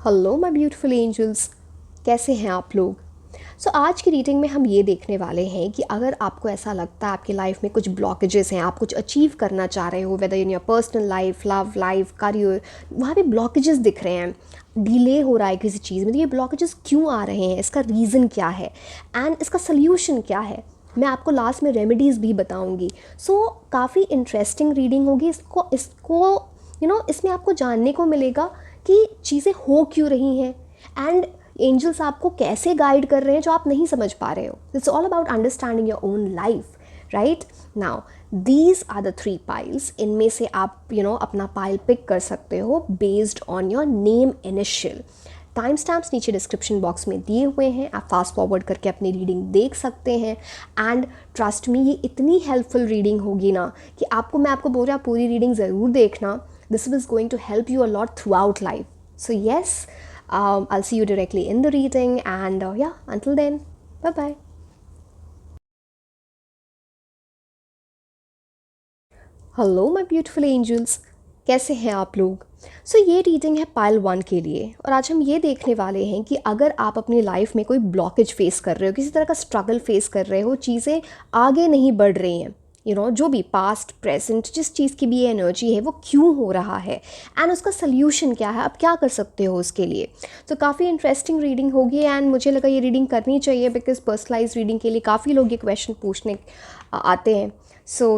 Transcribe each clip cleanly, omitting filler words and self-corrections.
Hello my beautiful angels, कैसे हैं आप लोग। आज की रीडिंग में हम ये देखने वाले हैं कि अगर आपको ऐसा लगता है आपकी लाइफ में कुछ ब्लॉकेजेस हैं, आप कुछ अचीव करना चाह रहे हो, whether in your personal life, love life, career, वहाँ पे ब्लॉकेजेस दिख रहे हैं, डिले हो रहा है किसी चीज़ में, तो ये ब्लॉकेजेस क्यों आ रहे हैं, इसका रीज़न क्या है एंड इसका सल्यूशन क्या है। मैं आपको लास्ट में रेमेडीज़ भी बताऊंगी। काफ़ी इंटरेस्टिंग रीडिंग होगी। इसको इसको इसमें आपको जानने को मिलेगा कि चीज़ें हो क्यों रही हैं एंड एंजल्स आपको कैसे गाइड कर रहे हैं जो आप नहीं समझ पा रहे हो। It's all about understanding your own life, right. Now these are the 3 piles. इनमें से आप अपना पाइल पिक कर सकते हो based on your name initial. Time stamps नीचे डिस्क्रिप्शन बॉक्स में दिए हुए हैं, आप फास्ट फॉरवर्ड करके अपनी रीडिंग देख सकते हैं। एंड ट्रस्ट मी, ये इतनी हेल्पफुल रीडिंग होगी ना कि मैं आपको बोल रहा पूरी रीडिंग ज़रूर देखना। This is going to help you a lot throughout life. So yes, I'll see you directly in the reading and yeah, until then, bye-bye. Hello my beautiful angels, कैसे हैं आप लोग। ये रीडिंग है पाइल 1 के लिए और आज हम ये देखने वाले हैं कि अगर आप अपनी लाइफ में कोई ब्लॉकेज फेस कर रहे हो, किसी तरह का स्ट्रगल फेस कर रहे हो, चीज़ें आगे नहीं बढ़ रही हैं, जो भी पास्ट प्रेजेंट जिस चीज़ की भी ये एनर्जी है वो क्यों हो रहा है एंड उसका सल्यूशन क्या है, आप क्या कर सकते हो उसके लिए। काफ़ी इंटरेस्टिंग रीडिंग होगी एंड मुझे लगा ये रीडिंग करनी चाहिए बिकॉज पर्सनलाइज रीडिंग के लिए काफ़ी लोग ये क्वेश्चन पूछने आते हैं।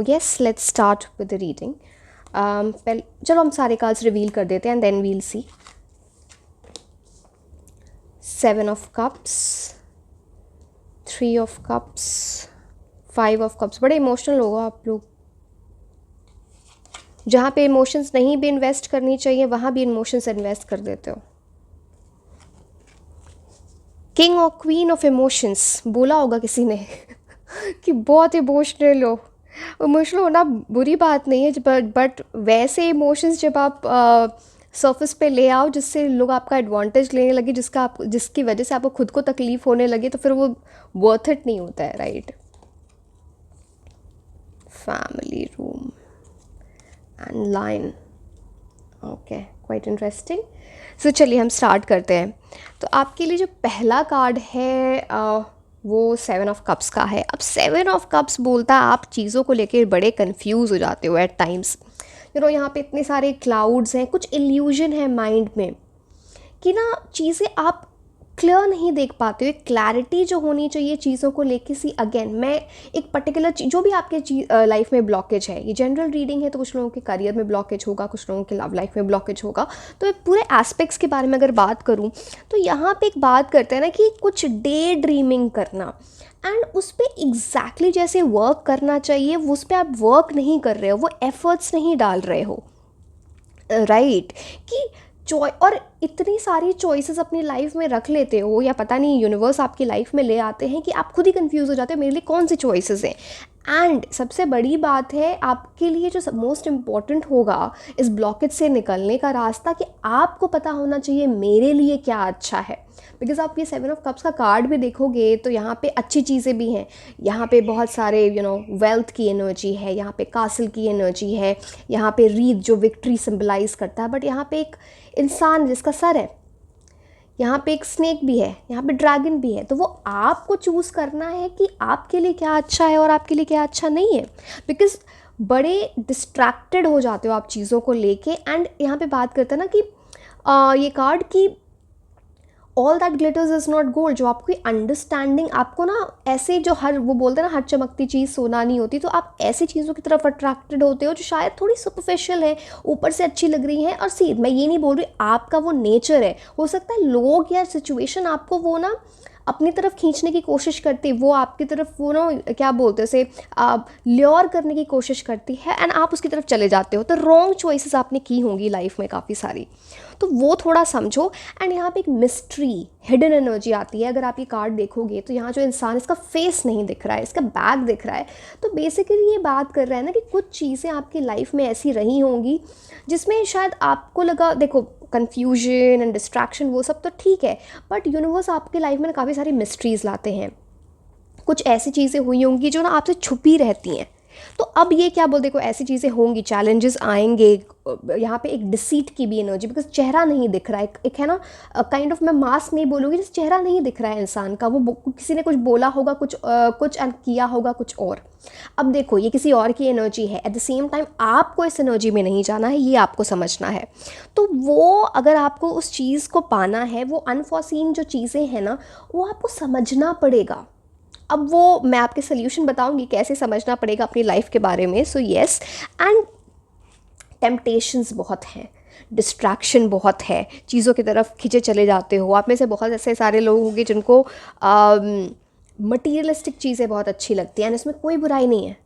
Yes, let's start with the reading. पहले चलो हम सारे कार्ड्स रिवील कर देते हैं and then we'll see. 7 of cups, 3 of cups, 5 of cups. बड़े इमोशनल हो आप लोग। जहाँ पे इमोशंस नहीं भी इन्वेस्ट करनी चाहिए वहाँ भी इमोशंस इन्वेस्ट कर देते हो। किंग और क्वीन ऑफ इमोशंस बोला होगा किसी ने कि बहुत इमोशनल हो। इमोशनल होना बुरी बात नहीं है, बट वैसे इमोशंस जब आप सरफेस पे ले आओ जिससे लोग आपका एडवांटेज लेने लगे, जिसकी वजह से आपको खुद को तकलीफ़ होने लगे, तो फिर वो वर्थ इट नहीं होता है, right. Family room and line, okay, quite interesting. चलिए हम स्टार्ट करते हैं। आपके लिए जो पहला कार्ड है वो 7 ऑफ कप्स का है। अब 7 ऑफ कप्स बोलता है आप चीज़ों को लेकर बड़े कंफ्यूज हो जाते हो एट टाइम्स। यहाँ पे इतने सारे क्लाउड्स हैं, कुछ इल्यूजन है माइंड में कि ना चीज़ें आप क्लियर नहीं देख पाते हो। एक क्लैरिटी जो होनी चाहिए चीज़ों को लेके। अगेन मैं एक पर्टिकुलर जो भी आपके लाइफ में ब्लॉकेज है, ये जनरल रीडिंग है, तो कुछ लोगों के करियर में ब्लॉकेज होगा, कुछ लोगों के लव लाइफ में ब्लॉकेज होगा। तो पूरे एस्पेक्ट्स के बारे में अगर बात करूँ तो यहाँ पे एक बात करते हैं ना कि कुछ डे ड्रीमिंग करना एंड उस पर एग्जैक्टली जैसे वर्क करना चाहिए उस पर आप वर्क नहीं कर रहे हो, वो एफर्ट्स नहीं डाल रहे हो, राइट। कि और इतनी सारी चॉइसेस अपनी लाइफ में रख लेते हो, या पता नहीं यूनिवर्स आपकी लाइफ में ले आते हैं कि आप खुद ही कंफ्यूज हो जाते हो मेरे लिए कौन सी चॉइसेस हैं। एंड सबसे बड़ी बात है आपके लिए जो मोस्ट इम्पॉर्टेंट होगा इस ब्लॉकेज से निकलने का रास्ता, कि आपको पता होना चाहिए मेरे लिए क्या अच्छा है। बिकॉज आप ये 7 ऑफ कप्स का कार्ड भी देखोगे तो यहाँ पे अच्छी चीज़ें भी हैं, यहाँ पे बहुत सारे वेल्थ की एनर्जी है, यहाँ पे कासल की एनर्जी है, यहाँ पे रीत जो विक्ट्री सिंबलाइज करता है, बट यहाँ पे एक इंसान जिसका सर है, यहाँ पे एक स्नेक भी है, यहाँ पे ड्रैगन भी है। तो वो आपको चूज़ करना है कि आपके लिए क्या अच्छा है और आपके लिए क्या अच्छा नहीं है। बिकॉज बड़े डिस्ट्रैक्टेड हो जाते हो आप चीज़ों को लेके। एंड यहाँ पे बात करते हैं ना कि ये कार्ड की all that glitters is not gold. जो आपकी अंडरस्टैंडिंग आपको ना ऐसे जो वो बोलते हैं ना हर चमकती चीज़ सोना नहीं होती, तो आप ऐसी चीज़ों की तरफ अट्रैक्टेड होते हो जो शायद थोड़ी सुपरफिशियल है, ऊपर से अच्छी लग रही हैं। और मैं ये नहीं बोल रही आपका वो नेचर है, हो सकता है लोग या सिचुएशन आपको वो ना अपनी तरफ खींचने की कोशिश करती है, वो आपकी तरफ वो ना क्या बोलते हैं उसे ल्योर करने की कोशिश करती है एंड आप उसकी तरफ चले जाते हो। तो रॉन्ग चॉइसेस आपने की होंगी लाइफ में काफ़ी सारी, तो वो थोड़ा समझो। एंड यहाँ पे एक मिस्ट्री हिडन एनर्जी आती है। अगर आप ये कार्ड देखोगे तो यहाँ जो इंसान, इसका फेस नहीं दिख रहा है, इसका बैक दिख रहा है। तो बेसिकली ये बात कर रहा है ना कि कुछ चीज़ें आपकी लाइफ में ऐसी रही होंगी जिसमें शायद आपको लगा, देखो कन्फ्यूजन एंड डिस्ट्रैक्शन वो सब तो ठीक है, बट यूनिवर्स आपके लाइफ में काफ़ी सारी मिस्ट्रीज़ लाते हैं। कुछ ऐसी चीज़ें हुई होंगी जो ना आपसे छुपी रहती हैं, तो अब ये क्या बोल, देखो ऐसी चीज़ें होंगी, चैलेंजेस आएंगे, यहाँ पे एक डिसीट की भी एनर्जी, बिकॉज चेहरा नहीं दिख रहा है, एक है ना काइंड ऑफ, मैं मास्क नहीं बोलूँगी, जैसे चेहरा नहीं दिख रहा है इंसान का, वो किसी ने कुछ बोला होगा, कुछ किया होगा कुछ और। अब देखो ये किसी और की एनर्जी है, एट द सेम टाइम आपको इस एनर्जी में नहीं जाना है, ये आपको समझना है। तो वो अगर आपको उस चीज़ को पाना है, वो अनफॉर्सीन जो चीज़ें हैं ना, वो आपको समझना पड़ेगा। अब वो मैं आपके सोल्यूशन बताऊंगी कैसे समझना पड़ेगा अपनी लाइफ के बारे में। सो येस, एंड टेम्पटेशंस बहुत हैं, डिस्ट्रैक्शन बहुत है, चीज़ों की तरफ खिंचे चले जाते हो। आप में से बहुत ऐसे सारे लोग होंगे जिनको मटीरियलिस्टिक चीज़ें बहुत अच्छी लगती हैं, इसमें कोई बुराई नहीं है,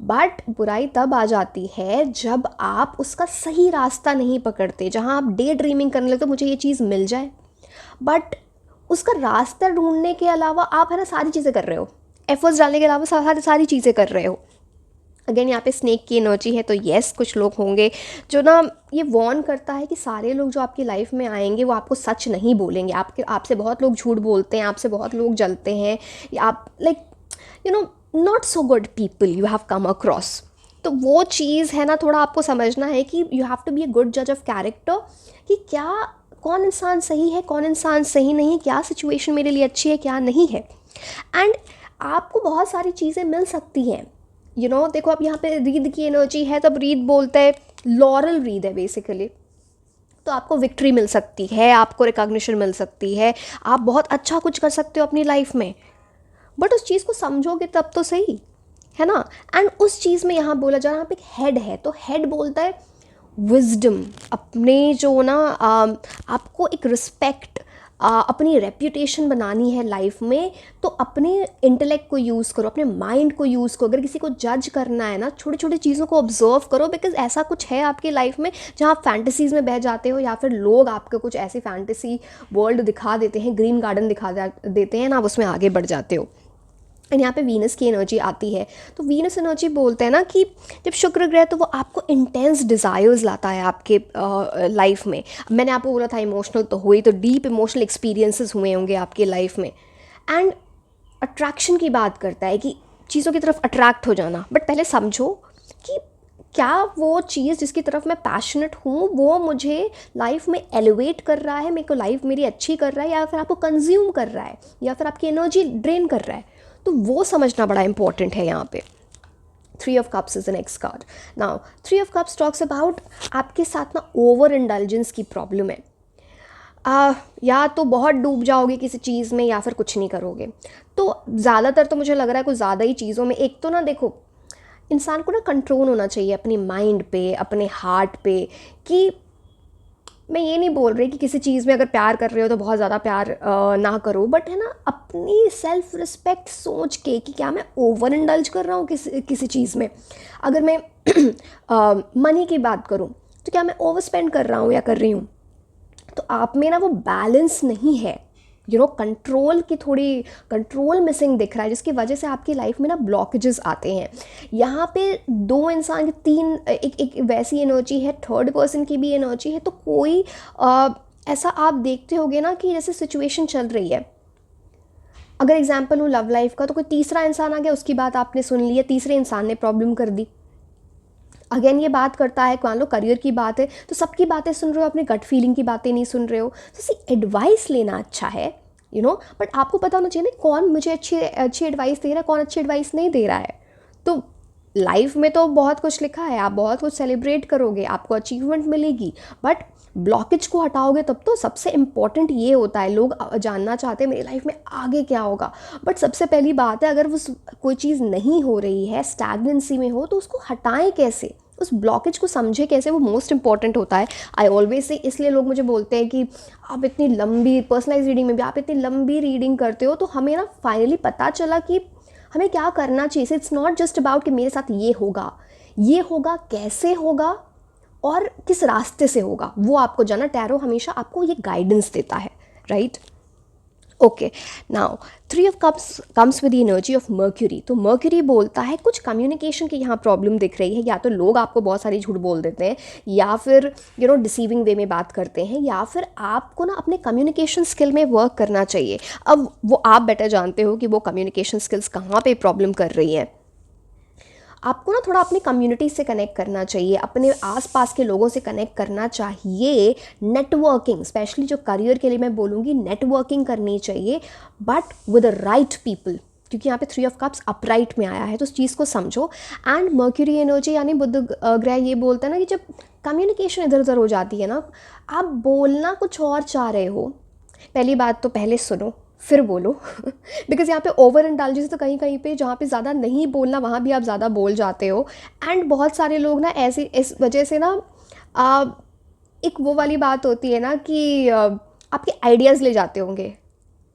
बट बुराई तब आ जाती है जब आप उसका सही रास्ता नहीं पकड़ते, जहाँ आप डे ड्रीमिंग करने लगते हो, मुझे ये चीज़ मिल जाए, बट उसका रास्ता ढूंढने के अलावा आप है ना सारी चीज़ें कर रहे हो, एफर्ट्स डालने के अलावा सारी चीज़ें कर रहे हो। अगेन यहाँ पे स्नेक की एनर्जी है, तो येस कुछ लोग होंगे जो ना ये वार्न करता है कि सारे लोग जो आपकी लाइफ में आएंगे वो आपको सच नहीं बोलेंगे, आपसे बहुत लोग झूठ बोलते हैं, आपसे बहुत लोग जलते हैं, या आप like you know not so good people you have come across. तो वो चीज़ है ना, थोड़ा आपको समझना है कि you have to be a good जज ऑफ कैरेक्टर, कि क्या कौन इंसान सही है, कौन इंसान सही नहीं, क्या सिचुएशन मेरे लिए अच्छी है, क्या नहीं है। एंड आपको बहुत सारी चीज़ें मिल सकती हैं, यू नो देखो अब यहाँ पे रीद की एनर्जी है, तब रीद बोलते हैं, लॉरल रीद है बेसिकली, तो आपको विक्ट्री मिल सकती है, आपको रिकॉग्निशन मिल सकती है, आप बहुत अच्छा कुछ कर सकते हो अपनी लाइफ में, बट उस चीज़ को समझोगे तब तो सही है ना। एंड उस चीज़ में यहाँ बोला जा रहा है, यहाँ पे एक हेड है, तो हेड बोलता है विजडम, अपने जो ना आपको एक रिस्पेक्ट, अपनी रेप्यूटेशन बनानी है लाइफ में, तो अपने इंटेलेक्ट को यूज़ करो, अपने माइंड को यूज़ करो। अगर किसी को जज करना है ना, छोटी छोटी चीज़ों को ऑब्जर्व करो, बिकॉज ऐसा कुछ है आपकी लाइफ में जहाँ आप फैंटेसीज़ में बह जाते हो, या फिर लोग आपको कुछ ऐसी फैंटेसी वर्ल्ड दिखा देते हैं, ग्रीन गार्डन दिखा देते हैं ना, आप उसमें आगे बढ़ जाते हो। एंड यहाँ पे वीनस की एनर्जी आती है, तो वीनस एनर्जी बोलते हैं ना कि जब शुक्र ग्रह, तो वो आपको इंटेंस डिज़ायर्स लाता है आपके लाइफ में। मैंने आपको बोला था इमोशनल तो हुई, तो डीप इमोशनल एक्सपीरियंसेस हुए होंगे आपके लाइफ में। एंड अट्रैक्शन की बात करता है कि चीज़ों की तरफ अट्रैक्ट हो जाना, बट पहले समझो कि क्या वो चीज़ जिसकी तरफ मैं पैशनेट हूँ वो मुझे लाइफ में एलिवेट कर रहा है, मेरे को लाइफ मेरी अच्छी कर रहा है, या फिर आपको कंज्यूम कर रहा है, या फिर आपकी एनर्जी ड्रेन कर रहा है। तो वो समझना बड़ा इंपॉर्टेंट है यहाँ पे। 3 of Cups is the next card. Now 3 of Cups talks about आपके साथ ना ओवर इंडल्जेंस की प्रॉब्लम है, या तो बहुत डूब जाओगे किसी चीज़ में, या फिर कुछ नहीं करोगे। तो ज़्यादातर तो मुझे लग रहा है कुछ ज़्यादा ही चीज़ों में। एक तो ना देखो, इंसान को ना कंट्रोल होना चाहिए अपनी माइंड पे, अपने हार्ट पे, कि मैं ये नहीं बोल रही कि किसी चीज़ में अगर प्यार कर रहे हो तो बहुत ज़्यादा प्यार ना करो, बट है ना अपनी सेल्फ रिस्पेक्ट सोच के कि क्या मैं ओवर इंडल्ज कर रहा हूँ किसी चीज़ में। अगर मैं मनी की बात करूँ, तो क्या मैं ओवर स्पेंड कर रहा हूँ या कर रही हूँ, तो आप में ना वो बैलेंस नहीं है, यू नो कंट्रोल की थोड़ी कंट्रोल मिसिंग दिख रहा है, जिसकी वजह से आपकी लाइफ में ना ब्लॉकेजेस आते हैं। यहाँ पे 2 इंसान की 3 एक वैसी एनर्जी है, थर्ड पर्सन की भी एनर्जी है। तो कोई ऐसा आप देखते होगे ना कि जैसे सिचुएशन चल रही है, अगर एग्जाम्पल हूँ लव लाइफ का, तो कोई तीसरा इंसान आ गया, उसकी बात आपने सुन ली है, तीसरे इंसान ने प्रॉब्लम कर दी। अगेन ये बात करता है, मान लो करियर की बात है, तो सबकी बातें सुन रहे हो, अपने गट फीलिंग की बातें नहीं सुन रहे हो। तो सी एडवाइस लेना अच्छा है, यू नो, बट आपको पता होना चाहिए ना कौन मुझे अच्छी एडवाइस दे रहा है, कौन अच्छी एडवाइस नहीं दे रहा है। तो लाइफ में तो बहुत कुछ लिखा है, आप बहुत कुछ सेलिब्रेट करोगे, आपको अचीवमेंट मिलेगी, बट ब्लॉकेज को हटाओगे तब। तो सबसे इम्पॉर्टेंट ये होता है, लोग जानना चाहते हैं मेरी लाइफ में आगे क्या होगा, बट सबसे पहली बात है, अगर वो कोई चीज़ नहीं हो रही है, स्टैग्नेंसी में हो, तो उसको हटाएं कैसे, उस ब्लॉकेज को समझे कैसे, वो मोस्ट इंपॉर्टेंट होता है। आई ऑलवेज से, इसलिए लोग मुझे बोलते हैं कि आप इतनी लंबी पर्सनलाइज रीडिंग में भी आप इतनी लंबी रीडिंग करते हो, तो हमें ना फाइनली पता चला कि हमें क्या करना चाहिए। इट्स नॉट जस्ट अबाउट कि मेरे साथ ये होगा कैसे होगा और किस रास्ते से होगा, वो आपको जाना। टैरो हमेशा आपको ये गाइडेंस देता है, right. Okay, now 3 of Cups comes with the energy of mercury. तो मर्क्यूरी बोलता है कुछ कम्युनिकेशन की यहाँ प्रॉब्लम दिख रही है, या तो लोग आपको बहुत सारी झूठ बोल देते हैं, या फिर यू नो डिसीविंग वे में बात करते हैं, या फिर आपको ना अपने कम्युनिकेशन स्किल में वर्क करना चाहिए। अब वो आप बेटर जानते हो कि वो कम्युनिकेशन स्किल्स कहाँ पे प्रॉब्लम कर रही हैं। आपको ना थोड़ा अपनी कम्युनिटी से कनेक्ट करना चाहिए, अपने आसपास के लोगों से कनेक्ट करना चाहिए। नेटवर्किंग, स्पेशली जो करियर के लिए मैं बोलूँगी, नेटवर्किंग करनी चाहिए, but with the right people, क्योंकि यहाँ पे 3 ऑफ कप्स अपराइट में आया है, तो उस चीज़ को समझो। एंड मर्क्यूरी एनर्जी यानी बुध ग्रह ये बोलता है ना कि जब कम्युनिकेशन इधर उधर हो जाती है ना, आप बोलना कुछ और चाह रहे हो, पहली बात तो पहले सुनो फिर बोलो बिकॉज यहाँ पे ओवर इंटेलिजेंस तो कहीं कहीं पे जहाँ पे ज़्यादा नहीं बोलना वहाँ भी आप ज़्यादा बोल जाते हो। एंड बहुत सारे लोग ना ऐसे इस वजह से ना एक वो वाली बात होती है ना कि आपके आइडियाज़ ले जाते होंगे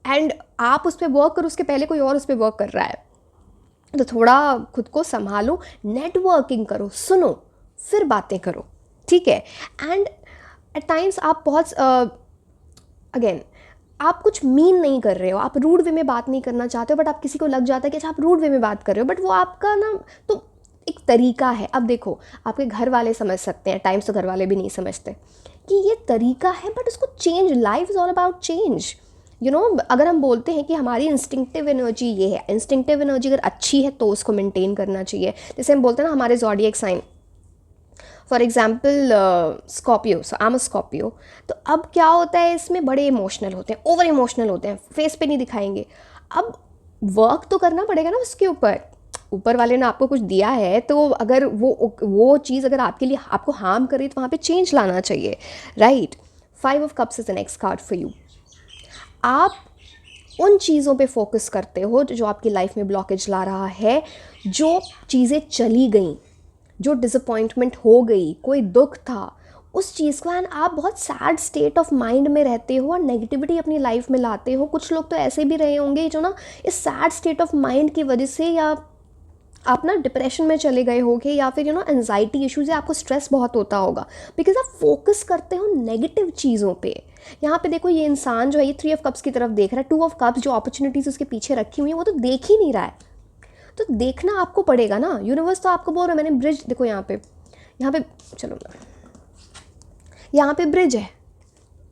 एंड आप उस पर वर्क करो, उसके पहले कोई और उस पर वर्क कर रहा है, तो थोड़ा खुद को संभालो, नेटवर्किंग करो, सुनो फिर बातें करो, ठीक है। एंड एट टाइम्स आप बहुत अगेन आप कुछ मीन नहीं कर रहे हो, आप रूड वे में बात नहीं करना चाहते हो, बट आप किसी को लग जाता है कि अच्छा आप रूड वे में बात कर रहे हो, बट वो आपका ना तो एक तरीका है। अब देखो आपके घर वाले समझ सकते हैं, टाइम्स तो घर वाले भी नहीं समझते कि ये तरीका है, बट उसको change, life is all about change, you know. अगर हम बोलते हैं कि हमारी इंस्टिंक्टिव एनर्जी ये है, इंस्टिंक्टिव एनर्जी अगर अच्छी है तो उसको मेंटेन करना चाहिए। जैसे हम बोलते हैं ना हमारे zodiac sign, for example Scorpio, so I am a Scorpio, तो अब क्या होता है इसमें बड़े इमोशनल होते हैं, ओवर इमोशनल होते हैं, फेस पे नहीं दिखाएंगे। अब वर्क तो करना पड़ेगा ना उसके ऊपर, ऊपर वाले ने आपको कुछ दिया है, तो अगर वो चीज़ अगर आपके लिए आपको हार्म करे तो वहाँ पे चेंज लाना चाहिए, right. 5 of cups is the next card for you. आप उन चीज़ों पे फोकस करते हो जो आपकी लाइफ में ब्लॉकेज ला रहा है, जो चीज़ें चली गई, जो डिसअपॉइंटमेंट हो गई, कोई दुख था, उस चीज़ को, एंड आप बहुत सैड स्टेट ऑफ माइंड में रहते हो और नेगेटिविटी अपनी लाइफ में लाते हो। कुछ लोग तो ऐसे भी रहे होंगे जो ना इस सैड स्टेट ऑफ माइंड की वजह से, या आप ना डिप्रेशन में चले गए होगे, या फिर एंजाइटी इश्यूज है, आपको स्ट्रेस बहुत होता होगा बिकॉज आप फोकस करते हो नेगेटिव चीज़ों पे। यहाँ पे देखो ये इंसान जो है ये 3 ऑफ कप्स की तरफ देख रहा है, 2 ऑफ कप्स जो अपॉर्चुनिटीज़ उसके पीछे रखी हुई है वो तो देख ही नहीं रहा है, तो देखना आपको पड़ेगा ना। यूनिवर्स तो आपको बोल रहा है, मैंने ब्रिज देखो यहाँ पे चलो यहाँ पे ब्रिज है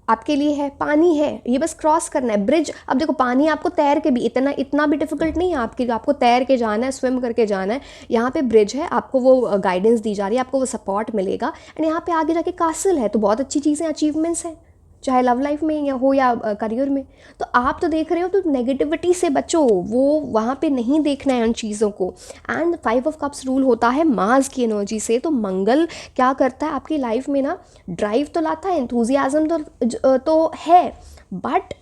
आपके लिए, है पानी है, ये बस क्रॉस करना है ब्रिज। अब देखो पानी आपको तैर के भी इतना भी डिफिकल्ट नहीं है आपको तैर के जाना है, स्विम करके जाना है। यहाँ पे ब्रिज है, आपको वो गाइडेंस दी जा रही है, आपको वो सपोर्ट मिलेगा, एंड यहाँ पे आगे जाके कासल है, तो बहुत अच्छी चीज़ें, अचीवमेंट्स हैं, चाहे लव लाइफ में या करियर में। तो आप तो देख रहे हो, तो नेगेटिविटी से बचो, वो वहाँ पे नहीं देखना है उन चीज़ों को। एंड 5 ऑफ कप्स रूल होता है मार्स की एनर्जी से, तो मंगल क्या करता है आपकी लाइफ में ना, ड्राइव तो लाता है, एंथुजियाज्म तो है, but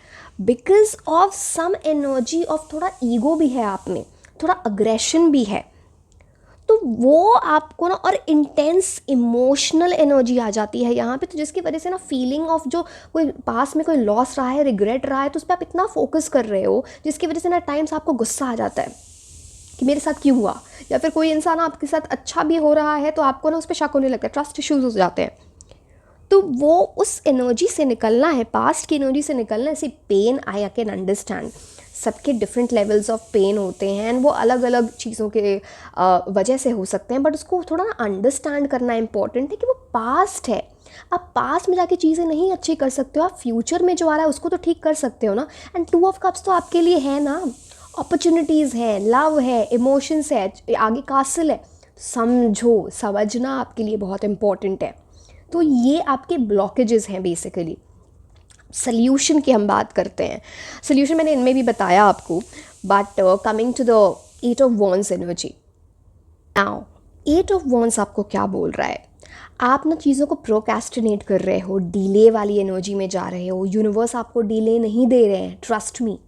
because of some energy of थोड़ा ईगो भी है आप में, थोड़ा अग्रेशन भी है, तो वो आपको ना और इंटेंस इमोशनल एनर्जी आ जाती है यहाँ पे, तो जिसकी वजह से ना फीलिंग ऑफ जो कोई पास में कोई लॉस रहा है, रिग्रेट रहा है, तो उस पर आप इतना फोकस कर रहे हो जिसकी वजह से ना टाइम्स आपको गुस्सा आ जाता है कि मेरे साथ क्यों हुआ, या फिर कोई इंसान आपके साथ अच्छा भी हो रहा है तो आपको ना उस पर शक होने लगता है, ट्रस्ट इश्यूज हो जाते हैं। तो वो उस एनर्जी से निकलना है, पास्ट की एनर्जी से निकलना है। ऐसी पेन आई कैन अंडरस्टैंड, सबके डिफरेंट लेवल्स ऑफ पेन होते हैं एंड वो अलग अलग चीज़ों के वजह से हो सकते हैं, बट उसको थोड़ा ना अंडरस्टैंड करना इंपॉर्टेंट है कि वो पास्ट है। आप पास्ट में जाके चीज़ें नहीं अच्छी कर सकते हो, आप फ्यूचर में जो आ रहा है उसको तो ठीक कर सकते हो ना। एंड 2 ऑफ कप्स तो आपके लिए है ना, अपॉर्चुनिटीज़ हैं, लव है, इमोशंस है, आगे कासल है, समझो, समझना आपके लिए बहुत इंपॉर्टेंट है। तो ये आपके ब्लॉकेजेस हैं बेसिकली। सल्यूशन की हम बात करते हैं, सल्यूशन मैंने इनमें भी बताया आपको, but coming to the 8 of wands energy. Now 8 of wands आपको क्या बोल रहा है, आप ना चीज़ों को प्रोक्रेस्टिनेट कर रहे हो, डिले वाली एनर्जी में जा रहे हो। यूनिवर्स आपको डिले नहीं दे रहे हैं, ट्रस्ट मी,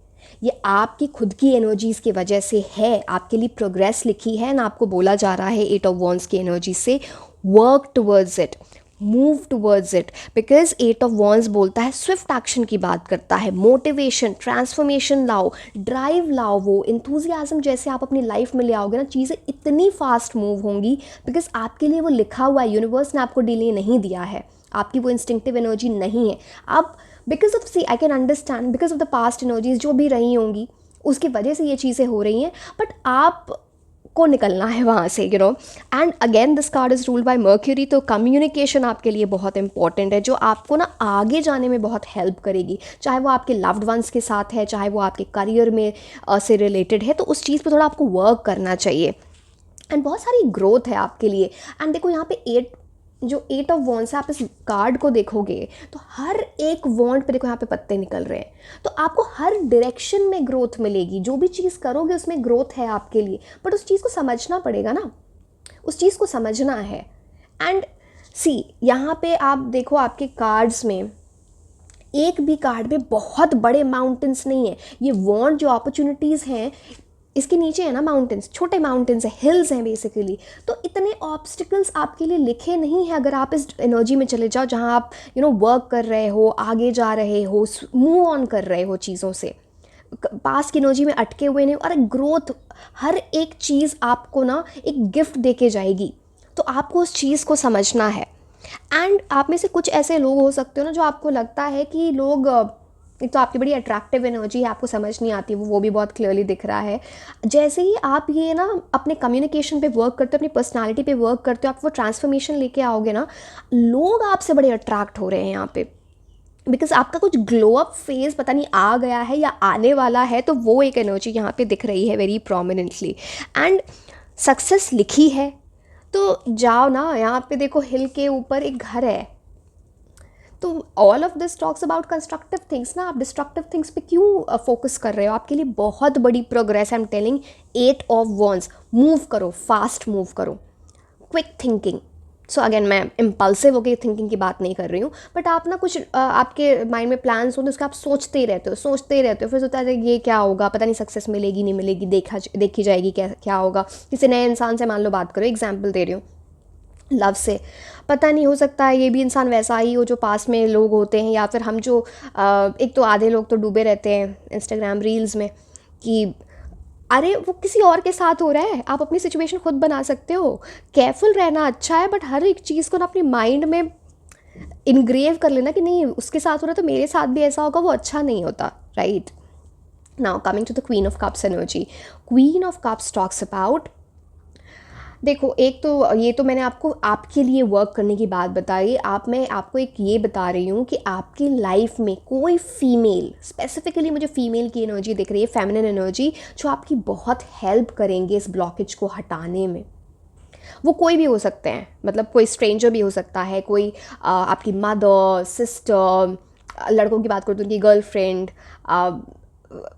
ये आपकी खुद की एनर्जीज़ की वजह से है, आपके लिए प्रोग्रेस लिखी है ना, आपको बोला जा रहा है 8 ऑफ वॉन्ड्स की एनर्जी से work towards it, move towards it, because 8 of wands बोलता है स्विफ्ट एक्शन की बात करता है, मोटिवेशन, ट्रांसफॉर्मेशन लाओ, ड्राइव लाओ, वो इंथुजियाज्म जैसे आप अपनी लाइफ में ले आओगे ना, चीज़ें इतनी फास्ट मूव होंगी बिकॉज आपके लिए वो लिखा हुआ है, यूनिवर्स ने आपको डिले नहीं दिया है, आपकी वो इंस्टिंक्टिव एनर्जी नहीं है। अब because of see I can understand, because of the past energies जो भी रही होंगी उसकी वजह से ये चीज़ें हो रही हैं, बट आप को निकलना है वहाँ से, you know. And again this card is ruled bye mercury, तो कम्युनिकेशन आपके लिए बहुत इंपॉर्टेंट है, जो आपको ना आगे जाने में बहुत हेल्प करेगी, चाहे वो आपके लव्ड वंस के साथ है, चाहे वो आपके करियर में से रिलेटेड है, तो उस चीज़ पे थोड़ा आपको वर्क करना चाहिए। एंड बहुत सारी ग्रोथ है आपके लिए। एंड देखो यहाँ पे 8 ऑफ वॉन्ड्स है, आप इस कार्ड को देखोगे तो हर एक वॉन्ड पे देखो यहाँ पे पत्ते निकल रहे हैं, तो आपको हर डायरेक्शन में ग्रोथ मिलेगी। जो भी चीज़ करोगे उसमें ग्रोथ है आपके लिए, बट उस चीज़ को समझना पड़ेगा ना, उस चीज़ को समझना है। एंड सी यहाँ पे आप देखो आपके कार्ड्स में एक भी कार्ड में बहुत बड़े माउंटेन्स नहीं है। ये वॉन्ड जो अपॉर्चुनिटीज़ हैं इसके नीचे है ना माउंटेन्स, छोटे माउंटेन्स हैं, हिल्स हैं बेसिकली। तो इतने ऑब्स्टिकल्स आपके लिए लिखे नहीं हैं अगर आप इस एनर्जी में चले जाओ जहाँ आप वर्क कर रहे हो, आगे जा रहे हो, मूव ऑन कर रहे हो चीज़ों से, पास की एनर्जी में अटके हुए नहीं। और ग्रोथ, हर एक चीज़ आपको ना एक गिफ्ट देके जाएगी, तो आपको उस चीज़ को समझना है। एंड आप में से कुछ ऐसे लोग हो सकते हो ना जो आपको लगता है कि लोग, एक तो आपकी बड़ी अट्रैक्टिव एनर्जी है, आपको समझ नहीं आती, वो भी बहुत क्लियरली दिख रहा है। जैसे ही आप ये ना अपने कम्युनिकेशन पे वर्क करते हो, अपनी पर्सनालिटी पे वर्क करते हो, आप वो ट्रांसफॉर्मेशन लेके आओगे ना, लोग आपसे बड़े अट्रैक्ट हो रहे हैं यहाँ पे, बिकॉज आपका कुछ ग्लो अप फेज पता नहीं आ गया है या आने वाला है, तो वो एक एनर्जी यहाँ पे दिख रही है वेरी प्रोमिनेंटली। एंड सक्सेस लिखी है, तो जाओ ना, यहाँ पे देखो हिल के ऊपर एक घर है। तो all of this talks about constructive things ना, आप डिस्ट्रक्टिव थिंग्स पे क्यों फोकस कर रहे हो? आपके लिए बहुत बड़ी progress, I am telling. 8 of wands, move करो, फास्ट मूव करो, क्विक थिंकिंग। सो अगेन मैं इम्पल्सिव होकर थिंकिंग की बात नहीं कर रही हूँ, बट आप ना कुछ आपके माइंड में प्लान्स होते हैं, उसका आप सोचते ही रहते हो, फिर सोचता है ये क्या होगा, पता नहीं सक्सेस मिलेगी नहीं मिलेगी, देखी जाएगी क्या होगा। किसी नए इंसान से मान लो बात करो, एग्जाम्पल दे रही हूँ, लव से, पता नहीं हो सकता है ये भी इंसान वैसा ही हो जो पास में लोग होते हैं, या फिर हम जो एक तो आधे लोग तो डूबे रहते हैं इंस्टाग्राम रील्स में कि अरे वो किसी और के साथ हो रहा है। आप अपनी सिचुएशन खुद बना सकते हो। केयरफुल रहना अच्छा है, बट हर एक चीज़ को ना अपनी माइंड में इनग्रेव कर लेना कि नहीं उसके साथ हो रहा है तो मेरे साथ भी ऐसा होगा, वो अच्छा नहीं होता, right. Now coming to the queen of cups energy. Queen of cups talks about, देखो एक तो ये तो मैंने आपको आपके लिए वर्क करने की बात बताई, मैं आपको एक ये बता रही हूँ कि आपकी लाइफ में कोई फीमेल, स्पेसिफिकली मुझे फीमेल की एनर्जी दिख रही है, फेमिनिन एनर्जी, जो आपकी बहुत हेल्प करेंगे इस ब्लॉकेज को हटाने में। वो कोई भी हो सकते हैं, मतलब कोई स्ट्रेंजर भी हो सकता है, कोई आपकी मदर, सिस्टर, लड़कों की बात करूँ तो उनकी गर्लफ्रेंड,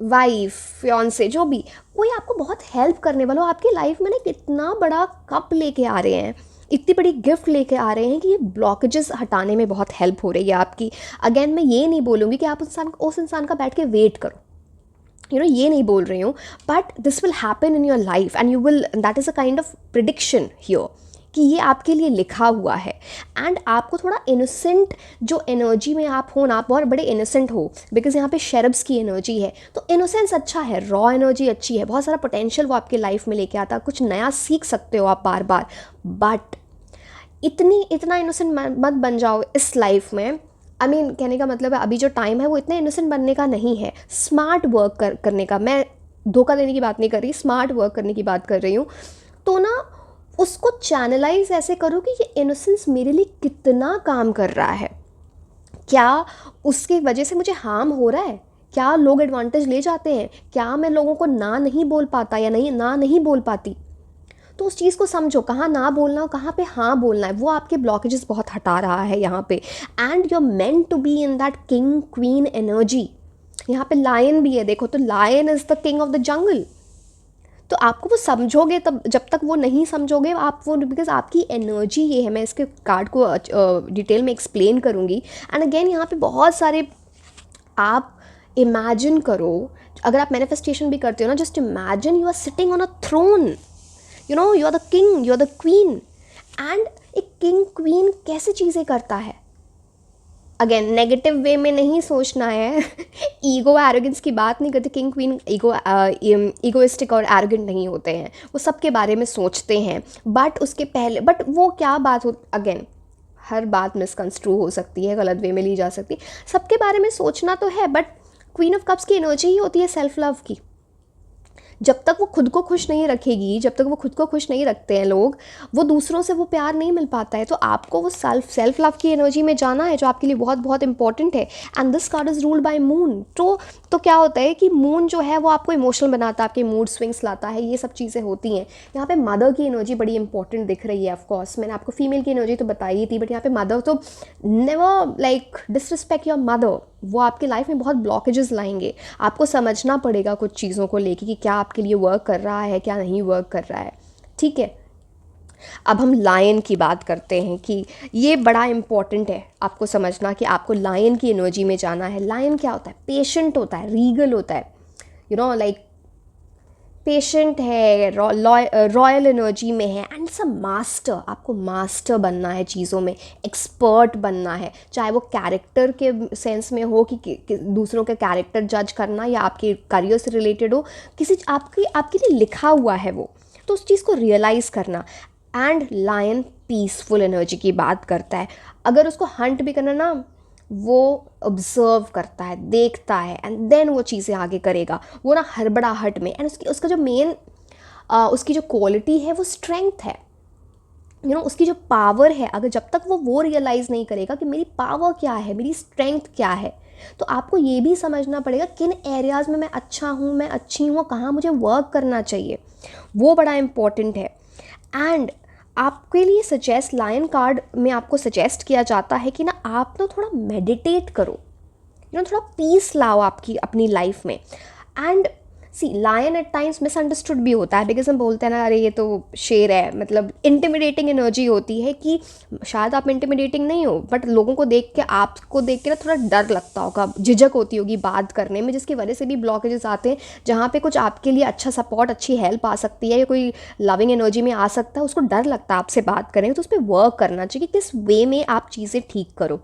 वाइफ, फियांसे, जो भी, कोई आपको बहुत हेल्प करने वाला हो आपकी लाइफ में ना। कितना बड़ा कप लेके आ रहे हैं, इतनी बड़ी गिफ्ट लेके आ रहे हैं कि ये ब्लॉकेजेस हटाने में बहुत हेल्प हो रही है आपकी। अगेन मैं ये नहीं बोलूँगी कि आप उस इंसान का बैठ के वेट करो, ये नहीं बोल रही हूँ, but this will happen in your life and you will, that is a kind of prediction here कि ये आपके लिए लिखा हुआ है। एंड आपको थोड़ा इनोसेंट जो एनर्जी में आप हो ना, आप बहुत बड़े इनोसेंट हो, बिकॉज यहाँ पे शेरब्स की एनर्जी है, तो इनोसेंस अच्छा है, रॉ एनर्जी अच्छी है, बहुत सारा पोटेंशियल वो आपके लाइफ में लेके आता है, कुछ नया सीख सकते हो आप बार बार। बट इतना इनोसेंट मत बन जाओ इस लाइफ में। आई मीन कहने का मतलब है अभी जो टाइम है वो इतने इनोसेंट बनने का नहीं है, स्मार्ट वर्क करने का। मैं धोखा देने की बात नहीं कर रही, स्मार्ट वर्क करने की बात कर रही हूँ। तो ना उसको चैनलाइज ऐसे करो कि ये इनोसेंस मेरे लिए कितना काम कर रहा है, क्या उसकी वजह से मुझे हार्म हो रहा है, क्या लोग एडवांटेज ले जाते हैं, क्या मैं लोगों को ना नहीं बोल पाता या नहीं बोल पाती। तो उस चीज़ को समझो, कहाँ ना बोलना हो, कहाँ पे हाँ बोलना है, वो आपके ब्लॉकेजेस बहुत हटा रहा है यहाँ पे। And you are meant to be in that king queen energy. यहाँ पे लायन भी है, देखो तो lion is the king of the jungle. तो आपको वो समझोगे तब, जब तक वो नहीं समझोगे आप वो, बिकॉज आपकी एनर्जी ये है। मैं इसके कार्ड को डिटेल में एक्सप्लेन करूँगी। एंड अगेन यहाँ पे बहुत सारे आप इमेजिन करो, अगर आप मैनिफेस्टेशन भी करते हो ना, just imagine you are sitting on a throne, you are the king, you are the queen. And एक किंग क्वीन कैसे चीज़ें करता है, अगेन नेगेटिव वे में नहीं सोचना है ईगो एरोगेंस की बात नहीं करती। किंग क्वीन ईगोइस्टिक और एरोगेंट नहीं होते हैं, वो सबके बारे में सोचते हैं, बट उसके पहले, बट वो क्या बात हो, अगेन हर बात मिसकंस्ट्रू हो सकती है, गलत वे में ली जा सकती है, सबके बारे में सोचना तो है, बट क्वीन ऑफ कप्स की एनर्जी ही होती है सेल्फ लव की। जब तक वो खुद को खुश नहीं रखेगी, जब तक वो खुद को खुश नहीं रखते हैं लोग, वो दूसरों से वो प्यार नहीं मिल पाता है। तो आपको वो सेल्फ लव की एनर्जी में जाना है, जो आपके लिए बहुत बहुत इंपॉर्टेंट है। And this card is ruled bye moon. तो क्या होता है कि मून जो है वो आपको इमोशनल बनाता है, आपके मूड स्विंग्स लाता है, ये सब चीज़ें होती हैं। यहाँ पे मदर की एनर्जी बड़ी इंपॉर्टेंट दिख रही है। ऑफकोर्स मैंने आपको फीमेल की एनर्जी तो बताई ही थी, बट यहाँ पे मदर, तो never like disrespect your mother. वो आपकी लाइफ में बहुत ब्लॉकेजेस लाएंगे। आपको समझना पड़ेगा कुछ चीज़ों को लेके कि क्या आपके लिए वर्क कर रहा है, क्या नहीं वर्क कर रहा है। ठीक है, अब हम लायन की बात करते हैं कि ये बड़ा इंपॉर्टेंट है आपको समझना कि आपको लायन की एनर्जी में जाना है। लायन क्या होता है? पेशेंट होता है, रीगल होता है, यू नो लाइक पेशेंट है, रॉयल एनर्जी में है, एंड इट्स अ मास्टर। आपको मास्टर बनना है चीज़ों में, एक्सपर्ट बनना है, चाहे वो कैरेक्टर के सेंस में हो कि दूसरों के कैरेक्टर जज करना, या आपके करियर से रिलेटेड हो, किसी आपके लिए लिखा हुआ है वो, तो उस चीज़ को रियलाइज़ करना। एंड लायन पीसफुल एनर्जी की बात करता है। अगर उसको हंट भी करना ना, वो ऑब्जर्व करता है, देखता है, एंड देन वो चीज़ें आगे करेगा। वो ना हड़बड़ाहट में, एंड उसका जो मेन उसकी जो क्वालिटी है वो स्ट्रेंथ है, उसकी जो पावर है। अगर जब तक वो रियलाइज़ नहीं करेगा कि मेरी पावर क्या है, मेरी स्ट्रेंथ क्या है, तो आपको ये भी समझना पड़ेगा किन एरियाज़ में मैं अच्छा हूँ, मैं अच्छी हूँ, कहाँ मुझे वर्क करना चाहिए। वो बड़ा इंपॉर्टेंट है। एंड आपके लिए सजेस्ट, लायन कार्ड में आपको सजेस्ट किया जाता है कि ना आप ना थोड़ा मेडिटेट करो, थोड़ा पीस लाओ आपकी अपनी लाइफ में। And see, lion at times misunderstood भी होता है, बिकॉज हम बोलते हैं ना, अरे ये तो शेर है, मतलब इंटिमिडेटिंग एनर्जी होती है कि शायद आप इंटिमिडेटिंग नहीं हो, बट लोगों को देख के, आपको देख के ना थोड़ा डर लगता होगा, झिझक होती होगी बात करने में, जिसकी वजह से भी ब्लॉकेजेस आते हैं। जहाँ पे कुछ आपके लिए अच्छा सपोर्ट, अच्छी हेल्प आ सकती है, या कोई लविंग एनर्जी में आ सकता है, उसको डर लगता है आपसे बात करें, तो उस पर वर्क करना चाहिए कि किस वे में आप चीज़ें ठीक करो।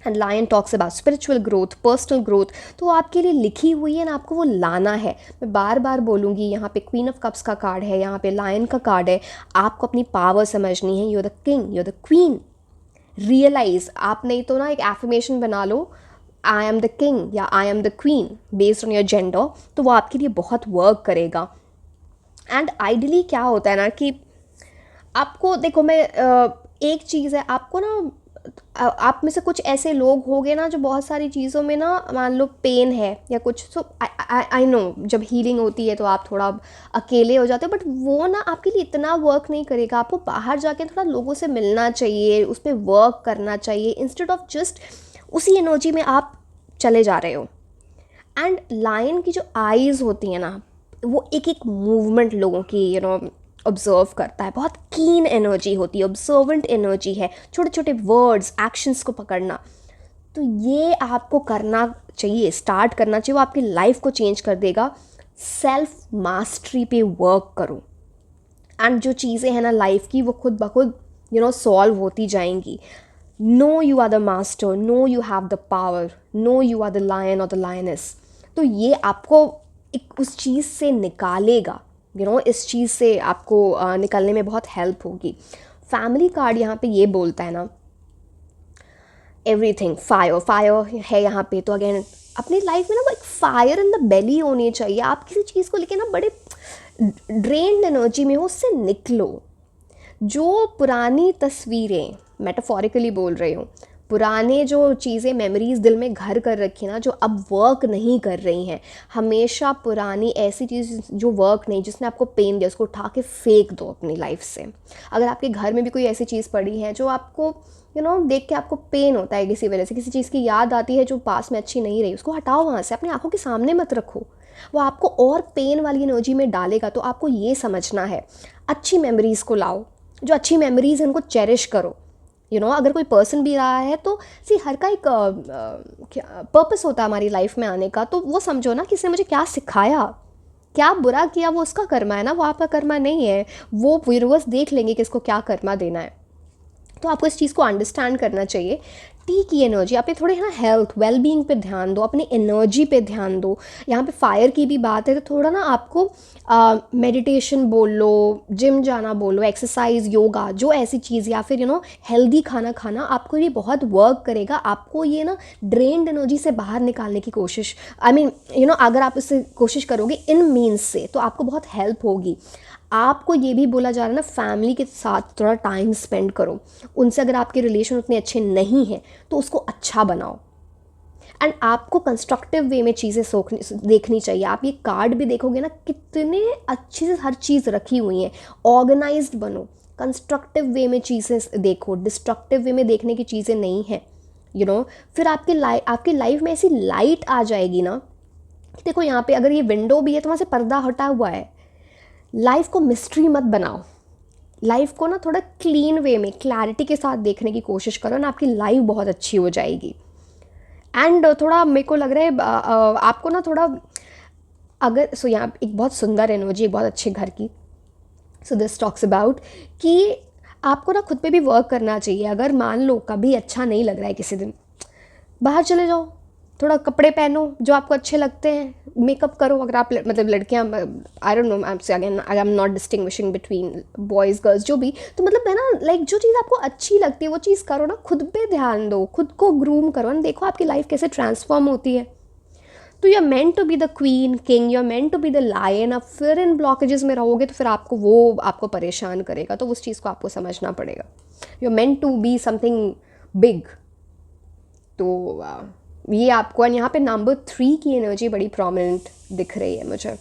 And lion talks about spiritual growth, personal growth, तो वो आपके लिए लिखी हुई है ना, आपको वो लाना है। मैं बार बार बोलूँगी, यहाँ पे क्वीन ऑफ कप्स का कार्ड है, यहाँ पे लायन का कार्ड है। आपको अपनी पावर समझनी है। You're the king, you're the queen. Realise, आप नहीं तो ना एक एफर्मेशन बना लो, आई एम द किंग या I am the queen, based on your gender, तो वो आपके लिए बहुत वर्क करेगा। एंड आइडली क्या होता है ना कि आपको देखो, मैं एक चीज़ है, आपको ना आप में से कुछ ऐसे लोग होंगे ना जो बहुत सारी चीज़ों में ना, मान लो पेन है या कुछ, सो आई नो जब हीलिंग होती है तो आप थोड़ा अकेले हो जाते हो, बट वो ना आपके लिए इतना वर्क नहीं करेगा। आपको बाहर जाके थोड़ा लोगों से मिलना चाहिए, उस पर वर्क करना चाहिए, इंस्टेड ऑफ जस्ट उसी एनर्जी में आप चले जा रहे हो। एंड लायन की जो आईज़ होती हैं ना, वो एक एक मूवमेंट लोगों की ऑब्जर्व करता है, बहुत कीन एनर्जी होती है, ऑब्जर्वेंट एनर्जी है, छोटे छोटे वर्ड्स, एक्शंस को पकड़ना। तो ये आपको करना चाहिए, स्टार्ट करना चाहिए, वो आपकी लाइफ को चेंज कर देगा। सेल्फ मास्टरी पे वर्क करो, एंड जो चीज़ें हैं ना लाइफ की, वो खुद ब खुद सॉल्व होती जाएंगी। Know you are the master, know you have the power, know you are the lion और द लायनेस। तो ये आपको एक उस चीज़ से निकालेगा, इस चीज़ से आपको निकलने में बहुत हेल्प होगी। फैमिली कार्ड यहाँ पे ये बोलता है ना, एवरीथिंग फायर है यहाँ पे। तो अगेन अपनी लाइफ में ना वो एक फायर इन द बेली होनी चाहिए। आप किसी चीज़ को लेके ना बड़े ड्रेन्ड एनर्जी में हो, उससे निकलो। जो पुरानी तस्वीरें, मेटाफोरिकली बोल रही हूँ, पुराने जो चीज़ें, मेमोरीज़ दिल में घर कर रखी ना, जो अब वर्क नहीं कर रही हैं, हमेशा पुरानी ऐसी चीज़ जो वर्क नहीं, जिसने आपको पेन दिया, उसको उठा के फेंक दो अपनी लाइफ से। अगर आपके घर में भी कोई ऐसी चीज़ पड़ी है जो आपको देख के आपको पेन होता है, किसी वजह से किसी चीज़ की याद आती है जो पास में अच्छी नहीं रही, उसको हटाओ वहाँ से, अपनी आंखों के सामने मत रखो, वो आपको और पेन वाली एनर्जी में डालेगा। तो आपको ये समझना है, अच्छी मेमोरीज़ को लाओ, जो अच्छी मेमोरीज़ हैं उनको चेरिश करो। अगर कोई पर्सन भी रहा है तो हर का एक पर्पस होता है हमारी लाइफ में आने का। तो वो समझो ना कि इसने मुझे क्या सिखाया, क्या बुरा किया, वो उसका कर्मा है ना, वो आपका कर्मा नहीं है। वो यूनिवर्स देख लेंगे कि इसको क्या कर्मा देना है। तो आपको इस चीज़ को अंडरस्टैंड करना चाहिए मिट्टी की एनर्जी, अपने थोड़े है ना हेल्थ वेल बीइंग पे ध्यान दो, अपनी एनर्जी पे ध्यान दो। यहाँ पे फायर की भी बात है, तो थोड़ा ना आपको मेडिटेशन बोल लो, जिम जाना बोलो, एक्सरसाइज, योगा, जो ऐसी चीज़, या फिर हेल्दी खाना खाना आपको ये बहुत वर्क करेगा। आपको ये ना ड्रेन्ड एनर्जी से बाहर निकालने की कोशिश, आई मीन अगर आप इससे कोशिश करोगे इन मीन्स से, तो आपको बहुत हेल्प होगी। आपको ये भी बोला जा रहा है ना, फैमिली के साथ थोड़ा टाइम स्पेंड करो। उनसे अगर आपके रिलेशन उतने अच्छे नहीं हैं तो उसको अच्छा बनाओ। एंड आपको कंस्ट्रक्टिव वे में चीज़ें देखनी चाहिए। आप ये कार्ड भी देखोगे ना, कितने अच्छे से हर चीज़ रखी हुई है। ऑर्गेनाइज्ड बनो, कंस्ट्रक्टिव वे में चीज़ें देखो, डिस्ट्रक्टिव वे में देखने की चीज़ें नहीं हैं। फिर आपकी लाइफ में ऐसी लाइट आ जाएगी ना कि देखो, यहाँ पे अगर ये विंडो भी है तो वहाँ से पर्दा हटा हुआ है। लाइफ को मिस्ट्री मत बनाओ, लाइफ को ना थोड़ा क्लीन वे में क्लैरिटी के साथ देखने की कोशिश करो ना, आपकी लाइफ बहुत अच्छी हो जाएगी। एंड थोड़ा मेरे को लग रहा है आपको ना थोड़ा, अगर यहाँ एक बहुत सुंदर एनर्जी, एक बहुत अच्छे घर की। सो दिस टॉक्स अबाउट कि आपको ना खुद पे भी वर्क करना चाहिए। अगर मान लो कभी अच्छा नहीं लग रहा है किसी दिन, बाहर चले जाओ, थोड़ा कपड़े पहनो जो आपको अच्छे लगते हैं, मेकअप करो। अगर आप मतलब लड़कियां, आई डोंट नो, आपसे again I am not distinguishing between boys girls, जो भी, तो मतलब है ना, लाइक जो चीज़ आपको अच्छी लगती है वो चीज़ करो ना, खुद पे ध्यान दो, खुद को ग्रूम करो ना, देखो आपकी लाइफ कैसे ट्रांसफॉर्म होती है। तो you are meant to be the queen king, you are meant to be the lion. अब फिर इन ब्लॉकेजेस में रहोगे तो फिर आपको परेशान करेगा, तो उस चीज़ को आपको समझना पड़ेगा। You are meant to be something big. तो ये आपको, और यहाँ पे नंबर 3 की एनर्जी बड़ी प्रोमिनेंट दिख रही है मुझे।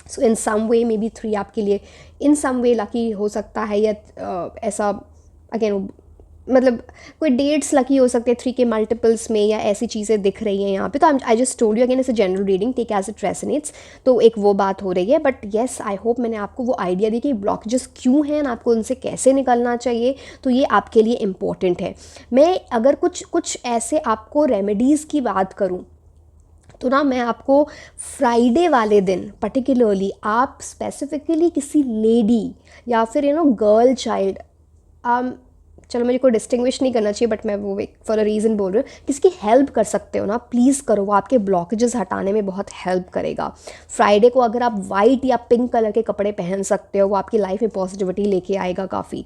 सो इन सम वे मे बी 3 आपके लिए इन सम वे लकी हो सकता है, या ऐसा अगेन मतलब कोई डेट्स लकी हो सकते हैं 3 के मल्टीपल्स में, या ऐसी चीज़ें दिख रही हैं यहाँ पे। तो I just told you again, it's a general reading, take as it resonates. तो एक वो बात हो रही है, बट येस, आई होप मैंने आपको वो आइडिया दी कि ब्लॉकेजेस क्यों हैं, आपको उनसे कैसे निकलना चाहिए। तो ये आपके लिए इम्पोर्टेंट है। मैं अगर कुछ ऐसे आपको रेमेडीज़ की बात करूँ, तो ना मैं आपको फ्राइडे वाले दिन पर्टिकुलरली, आप स्पेसिफिकली किसी लेडी या फिर गर्ल चाइल्ड, चलो मुझे कोई डिस्टिंग्विश नहीं करना चाहिए, बट मैं वो फॉर अ रीज़न बोल रही हूँ, किसकी हेल्प कर सकते हो ना, प्लीज़ करो। वो आपके ब्लॉकेजेस हटाने में बहुत हेल्प करेगा। फ्राइडे को अगर आप वाइट या पिंक कलर के कपड़े पहन सकते हो, वो आपकी लाइफ में पॉजिटिविटी लेके आएगा काफ़ी।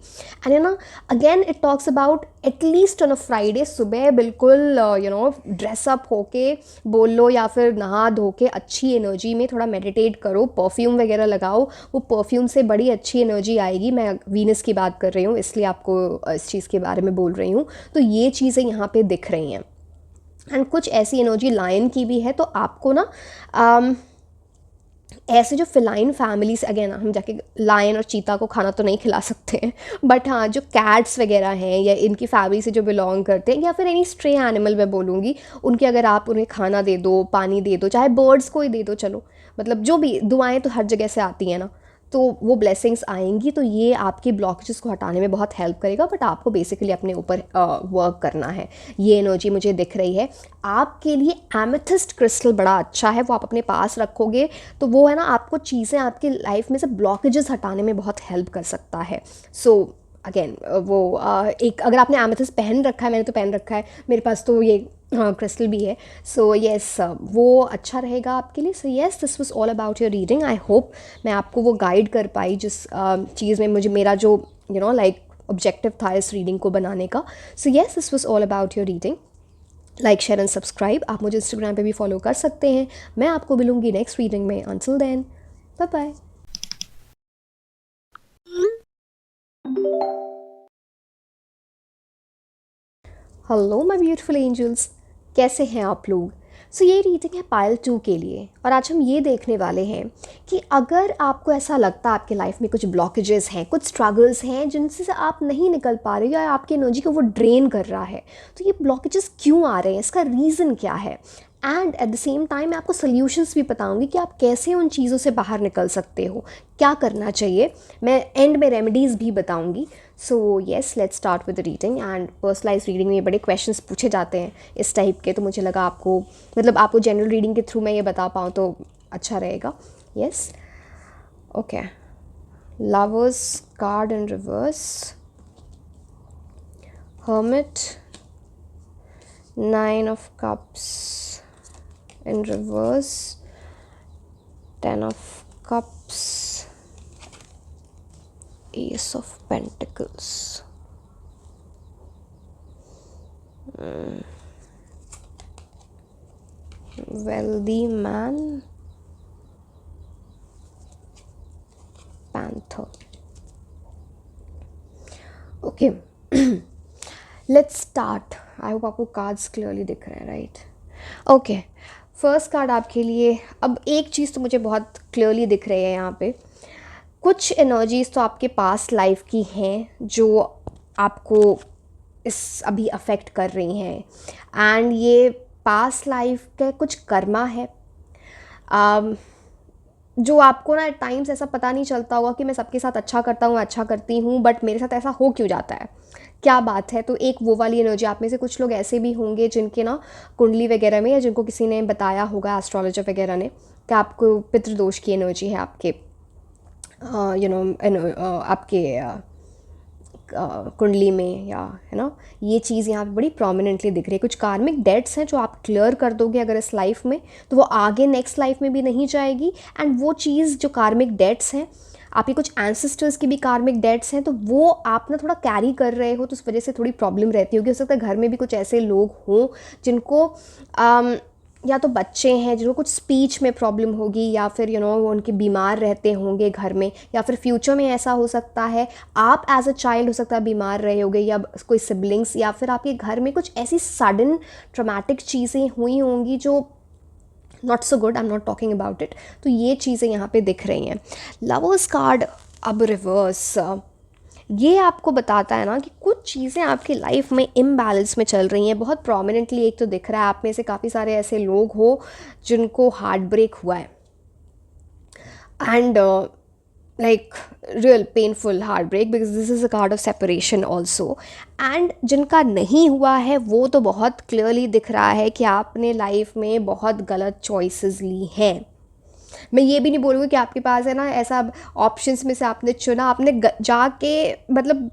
And again it talks about at least on a Friday सुबह बिल्कुल ड्रेसअप होके बोल लो, या फिर नहा धो के अच्छी एनर्जी में थोड़ा मेडिटेट करो, परफ्यूम वगैरह लगाओ। वो परफ्यूम से बड़ी अच्छी एनर्जी आएगी। मैं वीनस की बात कर रही हूँ, इसलिए आपको इस चीज़ के बारे में बोल रही हूँ। तो ये चीज़ें यहाँ पे दिख रही हैं। एंड कुछ ऐसी एनर्जी लायन की भी है, तो आपको ना ऐसे जो फिलाइन फैमिली से, अगेन हम जाके लायन और चीता को खाना तो नहीं खिला सकते हैं, बट हाँ जो कैट्स वगैरह हैं या इनकी फैमिली से जो बिलोंग करते हैं, या फिर एनी स्ट्रे एनिमल मैं बोलूँगी, उनके अगर आप उन्हें खाना दे दो, पानी दे दो, चाहे बर्ड्स को ही दे दो, चलो मतलब जो भी दुआएं तो हर जगह से आती हैं ना, तो वो ब्लेसिंग्स आएंगी। तो ये आपके ब्लॉकेजेस को हटाने में बहुत हेल्प करेगा, बट आपको बेसिकली अपने ऊपर वर्क करना है। ये एनर्जी मुझे दिख रही है। आपके लिए एमेथिस्ट क्रिस्टल बड़ा अच्छा है, वो आप अपने पास रखोगे तो वो है ना, आपको चीज़ें आपकी लाइफ में से ब्लॉकेजेस हटाने में बहुत हेल्प कर सकता है। सो अगेन वो एक, अगर आपने एमेथिस्ट पहन रखा है, मैंने तो पहन रखा है, मेरे पास तो ये क्रिस्टल भी है। सो येस, वो अच्छा रहेगा आपके लिए। सो yes, this was all about your reading. I hope मैं आपको वो गाइड कर पाई जिस चीज़ में मुझे, मेरा जो लाइक ऑब्जेक्टिव था इस रीडिंग को बनाने का। सो yes, this was all about your reading. Like, share and subscribe. आप मुझे इंस्टाग्राम पे भी फॉलो कर सकते हैं। मैं आपको मिलूंगी नेक्स्ट रीडिंग में। Until then, bye bye. Hello my beautiful angels, कैसे हैं आप लोग। सो ये रीडिंग है पाइल 2 के लिए, और आज हम ये देखने वाले हैं कि अगर आपको ऐसा लगता है आपके लाइफ में कुछ ब्लॉकेजेस हैं, कुछ स्ट्रगल्स हैं जिनसे से आप नहीं निकल पा रहे हो, या आपकी एनर्जी को वो ड्रेन कर रहा है, तो ये ब्लॉकेजेस क्यों आ रहे हैं, इसका रीज़न क्या है। And eight the same time मैं आपको सोल्यूशंस भी बताऊंगी कि आप कैसे उन चीज़ों से बाहर निकल सकते हो, क्या करना चाहिए। मैं एंड में रेमेडीज़ भी बताऊंगी। So yes, let's start with the reading. And personalise reading में बड़े क्वेश्चंस पूछे जाते हैं इस टाइप के, तो मुझे लगा आपको, मतलब आपको जनरल रीडिंग के थ्रू मैं ये बता पाऊँ तो अच्छा रहेगा। Yes, okay. Lovers card in reverse, hermit, 9 of cups in reverse, 10 of cups, ace of pentacles. Wealthy man, panther. Okay, let's start. I hope आपको कार्ड्स क्लियरली दिख रहे हैं, राइट? ओके, फर्स्ट कार्ड आपके लिए। अब एक चीज़ तो मुझे बहुत क्लियरली दिख रही है यहाँ पे, कुछ एनर्जीज तो आपके पास्ट लाइफ की हैं जो आपको इस अभी अफेक्ट कर रही हैं, एंड ये पास्ट लाइफ के कुछ कर्मा है जो आपको ना एट टाइम्स ऐसा पता नहीं चलता होगा कि मैं सबके साथ अच्छा करता हूँ, अच्छा करती हूँ, बट मेरे साथ ऐसा हो क्यों जाता है, क्या बात है। तो एक वो वाली एनर्जी, आप में से कुछ लोग ऐसे भी होंगे जिनके ना कुंडली वगैरह में, या जिनको किसी ने बताया होगा एस्ट्रोलॉजर वगैरह ने कि आपको पितृदोष की एनर्जी है आपके आपके कुंडली में, या है ना, ये चीज़ यहाँ पे बड़ी प्रोमिनेंटली दिख रही है। कुछ कार्मिक डेट्स हैं जो आप क्लियर कर दोगे अगर इस लाइफ में, तो वो आगे नेक्स्ट लाइफ में भी नहीं जाएगी। एंड वो चीज़ जो कार्मिक डेट्स हैं, आपके कुछ एंसेस्टर्स की भी कार्मिक डेट्स हैं, तो वो आप ना थोड़ा कैरी कर रहे हो, तो उस वजह से थोड़ी प्रॉब्लम रहती होगी। हो सकता है घर में भी कुछ ऐसे लोग हों जिनको या तो बच्चे हैं जिनको कुछ स्पीच में प्रॉब्लम होगी, या फिर वो उनके बीमार रहते होंगे घर में, या फिर फ्यूचर में ऐसा हो सकता है आप एज अ चाइल्ड हो सकता है बीमार रहे होगे, या कोई सिबलिंग्स, या फिर आपके घर में कुछ ऐसी सडन ट्रॉमेटिक चीज़ें हुई होंगी जो not so good. I am not talking about it. तो ये चीज़ें यहाँ पे दिख रही हैं। लवर्स कार्ड अब रिवर्स, ये आपको बताता है ना कि कुछ चीज़ें आपकी लाइफ में इम्बैलेंस में चल रही हैं बहुत प्रोमिनेंटली। एक तो दिख रहा है आप में से काफ़ी सारे ऐसे लोग हो जिनको हार्ट ब्रेक हुआ है, and like real painful heart break, because this is a card of separation also. एंड जिनका नहीं हुआ है वो तो बहुत क्लियरली दिख रहा है कि आपने लाइफ में बहुत गलत चॉइसेस ली हैं। मैं ये भी नहीं बोलूँगी कि आपके पास है ना ऐसा ऑप्शंस में से आपने चुना, आपने जाके मतलब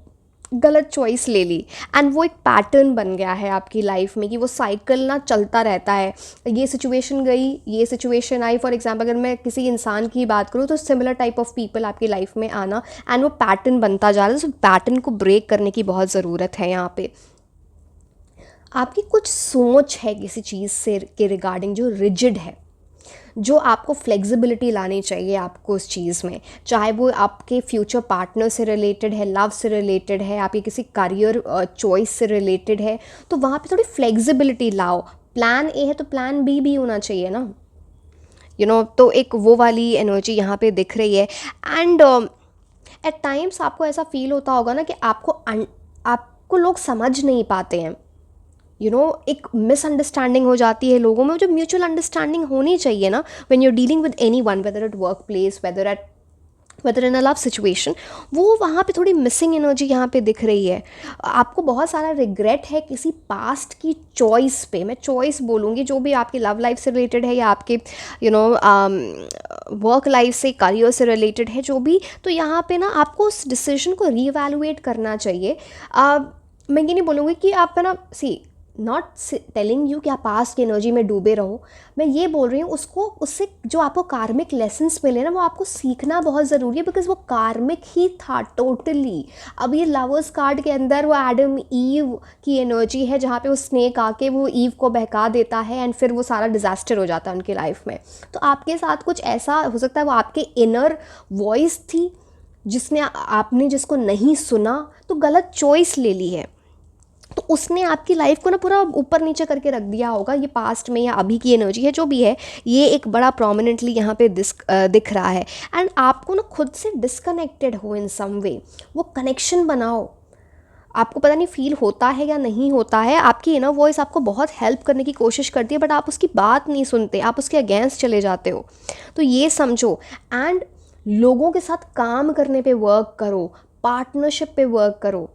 गलत चॉइस ले ली, एंड वो एक पैटर्न बन गया है आपकी लाइफ में कि वो साइकिल ना चलता रहता है। ये सिचुएशन गई, ये सिचुएशन आई। फॉर एग्जांपल अगर मैं किसी इंसान की बात करूँ तो सिमिलर टाइप ऑफ पीपल आपकी लाइफ में आना, एंड वो पैटर्न बनता जा रहा है। तो पैटर्न को ब्रेक करने की बहुत ज़रूरत है यहाँ पे। आपकी कुछ सोच है किसी चीज़ से के रिगार्डिंग जो रिजिड है, जो आपको फ्लेक्सिबिलिटी लानी चाहिए आपको उस चीज़ में, चाहे वो आपके फ्यूचर पार्टनर से रिलेटेड है, लव से रिलेटेड है, आपके किसी करियर चॉइस से रिलेटेड है, तो वहाँ पे थोड़ी फ्लेक्सिबिलिटी लाओ। प्लान ए है तो प्लान बी भी होना चाहिए ना, तो एक वो वाली एनर्जी यहाँ पे दिख रही है। एंड एट टाइम्स आपको ऐसा फील होता होगा ना कि आपको लोग समझ नहीं पाते हैं, एक मिसअंडरस्टैंडिंग हो जाती है लोगों में, जो म्यूचुअल अंडरस्टैंडिंग होनी चाहिए ना when you dealing with anyone, whether at workplace, whether in a love situation, वो वहाँ पे थोड़ी मिसिंग एनर्जी यहाँ पे दिख रही है। आपको बहुत सारा रिग्रेट है किसी पास्ट की चॉइस पे। मैं चॉइस बोलूँगी जो भी आपकी लव लाइफ से रिलेटेड है, या आपके वर्क लाइफ से, करियर से रिलेटेड है, जो भी। तो यहाँ पे ना आपको उस डिसीजन को रीवैल्यूएट करना चाहिए। मैं ये नहीं बोलूँगी कि आप है ना, सी नॉट टेलिंग यू कि आप पास्ट की एनर्जी में डूबे रहो। मैं ये बोल रही हूँ उससे जो आपको कार्मिक लेसन्स मिले ना, वो आपको सीखना बहुत ज़रूरी है, बिकॉज वो कार्मिक ही था टोटली। अब ये लवर्स कार्ड के अंदर वो एडम ईव की एनर्जी है, जहाँ पे वो स्नेक आके वो ईव को बहका देता है, एंड फिर वो सारा डिज़ास्टर हो जाता है उनकी लाइफ में। तो आपके साथ कुछ ऐसा हो सकता है, वो आपके इनर वॉइस थी आपने जिसको नहीं सुना, तो गलत चॉइस ले ली है, तो उसने आपकी लाइफ को ना पूरा ऊपर नीचे करके रख दिया होगा। ये पास्ट में या अभी की एनर्जी है, जो भी है, ये एक बड़ा प्रोमिनेंटली यहाँ पे दिख रहा है। एंड आपको ना खुद से डिस्कनेक्टेड हो इन सम वे, वो कनेक्शन बनाओ। आपको पता नहीं फील होता है या नहीं होता है, आपकी इनर वॉइस आपको बहुत हेल्प करने की कोशिश करती है, बट आप उसकी बात नहीं सुनते, आप उसके अगेंस्ट चले जाते हो। तो ये समझो, एंड लोगों के साथ काम करने पे वर्क करो, पार्टनरशिप पे वर्क करो।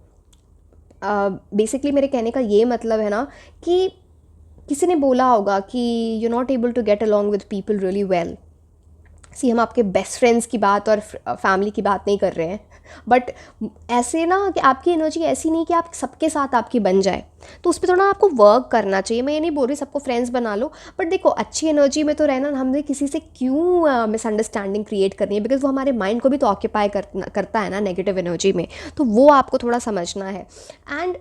बेसिकली मेरे कहने का ये मतलब है ना कि किसी ने बोला होगा कि you not able to get along with people really well, see हम आपके बेस्ट फ्रेंड्स की बात और फैमिली की बात नहीं कर रहे हैं, बट ऐसे ना कि आपकी एनर्जी ऐसी नहीं कि आप सबके साथ आपकी बन जाए, तो उस पर थोड़ा आपको वर्क करना चाहिए। मैं ये नहीं बोल रही सबको फ्रेंड्स बना लो, बट देखो अच्छी एनर्जी में तो रहना, हमने किसी से क्यों मिसअंडरस्टैंडिंग क्रिएट करनी है, बिकॉज वो हमारे माइंड को भी तो ऑक्यूपाई करता है ना नेगेटिव एनर्जी में, तो वो आपको थोड़ा समझना है। एंड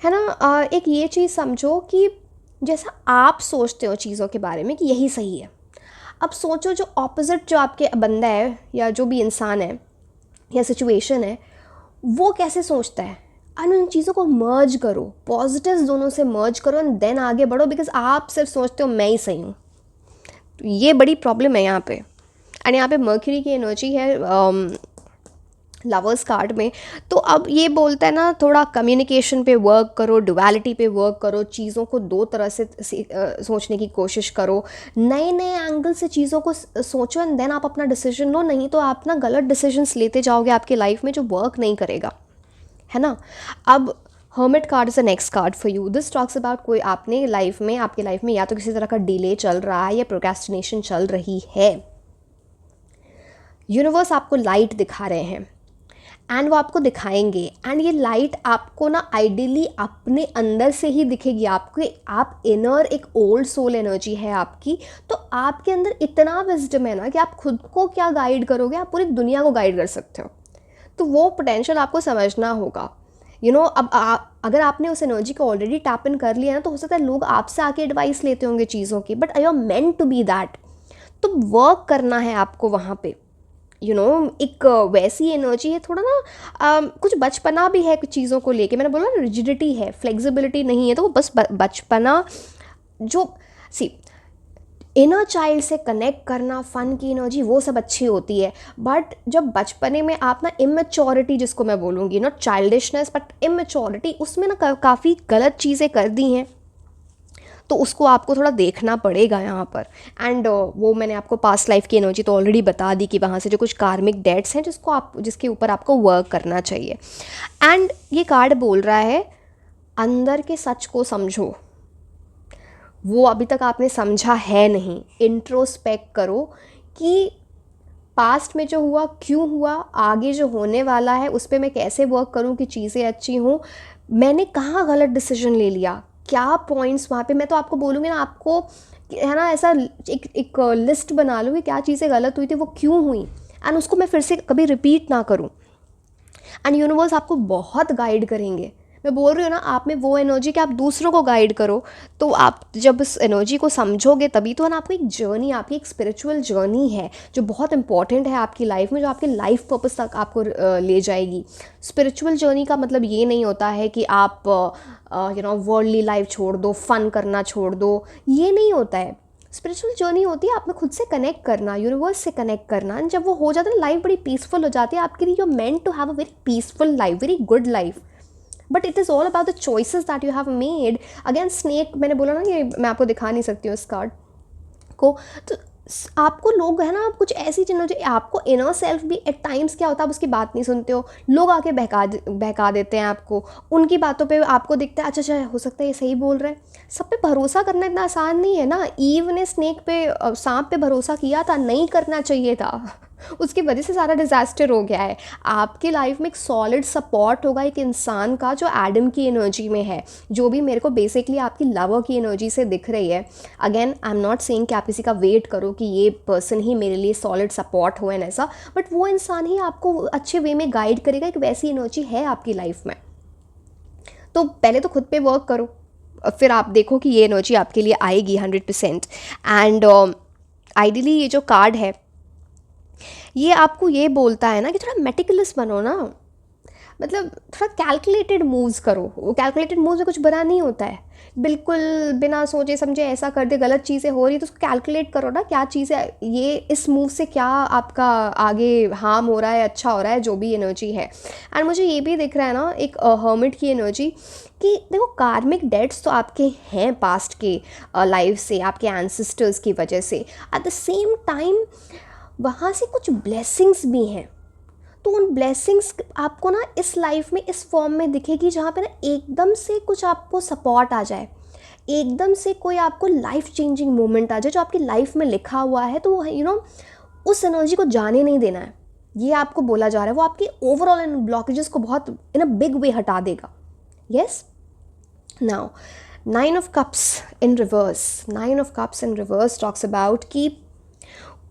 है ना, एक ये चीज़ समझो कि जैसा आप सोचते हो चीज़ों के बारे में कि यही सही है, अब सोचो जो ऑपोजिट जो आपके बंदा है या जो भी इंसान है या सिचुएशन है, वो कैसे सोचता है, एंड उन चीज़ों को मर्ज करो, पॉजिटिव्स दोनों से मर्ज करो एंड देन आगे बढ़ो, बिकॉज आप सिर्फ सोचते हो मैं ही सही हूँ। तो ये बड़ी प्रॉब्लम है यहाँ पे। एंड यहाँ पे मर्क्यूरी की एनर्जी है लवर्स कार्ड में, तो अब ये बोलता है ना थोड़ा कम्युनिकेशन पे वर्क करो, डुअलिटी पे वर्क करो, चीज़ों को दो तरह से सोचने की कोशिश करो, नए नए एंगल से चीज़ों को सोचो एंड देन आप अपना डिसीजन लो, नहीं तो आप ना गलत डिसीजंस लेते जाओगे आपकी लाइफ में जो वर्क नहीं करेगा, है ना। अब hermit card is the next card for you. This talks about कोई आपने लाइफ में, आपकी लाइफ में या तो किसी तरह का डिले चल रहा है या प्रोक्रेस्टिनेशन चल रही है, यूनिवर्स आपको लाइट दिखा रहे हैं एंड वो आपको दिखाएंगे, एंड ये लाइट आपको ना आइडियली अपने अंदर से ही दिखेगी। आपके आप इनर एक ओल्ड सोल एनर्जी है आपकी, तो आपके अंदर इतना विजडम है ना कि आप खुद को क्या गाइड करोगे, आप पूरी दुनिया को गाइड कर सकते हो। तो वो पोटेंशियल आपको समझना होगा, अब अगर आपने उस एनर्जी को ऑलरेडी टैप इन कर लिया ना, तो हो सकता है लोग आपसे आके एडवाइस लेते होंगे चीज़ों की, but I are meant to be that. तो वर्क करना है आपको वहाँ पे, एक वैसी एनर्जी है, थोड़ा ना कुछ बचपना भी है कुछ चीज़ों को लेके, मैंने बोला ना रिजिडिटी है, फ्लेक्सिबिलिटी नहीं है, तो वो बस बचपना जो सी इनर चाइल्ड से कनेक्ट करना, फ़न की एनर्जी, वो सब अच्छी होती है, बट जब बचपने में आप ना इमेच्योरिटी, जिसको मैं बोलूँगी नॉट चाइल्डिशनेस बट इमेच्योरिटी, उसमें ना काफ़ी गलत चीज़ें कर दी हैं, तो उसको आपको थोड़ा देखना पड़ेगा यहाँ पर। एंड वो मैंने आपको पास्ट लाइफ की एनर्जी तो ऑलरेडी बता दी कि वहाँ से जो कुछ कार्मिक डेट्स हैं जिसके ऊपर आपको वर्क करना चाहिए। एंड ये कार्ड बोल रहा है अंदर के सच को समझो, वो अभी तक आपने समझा है नहीं, इंट्रोस्पेक्ट करो कि पास्ट में जो हुआ क्यों हुआ, आगे जो होने वाला है उस पर मैं कैसे वर्क करूं कि चीज़ें अच्छी हों, मैंने कहाँ गलत डिसीजन ले लिया, क्या पॉइंट्स वहाँ पे, मैं तो आपको बोलूँगी ना, आपको है ना ऐसा एक लिस्ट बना लो कि क्या चीज़ें गलत हुई थी, वो क्यों हुई, एंड उसको मैं फिर से कभी रिपीट ना करूँ। एंड यूनिवर्स आपको बहुत गाइड करेंगे। मैं बोल रही हूँ ना, आप में वो एनर्जी कि आप दूसरों को गाइड करो, तो आप जब इस एनर्जी को समझोगे तभी तो ना आपको एक जर्नी, आपकी एक स्पिरिचुअल जर्नी है जो बहुत इंपॉर्टेंट है आपकी लाइफ में, जो आपके लाइफ पर्पस तक आपको ले जाएगी। स्पिरिचुअल जर्नी का मतलब ये नहीं होता है कि आप वर्ल्डली लाइफ छोड़ दो, फन करना छोड़ दो, ये नहीं होता है। स्पिरिचुअल जर्नी होती है आप में खुद से कनेक्ट करना, यूनिवर्स से कनेक्ट करना, एंड जब वो हो जाता है लाइफ बड़ी पीसफुल हो जाती है आपके लिए। You are meant to have a very peaceful life, very good life, but it is all about the choices that you have made. Again snake, मैंने बोला ना ये मैं आपको दिखा नहीं सकती हूँ इस कार्ड को, तो आपको लोग है ना, आप कुछ ऐसी चीज़ें, आपको इनर सेल्फ भी एट टाइम्स क्या होता है, आप उसकी बात नहीं सुनते हो, लोग आके बहका देते हैं आपको, उनकी बातों पे आपको दिखता है अच्छा हो सकता है ये सही बोल रहे हैं। सब पे भरोसा करना इतना आसान नहीं है ना। ईव ने स्नेक पे, सांप पे भरोसा किया था, नहीं करना चाहिए था, उसकी वजह से सारा डिज़ास्टर हो गया है। आपकी लाइफ में एक सॉलिड सपोर्ट होगा एक इंसान का जो एडम की एनर्जी में है, जो भी मेरे को बेसिकली आपकी लवर की एनर्जी से दिख रही है। Again I am not saying कि आप किसी का वेट करो कि ये पर्सन ही मेरे लिए सॉलिड सपोर्ट हो एंड ऐसा, बट वो इंसान ही आपको अच्छे वे में गाइड करेगा, एक वैसी एनर्जी है आपकी लाइफ में। तो पहले तो खुद पे वर्क करो, फिर आप देखो कि ये एनर्जी आपके लिए आएगी 100%। एंड आइडियली ये जो कार्ड है ये आपको ये बोलता है ना कि थोड़ा मेटिकुलस बनो ना, मतलब थोड़ा कैलकुलेटेड मूव्स करो। वो कैलकुलेटेड मूव्स में कुछ बुरा नहीं होता है, बिल्कुल बिना सोचे समझे ऐसा कर दे, गलत चीज़ें हो रही तो उसको कैलकुलेट करो ना, क्या चीज़ है ये, इस मूव से क्या आपका आगे हार्म हो रहा है, अच्छा हो रहा है, जो भी एनर्जी है। एंड मुझे ये भी दिख रहा है ना एक हर्मिट की एनर्जी कि देखो कार्मिक डेट्स तो आपके हैं पास्ट के लाइफ से, आपके एंसेस्टर्स की वजह से, एट द सेम टाइम वहाँ से कुछ ब्लेसिंग्स भी हैं। तो उन ब्लेसिंग्स आपको ना इस लाइफ में इस फॉर्म में दिखेगी जहाँ पे ना एकदम से कुछ आपको सपोर्ट आ जाए, एकदम से कोई आपको लाइफ चेंजिंग मोमेंट आ जाए जो आपकी लाइफ में लिखा हुआ है, तो उस एनर्जी को जाने नहीं देना है, ये आपको बोला जा रहा है। वो आपकी ओवरऑल इन ब्लॉकेजेस को बहुत इन अ बिग वे हटा देगा। Yes, now 9 of cups in reverse talks about कि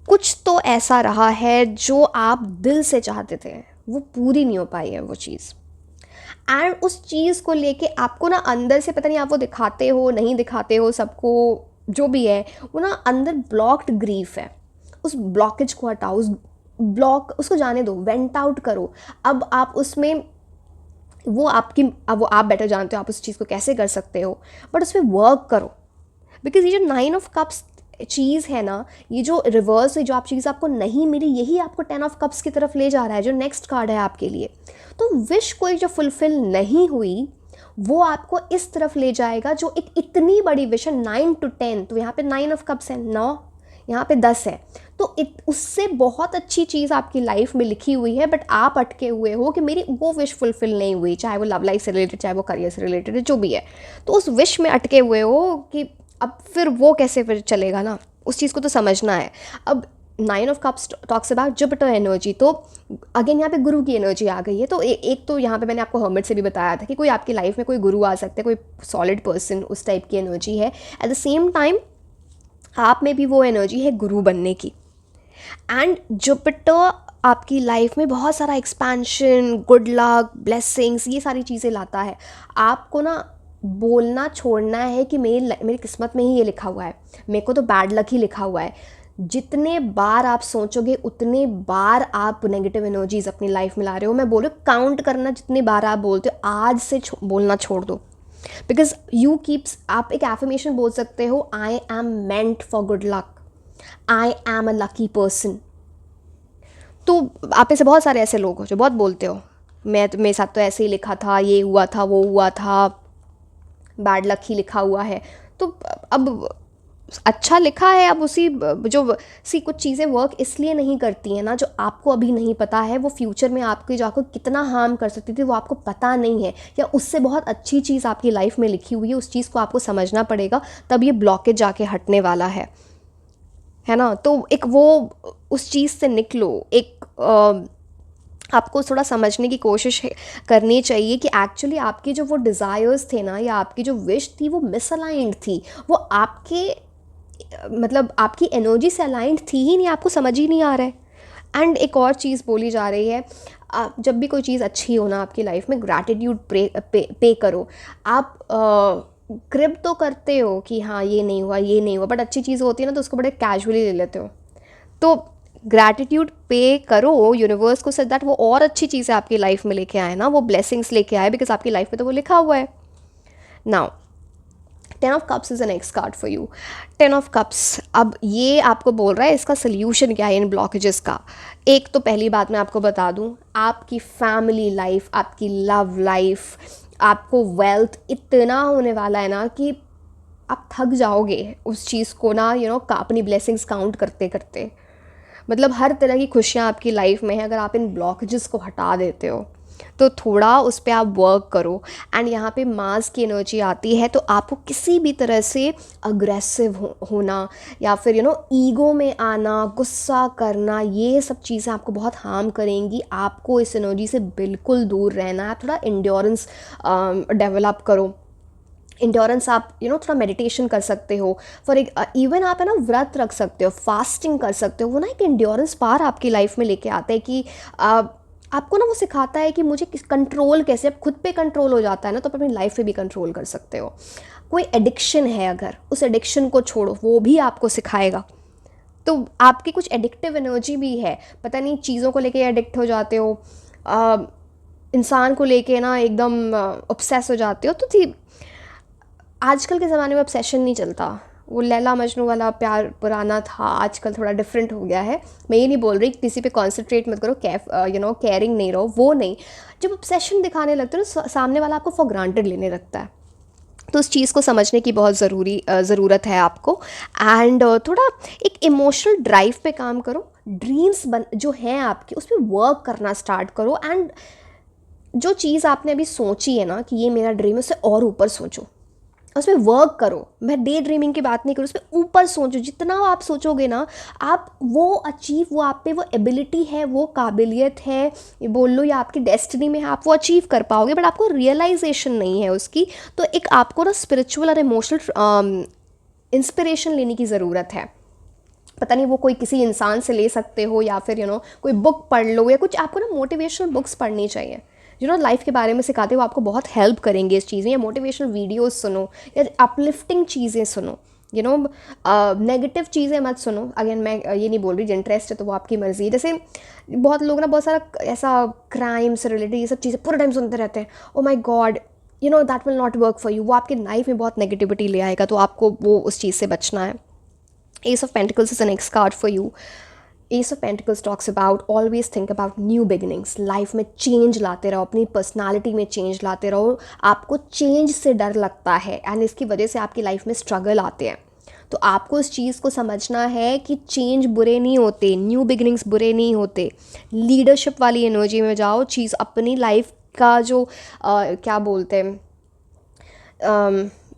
कुछ तो ऐसा रहा है जो आप दिल से चाहते थे, वो पूरी नहीं हो पाई है वो चीज़, एंड उस चीज़ को लेके आपको ना अंदर से, पता नहीं आप वो दिखाते हो नहीं दिखाते हो सबको, जो भी है वो ना अंदर ब्लॉक्ड ग्रीफ है। उस ब्लॉकेज को हटाओ, उसको जाने दो, वेंट आउट करो। अब आप उसमें अब वो आप बेटर जानते हो आप उस चीज़ को कैसे कर सकते हो, बट उस पर वर्क करो। बिकॉज ये जो 9 of cups चीज़ है ना, ये जो रिवर्स है, जो आप चीज़ आपको नहीं मिली, यही आपको 10 of cups की तरफ ले जा रहा है, जो नेक्स्ट कार्ड है आपके लिए। तो विश कोई जो फुलफिल नहीं हुई, वो आपको इस तरफ ले जाएगा जो एक इतनी बड़ी विश है, 9 to 10। तो यहाँ पे 9 of cups है, 9, यहाँ पे 10 है। तो उससे बहुत अच्छी चीज़ आपकी लाइफ में लिखी हुई है, बट आप अटके हुए हो कि मेरी वो विश फुलफिल नहीं हुई, चाहे वो लव लाइफ से रिलेटेड, चाहे वो करियर से रिलेटेड है, जो भी है। तो उस विश में अटके हुए हो कि अब फिर वो कैसे फिर चलेगा ना, उस चीज़ को तो समझना है। अब 9 of cups talks about Jupiter energy, तो अगेन यहाँ पे गुरु की एनर्जी आ गई है। तो एक तो यहाँ पे मैंने आपको हर्मिट से भी बताया था कि कोई आपकी लाइफ में कोई गुरु आ सकता है, कोई सॉलिड पर्सन, उस टाइप की एनर्जी है। एट द सेम टाइम आप में भी वो एनर्जी है गुरु बनने की, एंड जुपिटर आपकी लाइफ में बहुत सारा एक्सपेंशन, गुड लक, ब्लेसिंग्स, ये सारी चीज़ें लाता है। आपको ना बोलना छोड़ना है कि मेरी किस्मत में ही ये लिखा हुआ है, मेरे को तो बैड लक ही लिखा हुआ है। जितने बार आप सोचोगे उतने बार आप नेगेटिव एनर्जीज अपनी लाइफ में ला रहे हो। मैं बोलूँ काउंट करना, जितनी बार आप बोलते हो, आज से बोलना छोड़ दो। बिकॉज आप एक एफर्मेशन बोल सकते हो, I am meant for good luck, I am a lucky person. तो आप में से बहुत सारे ऐसे लोग हो जो बहुत बोलते हो, मेरे साथ तो ऐसे ही लिखा था, ये हुआ था, वो हुआ था, बैड लक ही लिखा हुआ है। तो अब अच्छा लिखा है, अब कुछ चीज़ें वर्क इसलिए नहीं करती हैं ना, जो आपको अभी नहीं पता है, वो फ्यूचर में आपको कितना हार्म कर सकती थी वो आपको पता नहीं है, या उससे बहुत अच्छी चीज़ आपकी लाइफ में लिखी हुई है, उस चीज़ को आपको समझना पड़ेगा, तब ये ब्लॉकेज जाके हटने वाला है ना। तो उस चीज़ से निकलो, आपको थोड़ा समझने की कोशिश करनी चाहिए कि एक्चुअली आपके जो वो डिज़ायर्स थे ना, या आपकी जो विश थी, वो मिसअलाइंड थी, वो आपकी एनर्जी से अलाइंड थी ही नहीं, आपको समझ ही नहीं आ रहा है। एंड एक और चीज़ बोली जा रही है, जब भी कोई चीज़ अच्छी हो ना आपकी लाइफ में, ग्रैटिट्यूड पे करो। आप क्रिप तो करते हो कि हाँ ये नहीं हुआ, बट अच्छी चीज़ होती है ना तो उसको बड़े कैजुअली ले लेते हो। तो ग्रैटिट्यूड पे करो यूनिवर्स को, सच दैट वो और अच्छी चीज़ें आपकी लाइफ में लेके आए ना, वो ब्लेसिंग्स लेके आए, बिकॉज आपकी लाइफ में तो वो लिखा हुआ है। Now 10 of cups is the next card for you. 10 of cups अब ये आपको बोल रहा है इसका सोल्यूशन क्या है इन ब्लॉकेजेस का। एक तो पहली बात मैं आपको बता दूं, आपकी फैमिली लाइफ, आपकी लव लाइफ, आपको वेल्थ इतना होने वाला है ना कि आप थक जाओगे उस चीज़ को ना, अपनी ब्लेसिंग्स काउंट करते करते। मतलब हर तरह की खुशियाँ आपकी लाइफ में है, अगर आप इन ब्लॉकेजेस को हटा देते हो तो थोड़ा उस पर आप वर्क करो। एंड यहाँ पे मार्स की एनर्जी आती है, तो आपको किसी भी तरह से अग्रेसिव होना, या फिर ईगो में आना, गुस्सा करना, ये सब चीज़ें आपको बहुत हार्म करेंगी। आपको इस एनर्जी से बिल्कुल दूर रहना है। थोड़ा इंड्योरेंस डेवलप करो। इंड्योरेंस आप थोड़ा मेडिटेशन कर सकते हो, इवन आप है ना व्रत रख सकते हो, फास्टिंग कर सकते हो। वो ना एक इंड्योरेंस पावर आपकी लाइफ में लेके आता है कि आपको ना वो सिखाता है कि मुझे कंट्रोल कैसे, अब खुद पे कंट्रोल हो जाता है ना, तो आप अपनी लाइफ पे भी कंट्रोल कर सकते हो। कोई एडिक्शन है अगर, उस एडिक्शन को छोड़ो, वो भी आपको सिखाएगा। तो आपकी कुछ एडिक्टिव एनर्जी भी है, पता नहीं चीज़ों को लेके एडिक्ट हो जाते हो, इंसान को लेके ना एकदम ऑब्सेस हो जाते हो। तो आजकल के ज़माने में ऑब्सेशन नहीं चलता, वो लैला मजनू वाला प्यार पुराना था, आजकल थोड़ा डिफरेंट हो गया है। मैं ये नहीं बोल रही किसी पे कॉन्सेंट्रेट मत करो, केयरिंग नहीं रहो, वो नहीं। जब ऑब्सेशन दिखाने लगते हो ना, सामने वाला आपको फॉर ग्रांटेड लेने लगता है। तो उस चीज़ को समझने की बहुत ज़रूरत है आपको। एंड थोड़ा एक इमोशनल ड्राइव पे काम करो, ड्रीम्स जो हैं आपके, उस पर वर्क करना स्टार्ट करो। एंड जो चीज़ आपने अभी सोची है ना कि ये मेरा ड्रीम है, उससे और ऊपर सोचो। उस पर वर्क करो। मैं डे ड्रीमिंग की बात नहीं करूँ, उस पर ऊपर सोचो। जितना आप सोचोगे ना, आप वो अचीव, वो आप पे वो एबिलिटी है, वो काबिलियत है, ये बोल लो, या आपकी डेस्टिनी में है, आप वो अचीव कर पाओगे, बट आपको रियलाइजेशन नहीं है उसकी। तो एक आपको ना स्पिरिचुअल और इमोशनल इंस्पिरेशन लेने की ज़रूरत है। पता नहीं वो कोई किसी इंसान से ले सकते हो, या फिर कोई बुक पढ़ लो, या कुछ आपको ना मोटिवेशनल बुक्स पढ़नी चाहिए लाइफ के बारे में सिखाते हो, आपको बहुत हेल्प करेंगे इस चीज़ में। या मोटिवेशनल वीडियोस सुनो, या अपलिफ्टिंग चीज़ें सुनो। नेगेटिव चीज़ें मत सुनो। अगेन मैं ये नहीं बोल रही, इंटरेस्ट है तो वो आपकी मर्ज़ी है। जैसे बहुत लोग ना बहुत सारा ऐसा क्राइम से रिलेटेड ये सब चीज़ें पूरे टाइम सुनते रहते हैं। Oh my God, that will not work for you. वो आपकी लाइफ में बहुत नेगेटिविटी ले आएगा, तो आपको वो उस चीज़ से बचना है। Ace of Pentacles is the next card for you. Ace of Pentacles talks about always think about new beginnings. Life में चेंज लाते रहो, अपनी पर्सनालिटी में चेंज लाते रहो। आपको चेंज से डर लगता है एंड इसकी वजह से आपकी लाइफ में स्ट्रगल आते हैं। तो आपको इस चीज़ को समझना है कि चेंज बुरे नहीं होते, न्यू बिगिनिंग्स बुरे नहीं होते। लीडरशिप वाली एनर्जी में जाओ। चीज़ अपनी लाइफ का जो क्या बोलते हैं,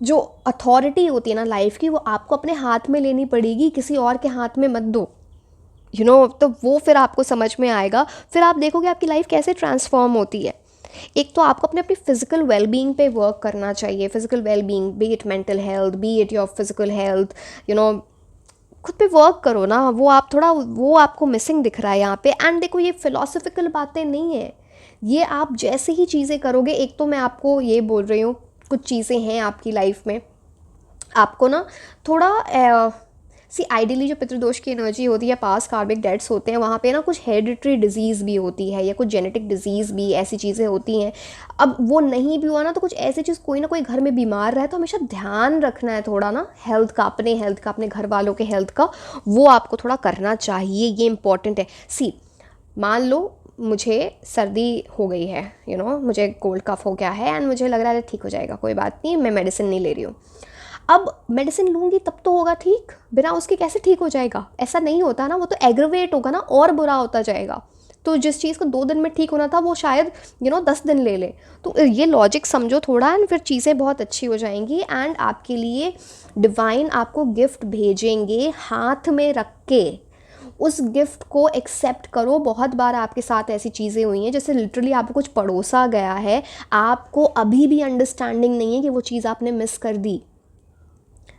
जो अथॉरिटी होती है ना लाइफ की, वो आपको अपने हाथ में लेनी पड़ेगी, किसी और के हाथ में मत दो। तो वो फिर आपको समझ में आएगा। फिर आप देखोगे आपकी लाइफ कैसे ट्रांसफॉर्म होती है। एक तो आपको अपने फिजिकल वेलबींग पे वर्क करना चाहिए। Physical wellbeing, B it mental health, B it your physical health, खुद पे वर्क करो ना। वो आपको मिसिंग दिख रहा है यहाँ पे। एंड देखो, ये फिलोसफिकल बातें नहीं है, ये आप जैसे ही चीज़ें करोगे। एक तो मैं आपको ये बोल रही हूँ, कुछ चीज़ें हैं आपकी लाइफ में, आपको ना थोड़ा आइडियली जो पितृदोष की एनर्जी होती है, पास कार्मिक डेट्स होते हैं, वहाँ पे ना कुछ हेरिडिटरी डिजीज़ भी होती है, या कुछ जेनेटिक डिजीज़ भी, ऐसी चीज़ें होती हैं। अब वो नहीं भी हुआ ना, तो कुछ ऐसी चीज़, कोई ना कोई घर में बीमार रहे, तो हमेशा ध्यान रखना है थोड़ा ना हेल्थ का, अपने घर वालों के हेल्थ का। वो आपको थोड़ा करना चाहिए, ये इंपॉर्टेंट है। मान लो मुझे सर्दी हो गई है, मुझे कोल्ड कफ हो गया है एंड मुझे लग रहा है ठीक हो जाएगा, कोई बात नहीं, मैं मेडिसिन नहीं ले रही हूँ। अब मेडिसिन लूँगी तब तो होगा ठीक, बिना उसके कैसे ठीक हो जाएगा? ऐसा नहीं होता ना, वो तो एग्रवेट होगा ना, और बुरा होता जाएगा। तो जिस चीज़ को 2 दिन में ठीक होना था, वो शायद 10 दिन ले ले। तो ये लॉजिक समझो थोड़ा, एंड फिर चीज़ें बहुत अच्छी हो जाएंगी। एंड आपके लिए डिवाइन आपको गिफ्ट भेजेंगे हाथ में रख के, उस गिफ्ट को एक्सेप्ट करो। बहुत बार आपके साथ ऐसी चीज़ें हुई हैं, जैसे लिटरली आपको कुछ पड़ोसा गया है, आपको अभी भी अंडरस्टैंडिंग नहीं है कि वो चीज़ आपने मिस कर दी।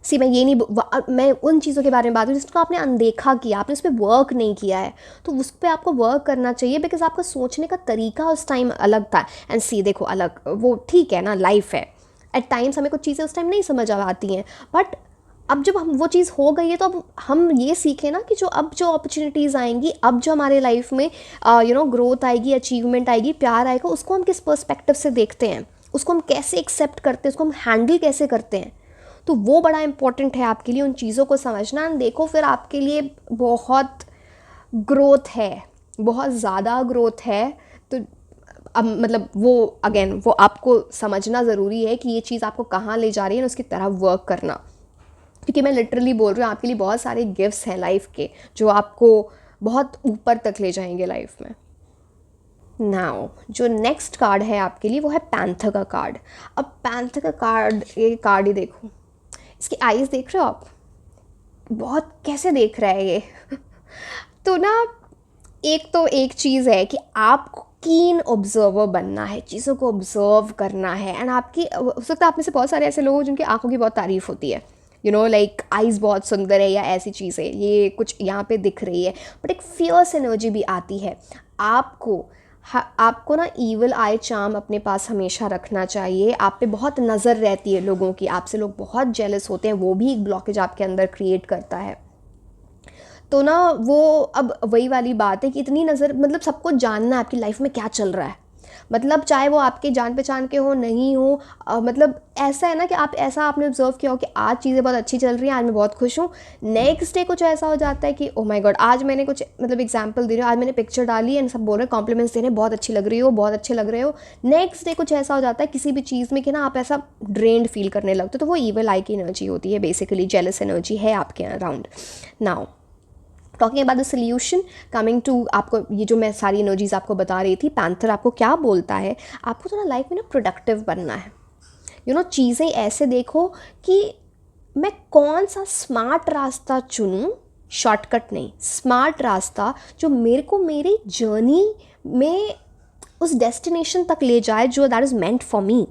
मैं उन चीज़ों के बारे में बात करूँ जिसको आपने अनदेखा किया, आपने उस पर वर्क नहीं किया है, तो उस पर आपको वर्क करना चाहिए। बिकॉज आपका सोचने का तरीका उस टाइम अलग था। एंड देखो, अलग वो ठीक है ना, लाइफ है, एट टाइम्स हमें कुछ चीज़ें उस टाइम नहीं समझ आती हैं, बट अब जब हम वो चीज़ हो गई है, तो अब हम ये सीखें ना कि जो अपॉर्चुनिटीज़ आएंगी, अब जो हमारे लाइफ में ग्रोथ आएगी, अचीवमेंट आएगी, प्यार आएगा, उसको हम किस पर्सपेक्टिव से देखते हैं, उसको हम कैसे एक्सेप्ट करते हैं, उसको हम हैंडल कैसे करते हैं। तो वो बड़ा इंपॉर्टेंट है आपके लिए, उन चीज़ों को समझना। देखो, फिर आपके लिए बहुत ग्रोथ है, बहुत ज़्यादा ग्रोथ है। तो अब मतलब वो आपको समझना ज़रूरी है कि ये चीज़ आपको कहाँ ले जा रही है, उसकी तरह वर्क करना। क्योंकि मैं लिटरली बोल रही हूँ, आपके लिए बहुत सारे गिफ्ट्स हैं लाइफ के, जो आपको बहुत ऊपर तक ले जाएंगे लाइफ में। नाउ जो नेक्स्ट कार्ड है आपके लिए, वो है पैंथर का कार्ड। अब पैंथर का कार्ड, ये कार्ड ही देखो, इसकी आईज देख रहे हो आप, बहुत कैसे देख रहा है ये तो ना, एक चीज़ है कि आपको कीन ऑब्जर्वर बनना है, चीज़ों को ऑब्जर्व करना है। एंड आपकी, हो सकता है आप में से बहुत सारे ऐसे लोग हो जिनकी आंखों की बहुत तारीफ़ होती है, लाइक आइज़ बहुत सुंदर है, या ऐसी चीज़ें, ये कुछ यहाँ पे दिख रही है, बट एक फियर्स एनर्जी भी आती है। आपको ना ईविल आई चार्म अपने पास हमेशा रखना चाहिए। आप पे बहुत नज़र रहती है लोगों की, आपसे लोग बहुत जेलस होते हैं, वो भी एक ब्लॉकेज आपके अंदर क्रिएट करता है। तो ना वो, अब वही वाली बात है कि इतनी नज़र, मतलब सबको जानना है आपकी लाइफ में क्या चल रहा है, मतलब चाहे वो आपके जान पहचान के हो नहीं हो, मतलब ऐसा है ना कि आपने ऑब्जर्व किया हो कि आज चीज़ें बहुत अच्छी चल रही हैं, आज मैं बहुत खुश हूँ, नेक्स्ट डे कुछ ऐसा हो जाता है कि ओ माय गॉड, आज मैंने कुछ, मतलब एग्जांपल दे रही हूँ, आज मैंने पिक्चर डाली एंड सब बोल रहे हैं, कॉम्प्लीमेंट्स दे रहे हैं, बहुत अच्छी लग रही हो, बहुत अच्छे लग रहे हो। नेक्स्ट डे कुछ ऐसा हो जाता है किसी भी चीज़ में कि ना आप ऐसा ड्रेन्ड फील करने लगते हो। तो वो ईविल आई की एनर्जी होती है, बेसिकली जेलस एनर्जी है आपके अराउंड। Now talking about the solution, coming to, आपको ये जो मैं सारी एनर्जीज आपको बता रही थी, पैंथर आपको क्या बोलता है, आपको थोड़ा लाइफ में ना प्रोडक्टिव बनना है। चीज़ें ऐसे देखो कि मैं कौन सा स्मार्ट रास्ता चुनूं, शॉर्टकट नहीं, स्मार्ट रास्ता जो मेरे को मेरी जर्नी में उस डेस्टिनेशन तक ले जाए जो that is meant for me.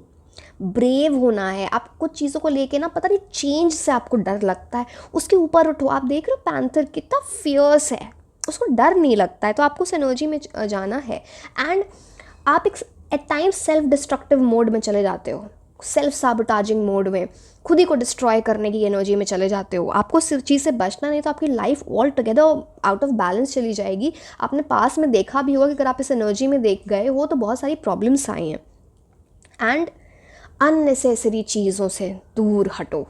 Brave होना है। आप कुछ चीज़ों को लेके ना, पता नहीं चेंज से आपको डर लगता है, उसके ऊपर उठो। आप देख रहे हो पैंथर कितना फियर्स है, उसको डर नहीं लगता है, तो आपको उस एनर्जी में जाना है। एंड आप एक at times self destructive mode में चले जाते हो, सेल्फ साबोटाजिंग मोड में, खुद ही को डिस्ट्रॉय करने की एनर्जी में चले जाते हो। आपको इस चीज़ से बचना नहीं तो आपकी life all together out of balance चली जाएगी। आपने पास में देखा भी होगा कि अगर आप इस एनर्जी में देख गए हो तो बहुत सारी प्रॉब्लम्स आई हैं। एंड अननेसेसरी चीज़ों से दूर हटो,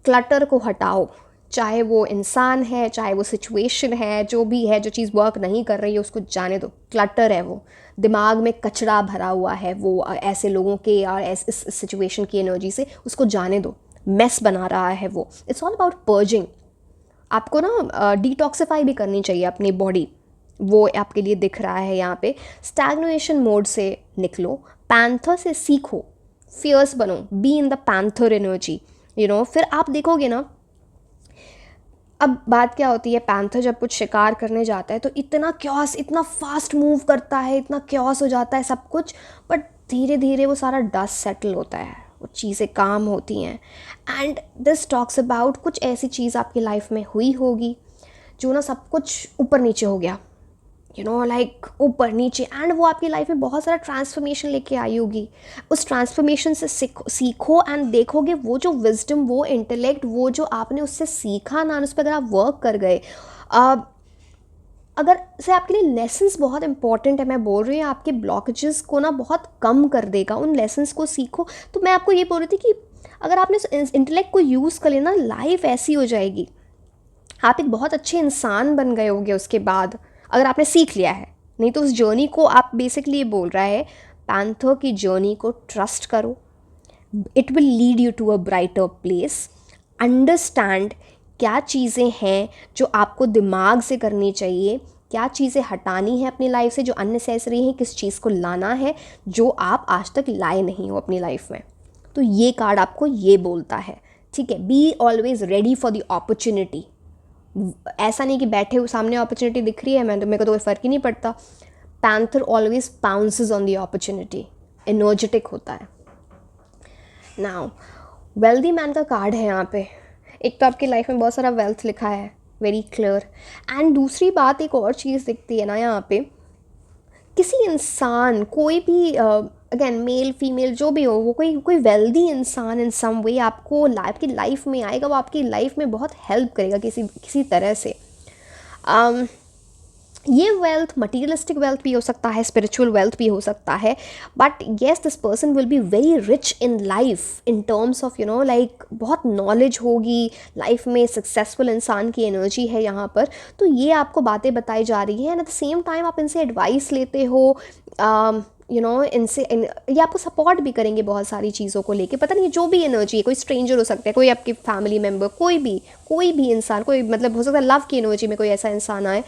क्लटर को हटाओ, चाहे वो इंसान है, चाहे वो सिचुएशन है, जो भी है, जो चीज़ वर्क नहीं कर रही है उसको जाने दो। क्लटर है वो, दिमाग में कचरा भरा हुआ है वो ऐसे लोगों के और इस सिचुएशन की एनर्जी से, उसको जाने दो। मेस बना रहा है वो। It's all about purging. आपको ना डिटॉक्सिफाई भी करनी चाहिए अपनी बॉडी, वो आपके लिए दिख रहा है यहाँ पे। स्टैग्नेशन मोड से निकलो, पैंथर से सीखो, फियर्स बनो, be in the panther energy, फिर आप देखोगे ना। अब बात क्या होती है, पैंथर जब कुछ शिकार करने जाता है तो इतना क्योस, इतना फास्ट मूव करता है, इतना क्योस हो जाता है सब कुछ, बट धीरे धीरे वो सारा डस्ट सेटल होता है, वो चीज़ें काम होती हैं। एंड दिस टॉक्स अबाउट कुछ ऐसी चीज़ आपकी लाइफ में हुई होगी जो ना सब कुछ ऊपर नीचे हो गया, लाइक ऊपर नीचे, एंड वो आपकी लाइफ में बहुत सारा ट्रांसफॉर्मेशन लेके आई होगी। उस ट्रांसफॉर्मेशन से सीखो एंड देखोगे वो जो विजडम, वो इंटेलेक्ट, वो जो आपने उससे सीखा ना, उस पर अगर आप वर्क कर गए, अगर से आपके लिए लेसन्स बहुत इंपॉर्टेंट है, मैं बोल रही हूँ, आपके ब्लॉकेजेस को ना बहुत कम कर देगा। उन लेसन्स को सीखो। तो मैं आपको ये बोल रही थी कि अगर आपने इंटेलेक्ट को यूज़ कर लेना, लाइफ ऐसी हो जाएगी, आप एक बहुत अच्छे इंसान बन गए होगे उसके बाद, अगर आपने सीख लिया है। नहीं तो उस जर्नी को आप बेसिकली ये बोल रहा है, पैंथर की जर्नी को ट्रस्ट करो, it will lead you to a brighter place. Understand क्या चीज़ें हैं जो आपको दिमाग से करनी चाहिए, क्या चीज़ें हटानी है अपनी लाइफ से जो अननेसेसरी है, किस चीज़ को लाना है जो आप आज तक लाए नहीं हो अपनी लाइफ में। तो ये कार्ड आपको ये बोलता है, ठीक है। Be always ready for the opportunity. ऐसा नहीं कि बैठे हुए सामने अपॉर्चुनिटी दिख रही है, मैं तो मेरे को तो कोई फ़र्क ही नहीं पड़ता। Panther always pounces on the opportunity, energetic होता है। नाउ वेल्दी मैन का कार्ड है यहाँ पे। एक तो आपकी लाइफ में बहुत सारा वेल्थ लिखा है, वेरी क्लियर। एंड दूसरी बात, एक और चीज़ दिखती है ना यहाँ पे, किसी इंसान, कोई भी अगेन मेल फीमेल जो भी हो, वो कोई वेल्दी इंसान इन सम वे आपको आपकी लाइफ में आएगा, वो आपकी लाइफ में बहुत हेल्प करेगा किसी तरह से। ये वेल्थ मटीरियलिस्टिक वेल्थ भी हो सकता है, स्पिरिचुअल वेल्थ भी हो सकता है, but yes this person will be very rich in life in terms of like बहुत नॉलेज होगी लाइफ में, सक्सेसफुल इंसान की एनर्जी है यहाँ पर। तो ये आपको बातें बताई जा रही हैं and eight the same time आप इनसे एडवाइस लेते हो, इनसे ये आपको सपोर्ट भी करेंगे बहुत सारी चीज़ों को लेके। पता नहीं जो भी एनर्जी है, कोई स्ट्रेंजर हो सकता है, कोई आपके फैमिली मेम्बर, कोई भी इंसान, कोई मतलब हो सकता है लव की एनर्जी में कोई ऐसा इंसान आए,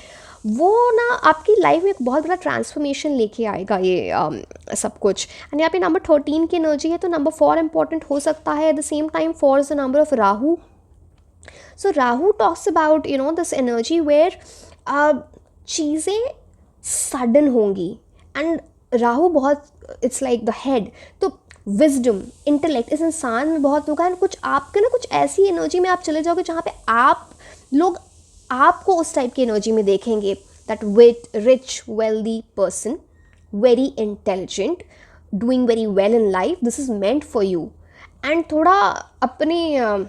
वो ना आपकी लाइफ में एक बहुत बड़ा ट्रांसफॉर्मेशन लेके आएगा ये सब कुछ। एंड यहाँ पे नंबर 13 की एनर्जी है, तो नंबर 4 इंपॉर्टेंट हो सकता है। At the same time 4 is the number of Rahu. So Rahu talks about this energy where चीज़ें सडन होंगी, एंड राहु बहुत इट्स लाइक द हेड, तो विजडम, इंटेलेक्ट इस इंसान में बहुत होगा। एंड कुछ आपके ना कुछ ऐसी एनर्जी में आप चले जाओगे जहाँ पे लोग आपको उस टाइप की एनर्जी में देखेंगे, that rich wealthy person, very intelligent, doing very well in life, this is meant for you. And थोड़ा अपने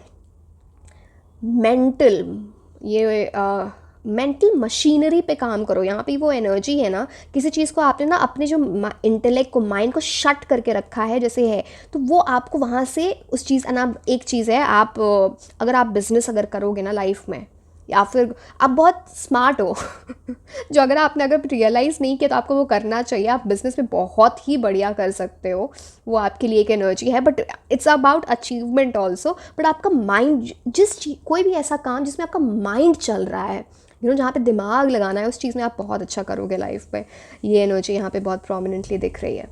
मेंटल मशीनरी पे काम करो। यहाँ पे वो एनर्जी है ना, किसी चीज़ को आपने ना अपने जो इंटेलेक्ट को, माइंड को शट करके रखा है जैसे है, तो वो आपको वहाँ से उस चीज़ ना, एक चीज़ है, आप अगर आप बिज़नेस अगर करोगे ना लाइफ में, या फिर आप बहुत स्मार्ट हो जो अगर रियलाइज़ नहीं किया तो आपको वो करना चाहिए, आप बिज़नेस में बहुत ही बढ़िया कर सकते हो, वो आपके लिए एक एनर्जी है। But it's about achievement also. But आपका माइंड कोई भी ऐसा काम जिसमें आपका माइंड चल रहा है, जहाँ पे दिमाग लगाना है, उस चीज़ में आप बहुत अच्छा करोगे लाइफ में। ये एनर्जी यहाँ पे बहुत प्रोमिनेंटली दिख रही है।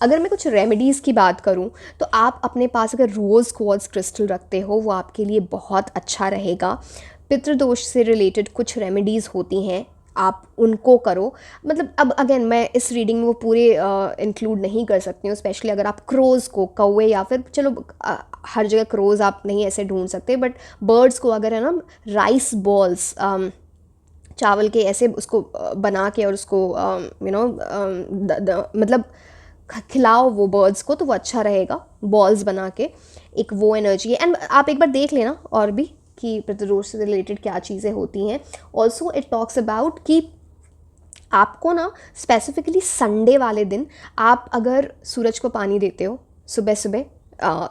अगर मैं कुछ रेमेडीज़ की बात करूं तो आप अपने पास अगर रोज़ क्वार्ट्ज क्रिस्टल रखते हो वो आपके लिए बहुत अच्छा रहेगा। पितृदोष से रिलेटेड कुछ रेमेडीज़ होती हैं, आप उनको करो। मतलब अब अगेन मैं इस रीडिंग में वो पूरे इंक्लूड नहीं कर सकती हूँ, स्पेशली अगर आप क्रोज़ को, कौवे या फिर चलो हर जगह क्रोज़ आप नहीं ऐसे ढूंढ सकते, बट बर्ड्स को अगर है ना राइस बॉल्स, चावल के ऐसे उसको बना के और उसको मतलब खिलाओ वो बर्ड्स को, तो वो अच्छा रहेगा बॉल्स बना के। एक वो एनर्जी है। एंड आप एक बार देख लेना और भी कि प्रतिरोध से रिलेटेड क्या चीज़ें होती हैं। ऑल्सो इट टॉक्स अबाउट कि आपको ना स्पेसिफिकली संडे वाले दिन आप अगर सूरज को पानी देते हो सुबह सुबह,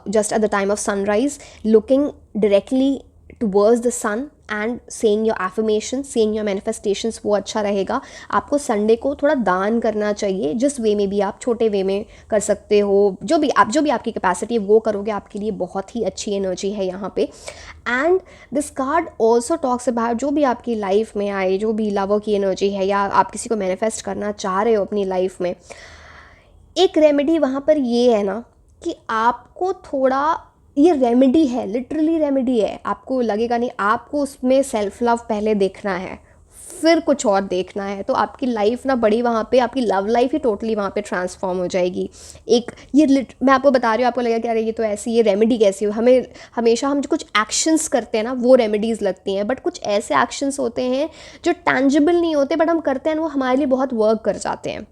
just at the time of sunrise, looking directly towards the sun and saying your affirmation, saying your manifestations, वो अच्छा रहेगा। आपको संडे को थोड़ा दान करना चाहिए, जिस वे में भी आप, छोटे वे में कर सकते हो, जो भी आपकी कैपेसिटी है वो करोगे, आपके लिए बहुत ही अच्छी एनर्जी है यहाँ पे। And this card also talks about जो भी आपकी लाइफ में आए, जो भी लवर की एनर्जी है या आप किसी को मैनिफेस्ट करना चाह रहे हो अपनी लाइफ में, एक रेमेडी वहाँ पर ये है ना कि आपको थोड़ा, ये रेमेडी है, लिटरली रेमेडी है, आपको लगेगा नहीं, आपको उसमें सेल्फ लव पहले देखना है, फिर कुछ और देखना है, तो आपकी लाइफ ना बड़ी वहाँ पे, आपकी लव लाइफ ही टोटली वहाँ पे ट्रांसफॉर्म हो जाएगी। एक ये मैं आपको बता रही हूँ, आपको लगेगा कि अरे ये तो ऐसी, ये रेमेडी कैसी हो, हमें हमेशा हम जो कुछ एक्शंस करते हैं ना वो रेमेडीज़ लगती हैं, बट कुछ ऐसे एक्शंस होते हैं जो टैंजिबल नहीं होते, बट हम करते हैं वो हमारे लिए बहुत वर्क कर जाते हैं,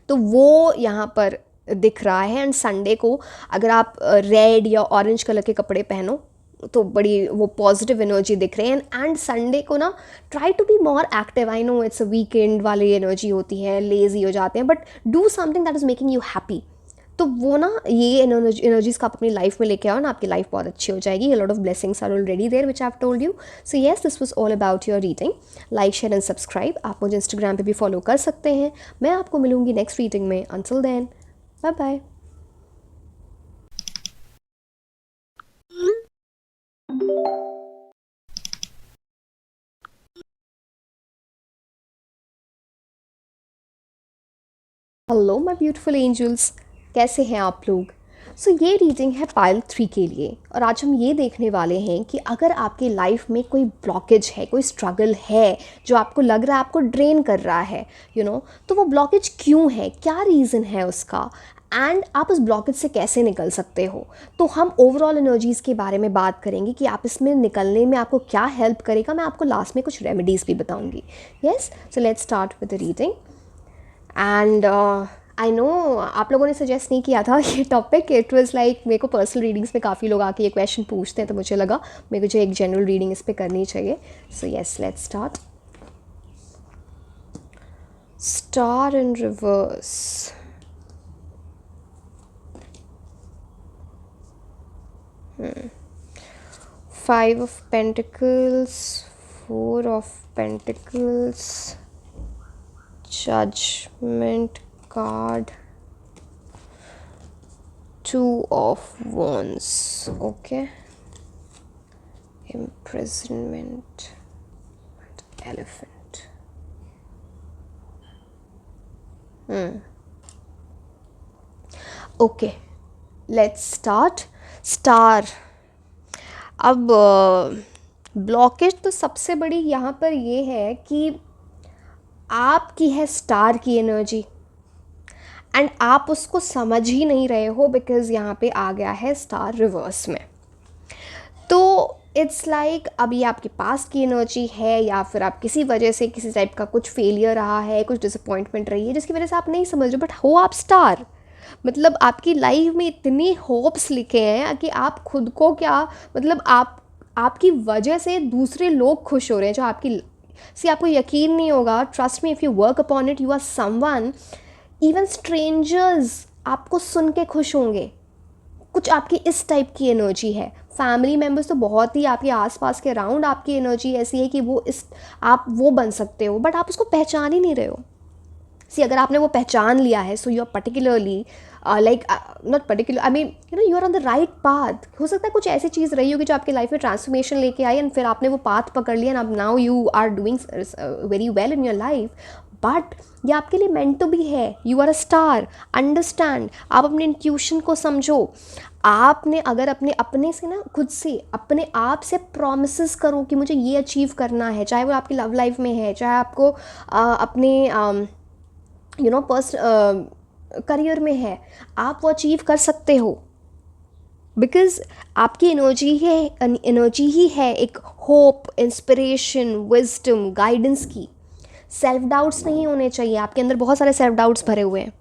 तो वो यहाँ पर दिख रहा है। एंड संडे को अगर आप रेड या ऑरेंज कलर के कपड़े पहनो तो बड़ी वो पॉजिटिव एनर्जी दिख रही है। एंड संडे को ना try to be more active. I know it's a weekend वाली एनर्जी होती है, लेजी हो जाते हैं, but do something that is making you happy. तो वो ना ये एनर्जीज़ का आप अपनी लाइफ में लेके आओ ना, आपकी लाइफ बहुत अच्छी हो जाएगी। A lot of blessings are already there which I have told you. So yes, this was all about your reading. Like, share and subscribe. आप मुझे इंस्टाग्राम पे भी फॉलो कर सकते हैं। मैं आपको मिलूंगी नेक्स्ट रीडिंग में। Until then, bye bye. Hello my beautiful angels, कैसे हैं आप लोग? सो ये रीडिंग है पाइल 3 के लिए, और आज हम ये देखने वाले हैं कि अगर आपकी लाइफ में कोई ब्लॉकेज है, कोई स्ट्रगल है जो आपको लग रहा है आपको ड्रेन कर रहा है, तो वो ब्लॉकेज क्यों है, क्या रीज़न है उसका, एंड आप उस ब्लॉकेज से कैसे निकल सकते हो। तो हम ओवरऑल एनर्जीज़ के बारे में बात करेंगे कि आप इसमें निकलने में आपको क्या हेल्प करेगा। मैं आपको लास्ट में कुछ रेमेडीज़ भी बताऊंगी। Yes, so let's start with the reading. And I know आप लोगों ने सजेस्ट नहीं किया था ये टॉपिक, इट वाज लाइक मेरे को पर्सनल रीडिंग्स में काफ़ी लोग आके ये क्वेश्चन पूछते हैं, तो मुझे लगा मुझे एक जनरल रीडिंग इस पे करनी चाहिए। सो yes, let's start. Star in reverse, Five of Pentacles, Four of Pentacles, Judgment card, Two of Wands, okay, Imprisonment, and Elephant. Okay, let's start. Star. अब ब्लॉकेज तो सबसे बड़ी यहाँ पर ये है कि आपकी है स्टार की एनर्जी, एंड आप उसको समझ ही नहीं रहे हो, बिकॉज यहाँ पे आ गया है स्टार रिवर्स में। तो इट्स लाइक अब ये आपके पास की एनर्जी है, या फिर आप किसी वजह से किसी टाइप का कुछ फेलियर रहा है, कुछ डिसअपॉइंटमेंट रही है जिसकी वजह से आप नहीं समझ रहे, बट हो आप स्टार। मतलब आपकी लाइफ में इतनी होप्स लिखे हैं कि आप खुद को क्या, मतलब आपकी वजह से दूसरे लोग खुश हो रहे हैं जो आपको यकीन नहीं होगा। Trust me, if you work upon it, you are someone, even strangers आपको सुन के खुश होंगे। कुछ आपकी इस टाइप की एनर्जी है। फैमिली मेम्बर्स तो बहुत ही आपके आसपास के अराउंड आपकी एनर्जी ऐसी है कि आप वो बन सकते हो, बट आप उसको पहचान ही नहीं रहे हो। अगर आपने वो पहचान लिया है, so you are particularly like not particular, I mean you are on the right path. हो सकता है कुछ ऐसी चीज़ रही होगी जो आपकी लाइफ में ट्रांसफॉर्मेशन लेके आई, एंड फिर आपने वो पाथ पकड़ लिया, एंड अब now you are doing very well in your life. But ये आपके लिए मेंट टू बी है। You are a star, understand. आप अपने इंट्यूशन को समझो। आपने अगर अपने से ना, खुद से अपने आप से प्रॉमिसेस करो कि मुझे ये अचीव करना है, चाहे वो आपकी लव लाइफ में है, चाहे आपको अपने करियर में है, आप वो अचीव कर सकते हो। बिकॉज आपकी एनर्जी ही है एक होप, इंस्पिरेशन, विजडम, गाइडेंस की। सेल्फ डाउट्स नहीं होने चाहिए आपके अंदर। बहुत सारे सेल्फ डाउट्स भरे हुए हैं।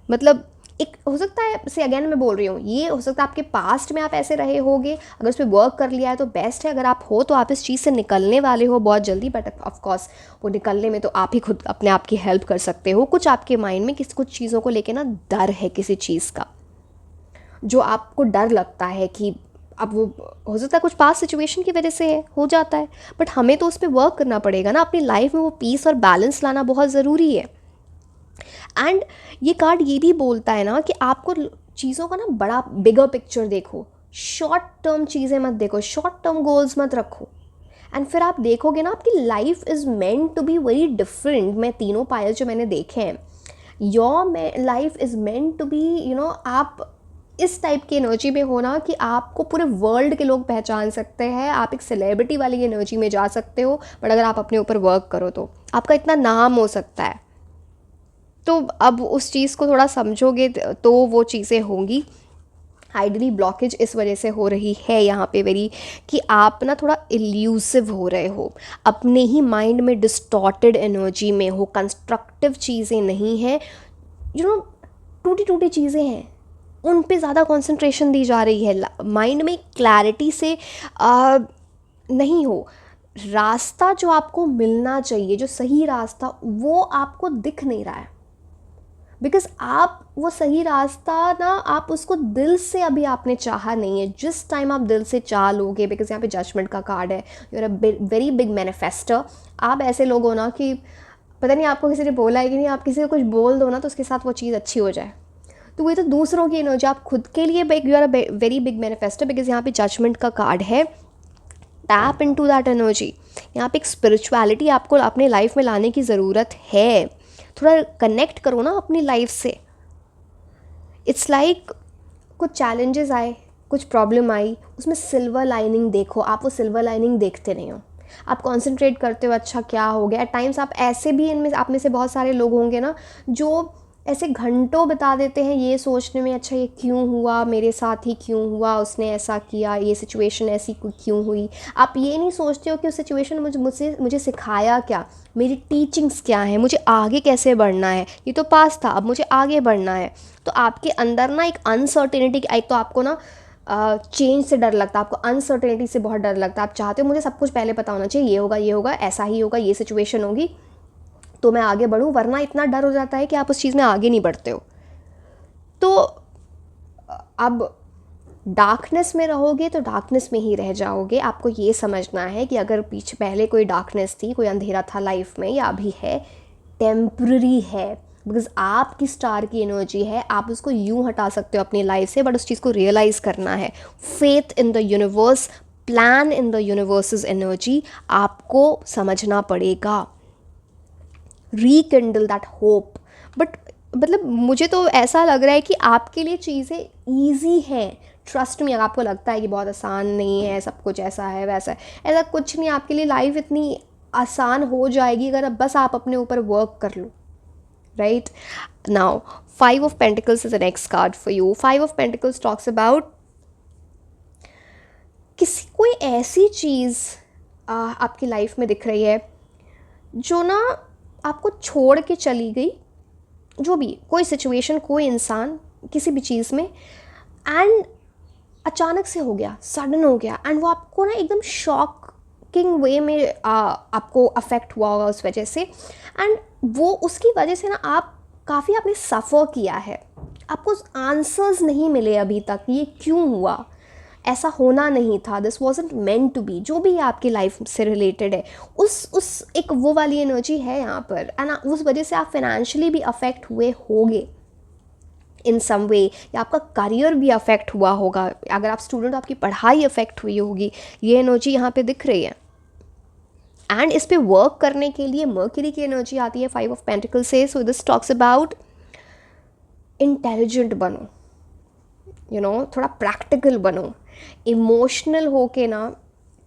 मतलब एक हो सकता है, से अगेन मैं बोल रही हूँ, ये हो सकता है आपके पास्ट में आप ऐसे रहे होगे, अगर उस पर वर्क कर लिया है तो बेस्ट है। अगर आप हो तो आप इस चीज़ से निकलने वाले हो बहुत जल्दी, बट ऑफकोर्स वो निकलने में तो आप ही खुद अपने आप की हेल्प कर सकते हो। कुछ आपके माइंड में कुछ चीज़ों को लेके ना डर है, किसी चीज़ का जो आपको डर लगता है कि अब वो हो सकता है कुछ पास्ट सिचुएशन की वजह से है, हो जाता है, बट हमें तो उस पर वर्क करना पड़ेगा ना। अपनी लाइफ में वो पीस और बैलेंस लाना बहुत ज़रूरी है। एंड ये कार्ड ये भी बोलता है ना कि आपको चीज़ों का ना बड़ा बिगर पिक्चर देखो, शॉर्ट टर्म चीज़ें मत देखो, शॉर्ट टर्म गोल्स मत रखो। एंड फिर आप देखोगे ना आपकी life is meant to be very different. मैं तीनों पायल जो मैंने देखे हैं, your life is meant to be आप इस टाइप की एनर्जी में हो ना कि आपको पूरे वर्ल्ड के लोग पहचान सकते हैं। आप एक सेलिब्रिटी वाली एनर्जी में जा सकते हो, बट अगर आप अपने ऊपर वर्क करो तो आपका इतना नाम हो सकता है। तो अब उस चीज़ को थोड़ा समझोगे तो वो चीज़ें होंगी। आइडली ब्लॉकेज इस वजह से हो रही है यहाँ पे वेरी, कि आप ना थोड़ा इल्यूसिव हो रहे हो, अपने ही माइंड में डिस्टॉर्टेड एनर्जी में हो, कंस्ट्रक्टिव चीज़ें नहीं हैं, टूटी टूटी चीज़ें हैं, उन पे ज़्यादा कंसंट्रेशन दी जा रही है। माइंड में क्लैरिटी से नहीं हो। रास्ता जो आपको मिलना चाहिए, जो सही रास्ता, वो आपको दिख नहीं रहा है। बिकॉज आप वो सही रास्ता ना, आप उसको दिल से अभी आपने चाहा नहीं है। जिस टाइम आप दिल से चाह लोगे, बिकॉज यहाँ पे जजमेंट का कार्ड है, you are a very big manifester. आप ऐसे लोग हो ना कि पता नहीं आपको किसी ने बोला है कि नहीं, आप किसी को कुछ बोल दो ना तो उसके साथ वो चीज़ अच्छी हो जाए। तो ये तो दूसरों की एनर्जी, आप खुद के लिए you are a very big manifester, because यहाँ पे जजमेंट का कार्ड है। Tap into that energy. यहाँ पे एक स्पिरिचुअलिटी आपको अपने लाइफ में लाने की ज़रूरत है। थोड़ा कनेक्ट करो ना अपनी लाइफ से। इट्स लाइक कुछ चैलेंजेस आए, कुछ प्रॉब्लम आई, उसमें सिल्वर लाइनिंग देखो। आप वो सिल्वर लाइनिंग देखते नहीं हो, आप कॉन्सेंट्रेट करते हो अच्छा क्या हो गया। एट टाइम्स आप ऐसे भी, इनमें आप में से बहुत सारे लोग होंगे ना जो ऐसे घंटों बिता देते हैं ये सोचने में, अच्छा ये क्यों हुआ, मेरे साथ ही क्यों हुआ, उसने ऐसा किया, ये सिचुएशन ऐसी क्यों हुई। आप ये नहीं सोचते हो कि उस सिचुएशन ने मुझे सिखाया क्या, मेरी टीचिंग्स क्या हैं, मुझे आगे कैसे बढ़ना है। ये तो पास था, अब मुझे आगे बढ़ना है। तो आपके अंदर ना एक अनसर्टेनिटी, एक तो आपको ना चेंज से डर लगता है, आपको अनसर्टेनिटी से बहुत डर लगता है। आप चाहते हो मुझे सब कुछ पहले पता होना चाहिए, ये होगा, ऐसा ही होगा, ये सिचुएशन होगी तो मैं आगे बढ़ूँ, वरना इतना डर हो जाता है कि आप उस चीज़ में आगे नहीं बढ़ते हो। तो अब डार्कनेस में रहोगे तो डार्कनेस में ही रह जाओगे। आपको ये समझना है कि अगर पीछे पहले कोई डार्कनेस थी, कोई अंधेरा था लाइफ में, या अभी है, टेम्पररी है। बिकॉज आपकी स्टार की एनर्जी है, आप उसको यूँ हटा सकते हो अपनी लाइफ से, बट उस चीज़ को रियलाइज़ करना है। Faith in the universe, plan in the universe energy आपको समझना पड़ेगा। Rekindle that hope. बट मतलब मुझे तो ऐसा लग रहा है कि आपके लिए चीज़ें ईजी हैं। ट्रस्ट में, अगर आपको लगता है कि बहुत आसान नहीं है, सब कुछ ऐसा है वैसा है, ऐसा कुछ नहीं। आपके लिए लाइफ इतनी आसान हो जाएगी अगर बस आप अपने ऊपर वर्क कर लो। Right now 5 of Pentacles is the next card for you. 5 of Pentacles talks about कोई ऐसी चीज़ आपकी लाइफ में दिख रही है जो ना आपको छोड़ के चली गई, जो भी कोई सिचुएशन, कोई इंसान, किसी भी चीज़ में, एंड अचानक से हो गया, सडन हो गया, एंड वो आपको ना एकदम शॉकिंग वे में आपको अफेक्ट हुआ होगा उस वजह से। एंड वो उसकी वजह से ना आप काफ़ी आपने सफ़र किया है, आपको आंसर्स नहीं मिले अभी तक, ये क्यों हुआ, ऐसा होना नहीं था, this wasn't meant to be. जो भी आपकी लाइफ से रिलेटेड है, उस एक वो वाली एनर्जी है यहाँ पर, एंड उस वजह से आप फाइनेंशियली भी अफेक्ट हुए होगे इन सम वे, या आपका करियर भी अफेक्ट हुआ होगा। अगर आप स्टूडेंट, आपकी पढ़ाई अफेक्ट हुई होगी। ये एनर्जी यहाँ पे दिख रही है। एंड इस पे वर्क करने के लिए मर्क्यूरी की एनर्जी आती है 5 ऑफ पेंटिकल से. So this talks about intelligent बनो, थोड़ा प्रैक्टिकल बनो. इमोशनल होके ना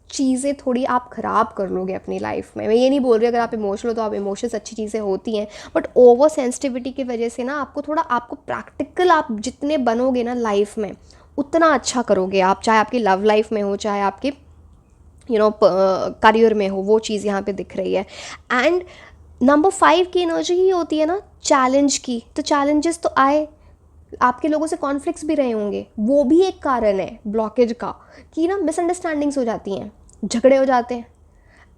चीज़ें थोड़ी आप ख़राब कर लोगे अपनी लाइफ में. मैं ये नहीं बोल रही अगर आप इमोशनल हो तो आप इमोशंस अच्छी चीज़ें होती हैं, बट ओवर सेंसिटिविटी की वजह से ना आपको प्रैक्टिकल आप जितने बनोगे ना लाइफ में उतना अच्छा करोगे आप, चाहे आपकी लव लाइफ में हो, चाहे आपके करियर में हो. वो चीज़ यहाँ पे दिख रही है. एंड नंबर 5 की एनर्जी ही होती है ना चैलेंज की. तो चैलेंजेस तो आए, आपके लोगों से कॉन्फ्लिक्ट्स भी रहे होंगे, वो भी एक कारण है ब्लॉकेज का, कि ना मिसअंडरस्टैंडिंग्स हो जाती हैं, झगड़े हो जाते हैं.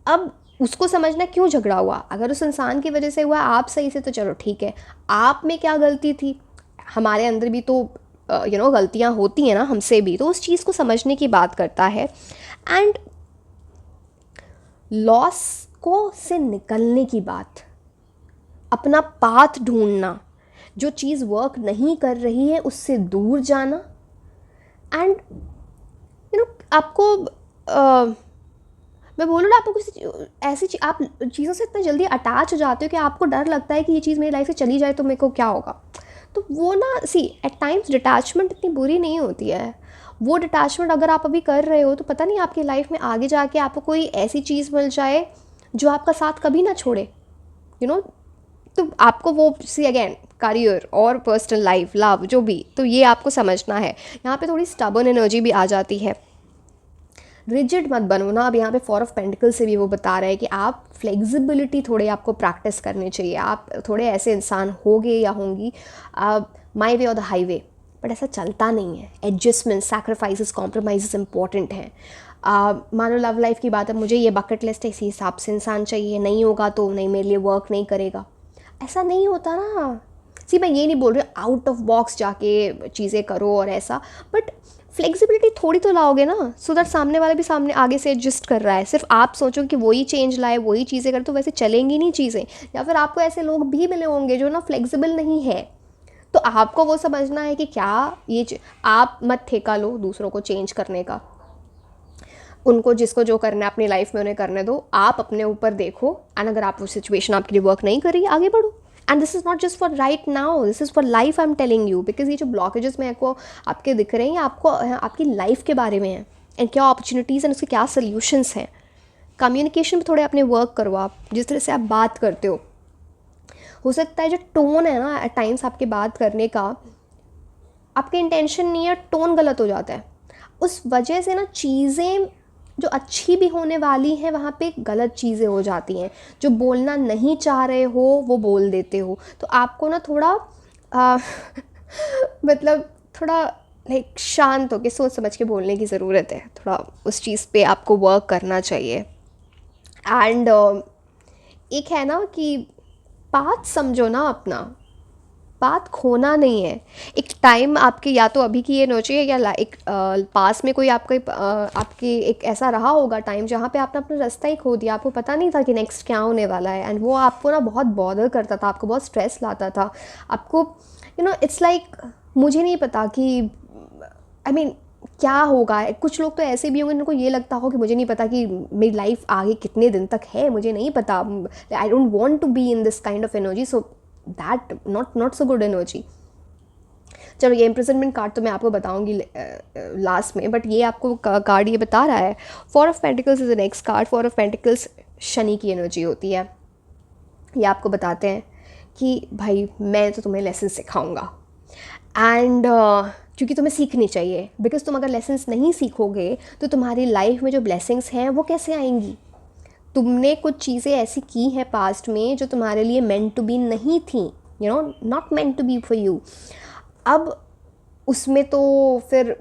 अब उसको समझना क्यों झगड़ा हुआ. अगर उस इंसान की वजह से हुआ, आप सही से, तो चलो ठीक है. आप में क्या गलती थी, हमारे अंदर भी तो गलतियाँ होती हैं ना हमसे भी, तो उस चीज़ को समझने की बात करता है. एंड लॉस को से निकलने की बात, अपना पाथ ढूंढना, जो चीज़ वर्क नहीं कर रही है उससे दूर जाना. एंड आपको मैं बोलूँ ना, आपको किसी ऐसी आप चीज़ों से इतना जल्दी अटैच हो जाते हो कि आपको डर लगता है कि ये चीज़ मेरी लाइफ से चली जाए तो मेरे को क्या होगा. तो वो ना एट टाइम्स डिटैचमेंट इतनी बुरी नहीं होती है. वो डिटैचमेंट अगर आप अभी कर रहे हो तो पता नहीं आपकी लाइफ में आगे जाके आपको कोई ऐसी चीज़ मिल जाए जो आपका साथ कभी ना छोड़े. तो आपको वो अगेन करियर और पर्सनल लाइफ, लव, जो भी, तो ये आपको समझना है. यहाँ पे थोड़ी स्टबर्न एनर्जी भी आ जाती है. रिजिड मत बनो ना. अब यहाँ पे 4 ऑफ पेंटिकल से भी वो बता रहे हैं कि आप फ्लेक्सिबिलिटी थोड़े आपको प्रैक्टिस करनी चाहिए. आप थोड़े ऐसे इंसान होगे या होंगी, माई वे और द हाईवे, बट ऐसा चलता नहीं है. एडजस्टमेंट, सैक्रिफाइसेस, कॉम्प्रोमाइज़ इंपॉर्टेंट हैं. मानो लव लाइफ की बात है, मुझे ये बकेट लिस्ट है, इसी हिसाब से इंसान चाहिए, नहीं होगा तो नहीं, मेरे लिए वर्क नहीं करेगा. ऐसा नहीं होता ना. मैं ये नहीं बोल रही आउट ऑफ बॉक्स जाके चीज़ें करो और ऐसा, बट फ्लेक्सिबिलिटी थोड़ी तो लाओगे ना, सो दैट सामने वाला भी सामने आगे से एडजस्ट कर रहा है. सिर्फ आप सोचो कि वही चेंज लाए, वही चीज़ें करे, तो वैसे चलेंगी नहीं चीज़ें. या फिर आपको ऐसे लोग भी मिले होंगे जो ना फ्लेक्सिबल नहीं है. तो आपको वो समझना है कि क्या ये आप मत ठेका लो दूसरों को चेंज करने का. उनको जिसको जो करना है अपनी लाइफ में उन्हें करने दो. आप अपने ऊपर देखो, एंड अगर आप वो सिचुएशन आपके लिए वर्क नहीं कर रही, आगे बढ़ो. And this is not just for right now, this is for life. I am telling you, because ये जो ब्लॉकेजेस में आपको आपके दिख रहे हैं, आपको आपकी लाइफ के बारे में है, एंड क्या अपॉर्चुनिटीज़ एंड उसके क्या सोल्यूशंस हैं. कम्युनिकेशन पर थोड़े अपने वर्क करो. आप जिस तरह से आप बात करते हो सकता है जो टोन है ना एट टाइम्स आपके बात करने का, आपके इंटेंशन नहीं है, टोन गलत हो जाता है. उस वजह से ना चीज़ें जो अच्छी भी होने वाली हैं वहाँ पे गलत चीज़ें हो जाती हैं. जो बोलना नहीं चाह रहे हो वो बोल देते हो. तो आपको ना थोड़ा मतलब थोड़ा लाइक शांत होकर सोच समझ के बोलने की ज़रूरत है. थोड़ा उस चीज़ पे आपको वर्क करना चाहिए. एंड एक है ना कि बात समझो ना, अपना बात खोना नहीं है. एक टाइम आपके या तो अभी की ये एनर्जी है या एक पास में कोई आपकी एक ऐसा रहा होगा टाइम जहाँ पे आपने अपना रास्ता ही खो दिया. आपको पता नहीं था कि नेक्स्ट क्या होने वाला है, एंड वो आपको ना बहुत बॉदर करता था, आपको बहुत स्ट्रेस लाता था. आपको इट्स लाइक मुझे नहीं पता कि आई मीन क्या होगा. कुछ लोग तो ऐसे भी होंगे जिनको ये लगता हो कि मुझे नहीं पता कि मेरी लाइफ आगे कितने दिन तक है, मुझे नहीं पता, I don't want to be in this kind of energy. So that not so good energy. चलो ये इम्प्रिजनमेंट कार्ड तो मैं आपको बताऊंगी लास्ट में, बट ये आपको कार्ड ये बता रहा है 4 of pentacles is the next card. 4 of pentacles Shani की एनर्जी होती है. ये आपको बताते हैं कि भाई मैं तो तुम्हें लेसन सिखाऊंगा, एंड क्योंकि तुम्हें सीखनी चाहिए. बिकॉज तुम अगर लेसन्स नहीं सीखोगे तो तुम्हारी लाइफ में जो ब्लेसिंग्स हैं वो कैसे आएंगी. तुमने कुछ चीज़ें ऐसी की हैं पास्ट में जो तुम्हारे लिए मेंट टू बी नहीं थी, not meant to be for you. अब उसमें तो फिर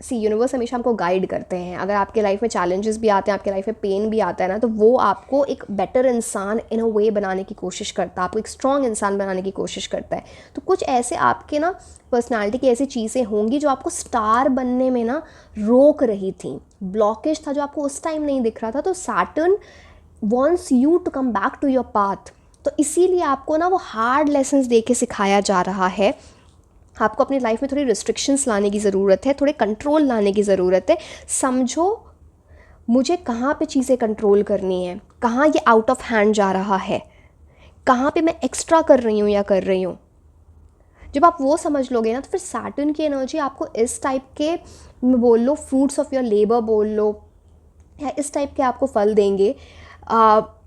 यूनिवर्स हमेशा हमको गाइड करते हैं. अगर आपके लाइफ में चैलेंजेस भी आते हैं, आपके लाइफ में पेन भी आता है ना, तो वो आपको एक बेटर इंसान इन अ वे बनाने की कोशिश करता है, आपको एक स्ट्रॉन्ग इंसान बनाने की कोशिश करता है. तो कुछ ऐसे आपके ना पर्सनालिटी की ऐसी चीज़ें होंगी जो आपको स्टार बनने में ना रोक रही थी. ब्लॉकेज था जो आपको उस टाइम नहीं दिख रहा था. तो Saturn wants you to come back to your path. तो इसीलिए आपको ना वो हार्ड लेसन्स दे के सिखाया जा रहा है. आपको अपनी लाइफ में थोड़ी रिस्ट्रिक्शंस लाने की ज़रूरत है, थोड़े कंट्रोल लाने की ज़रूरत है. समझो मुझे कहाँ पे चीज़ें कंट्रोल करनी है, कहाँ ये आउट ऑफ हैंड जा रहा है, कहाँ पे मैं एक्स्ट्रा कर रही हूँ या कर रही हूँ। जब आप वो समझ लोगे ना, तो फिर सैटर्न की एनर्जी आपको इस टाइप के, बोल लो फ्रूट्स ऑफ योर लेबर बोल लो, या इस टाइप के आपको फल देंगे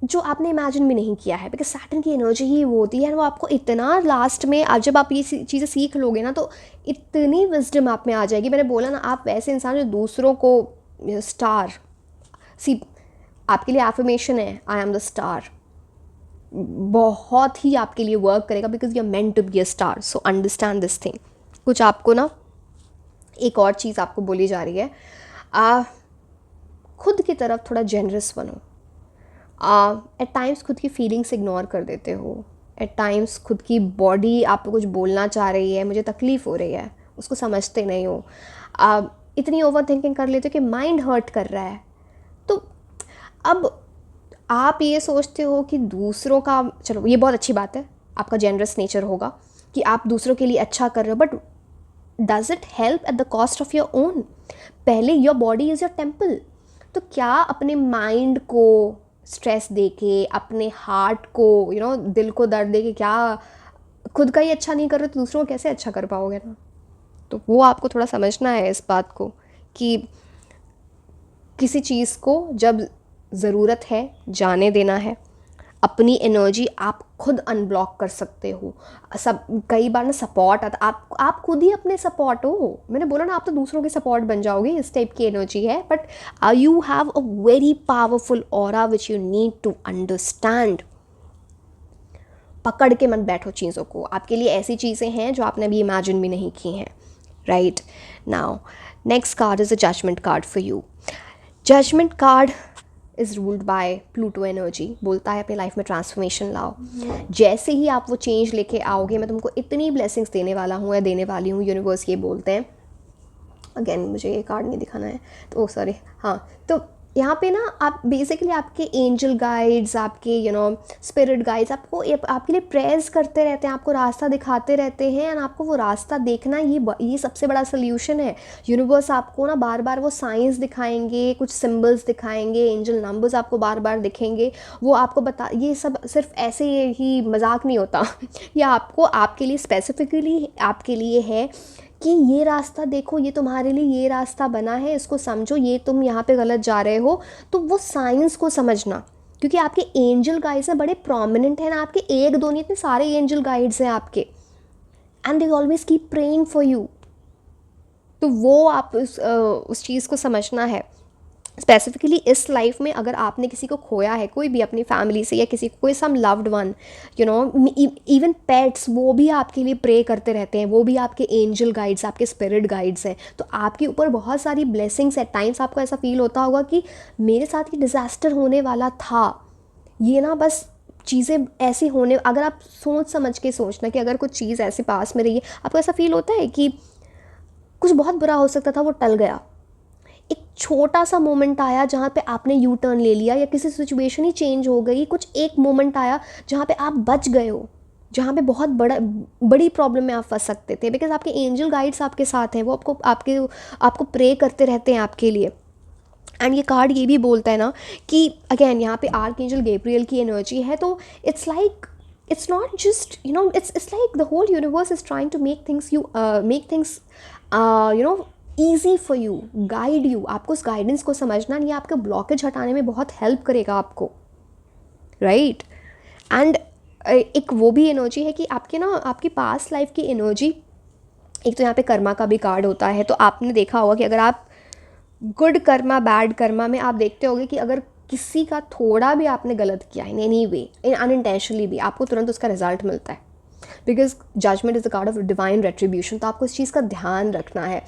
जो आपने इमेजिन भी नहीं किया है। बिकॉज सैटर्न की एनर्जी ही वो होती है, वो आपको इतना लास्ट में, आप जब आप ये चीज़ें सीख लोगे ना, तो इतनी विजडम आप में आ जाएगी। मैंने बोला ना, आप वैसे इंसान जो दूसरों को स्टार, सी आपके लिए एफर्मेशन है, आई एम द स्टार, बहुत ही आपके लिए वर्क करेगा, because you are meant to be a star. So understand this thing. कुछ आपको ना एक और चीज़ आपको बोली जा रही है, खुद की तरफ थोड़ा जेनरस बनो। एट टाइम्स खुद की फीलिंग्स इग्नोर कर देते हो। एट टाइम्स खुद की बॉडी आपको कुछ बोलना चाह रही है, मुझे तकलीफ़ हो रही है, उसको समझते नहीं हो। इतनी ओवर थिंकिंग कर लेते हो कि माइंड हर्ट कर रहा है। तो अब आप ये सोचते हो कि दूसरों का, चलो ये बहुत अच्छी बात है, आपका जेनरस नेचर होगा कि आप दूसरों के लिए अच्छा कर रहे हो, but does it help at the cost of your own? पहले your body is your temple. तो क्या अपने माइंड को स्ट्रेस देके, अपने हार्ट को दिल को दर्द देके, क्या खुद का ही अच्छा नहीं कर रहे तो दूसरों को कैसे अच्छा कर पाओगे ना? तो वो आपको थोड़ा समझना है इस बात को कि किसी चीज़ को जब ज़रूरत है जाने देना है। अपनी एनर्जी आप खुद अनब्लॉक कर सकते हो। सब कई बार ना सपोर्ट आता, आप खुद ही अपने सपोर्ट हो। मैंने बोला ना, आप तो दूसरों के सपोर्ट बन जाओगे, इस टाइप की एनर्जी है। But you have a very powerful aura which you need to understand. पकड़ के मत बैठो चीज़ों को, आपके लिए ऐसी चीज़ें हैं जो आपने अभी इमेजिन भी नहीं की हैं। Right now next card is a judgement card for you. Judgement card is ruled by Pluto energy. बोलता है अपनी लाइफ में ट्रांसफॉर्मेशन लाओ। जैसे ही आप वो चेंज लेके आओगे, मैं तुमको इतनी ब्लेसिंग्स देने वाला हूँ या देने वाली हूँ। यूनिवर्स ये बोलते हैं। अगेन मुझे ये कार्ड नहीं दिखाना है, तो सॉरी। हाँ, तो यहाँ पे ना आप बेसिकली आपके एंजल गाइड्स, आपके स्पिरिट गाइड्स आपके लिए प्रेयर्स करते रहते हैं, आपको रास्ता दिखाते रहते हैं। एंड आपको वो रास्ता देखना, ये सबसे बड़ा सोल्यूशन है। यूनिवर्स आपको ना बार बार वो साइंस दिखाएंगे, कुछ सिंबल्स दिखाएंगे, एंजल नंबर्स आपको बार बार दिखेंगे। वो आपको ये सब सिर्फ ऐसे ही मजाक नहीं होता। ये आपको, आपके लिए स्पेसिफिकली आपके लिए है कि ये रास्ता देखो, ये तुम्हारे लिए ये रास्ता बना है, इसको समझो, ये तुम यहाँ पे गलत जा रहे हो। तो वो साइंस को समझना, क्योंकि आपके एंजल गाइड्स हैं, बड़े प्रोमिनेंट हैं ना, आपके एक दो नहीं, इतने सारे एंजल गाइड्स हैं आपके। And they always keep praying for you. तो वो आप उस चीज़ को समझना है। स्पेसिफिकली इस लाइफ में अगर आपने किसी को खोया है, कोई भी अपनी फैमिली से, या किसी को, कोई सम लव्ड वन, इवन पेट्स, वो भी आपके लिए प्रे करते रहते हैं। वो भी आपके एंजल गाइड्स, आपके स्पिरिट गाइड्स हैं। तो आपके ऊपर बहुत सारी ब्लेसिंग्स। एट टाइम्स आपको ऐसा फील होता होगा कि मेरे साथ ये डिज़ास्टर होने वाला था, ये ना बस चीज़ें ऐसी होने, अगर आप सोच समझ के सोचना कि अगर कुछ चीज़ ऐसे पास में रही है, आपको ऐसा फील होता है कि कुछ बहुत बुरा हो सकता था, वो टल गया। एक छोटा सा मोमेंट आया जहाँ पे आपने यू टर्न ले लिया, या किसी सिचुएशन ही चेंज हो गई, कुछ एक मोमेंट आया जहाँ पे आप बच गए हो, जहाँ पे बहुत बड़ी प्रॉब्लम में आप फंस सकते थे। बिकॉज आपके एंजल गाइड्स आपके साथ हैं, वो आपको प्रे करते रहते हैं आपके लिए। एंड ये कार्ड ये भी बोलता है ना कि अगेन यहाँ पे आर्क एंजल गैब्रियल की एनर्जी है। तो it's like, it's not just it's like the whole universe is trying to make things easy for you, guide you। आपको उस गाइडेंस को समझना नहीं, आपके ब्लॉकेज हटाने में बहुत हेल्प करेगा आपको। राइट एंड एक वो भी एनर्जी है कि आपकी पास्ट लाइफ की एनर्जी। एक तो यहाँ पे कर्मा का भी कार्ड होता है। तो आपने देखा होगा कि अगर आप गुड कर्मा, बैड कर्मा में आप देखते होगे कि अगर किसी का थोड़ा भी आपने गलत किया in any way, in unintentionally भी, आपको तुरंत उसका रिजल्ट मिलता है। Because judgement is the card of divine retribution. तो आपको इस चीज़ का ध्यान रखना है।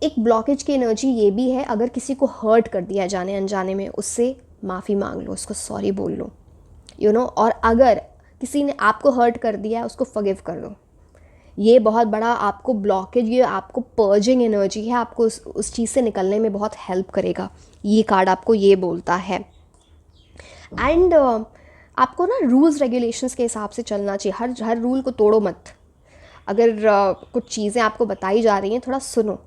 एक ब्लॉकेज की एनर्जी ये भी है, अगर किसी को हर्ट कर दिया जाने अनजाने में, उससे माफ़ी मांग लो, उसको सॉरी बोल लो, और अगर किसी ने आपको हर्ट कर दिया है, उसको फॉरगिव कर दो। ये बहुत बड़ा आपको ब्लॉकेज, ये आपको पर्जिंग एनर्जी है, आपको उस चीज़ से निकलने में बहुत हेल्प करेगा। ये कार्ड आपको ये बोलता है। एंड आपको ना रूल्स रेगुलेशंस के हिसाब से चलना चाहिए। हर रूल को तोड़ो मत। अगर कुछ चीज़ें आपको बताई जा रही हैं, थोड़ा सुनो,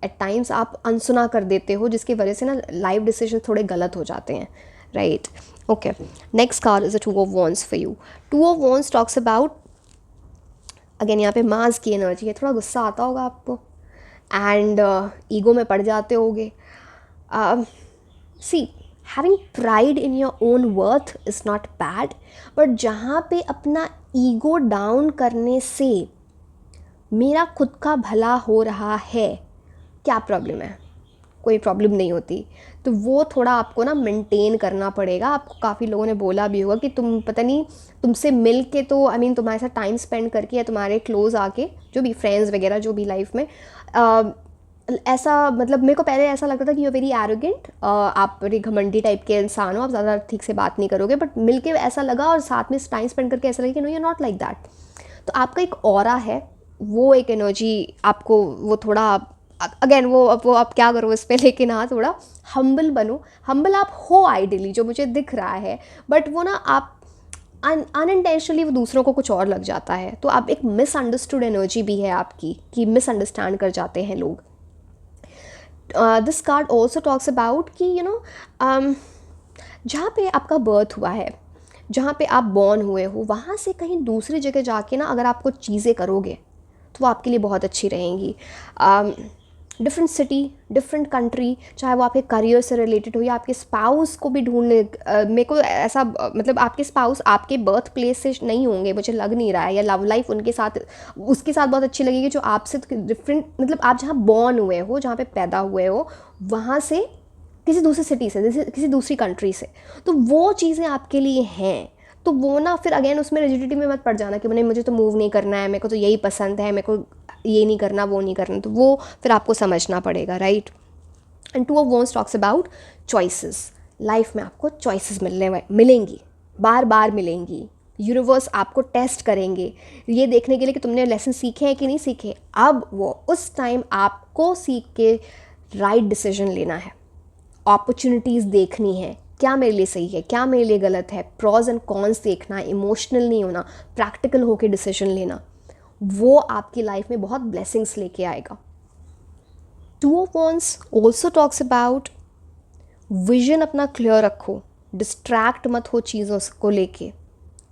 एट टाइम्स आप अनसुना कर देते हो, जिसकी वजह से ना लाइफ डिसीजन थोड़े गलत हो जाते हैं, right. Okay, next card is a 2 of wands for you. 2 of wands talks about, again यहाँ पे मास की एनर्जी है, थोड़ा गुस्सा आता होगा आपको एंड ईगो में पड़ जाते होगे। See, having pride in your own worth is not bad, but जहाँ पे अपना ईगो डाउन करने से मेरा खुद का भला हो रहा है, क्या प्रॉब्लम है? कोई प्रॉब्लम नहीं होती। तो वो थोड़ा आपको ना मेंटेन करना पड़ेगा। आपको काफ़ी लोगों ने बोला भी होगा कि तुम पता नहीं, तुमसे मिल के तो आई मीन तुम्हारे साथ टाइम स्पेंड करके या तुम्हारे क्लोज आके जो भी फ्रेंड्स वगैरह जो भी लाइफ में ऐसा, मतलब मेरे को पहले ऐसा लगता था कि यू वेरी एरोगेंट, आप बड़ी घमंडी टाइप के इंसान हो, आप ज़्यादा ठीक से बात नहीं करोगे, बट मिल के ऐसा लगा और साथ में टाइम स्पेंड करके ऐसा लगा कि no, you not like that. तो आपका एक ऑरा है, वो एक एनर्जी आपको, वो थोड़ा अगेन वो आप क्या करो इस पर, लेकिन हाँ थोड़ा हम्बल बनो। हम्बल आप हो आइडियली, जो मुझे दिख रहा है, बट वो ना आप अनइंटेंशनली वो दूसरों को कुछ और लग जाता है। तो आप एक मिसअंडरस्टूड एनर्जी भी है आपकी, कि मिसअंडरस्टैंड कर जाते हैं लोग। This card also talks about कि यू नो जहाँ पे आपका बर्थ हुआ है, जहाँ पे आप बॉर्न हुए हो, वहाँ से कहीं दूसरी जगह जाके ना अगर आप कुछ चीज़ें करोगे तो वो आपके लिए बहुत अच्छी रहेंगी। डिफरेंट सिटी, डिफरेंट कंट्री, चाहे वो आपके करियर से रिलेटेड हो या आपके स्पाउस को भी ढूंढने, मेरे को ऐसा मतलब आपके स्पाउस आपके बर्थ प्लेस से नहीं होंगे, मुझे लग नहीं रहा है, या लव लाइफ उनके साथ, उसके साथ बहुत अच्छी लगेगी जो आपसे डिफरेंट, मतलब आप जहाँ बॉर्न हुए हो, जहाँ पे पैदा हुए हो, वहाँ से किसी दूसरी सिटी से, जैसे किसी दूसरी कंट्री से, तो वो चीज़ें आपके लिए हैं। तो वो ना फिर अगेन उसमें रिजिडिटी में मत पड़ जाना कि मुझे तो मूव नहीं करना है, मेरे को तो यही पसंद है, मेरे को ये नहीं करना, वो नहीं करना, तो वो फिर आपको समझना पड़ेगा, right. And 2 of wands talks about choices. Life में आपको चॉइसेस मिलेंगी, बार बार मिलेंगी। यूनिवर्स आपको टेस्ट करेंगे ये देखने के लिए कि तुमने लेसन सीखे हैं कि नहीं सीखे। अब वो उस टाइम आपको सीख के राइट डिसीजन लेना है, अपॉर्चुनिटीज़ देखनी है, क्या मेरे लिए सही है, क्या मेरे लिए गलत है, प्रॉज एंड कॉन्स देखना, इमोशनल नहीं होना, प्रैक्टिकल होकर डिसीजन लेना। वो आपकी लाइफ में बहुत ब्लेसिंग्स लेके आएगा। 2 of wands also talks about vision अपना क्लियर रखो, डिस्ट्रैक्ट मत हो चीज़ों को लेके।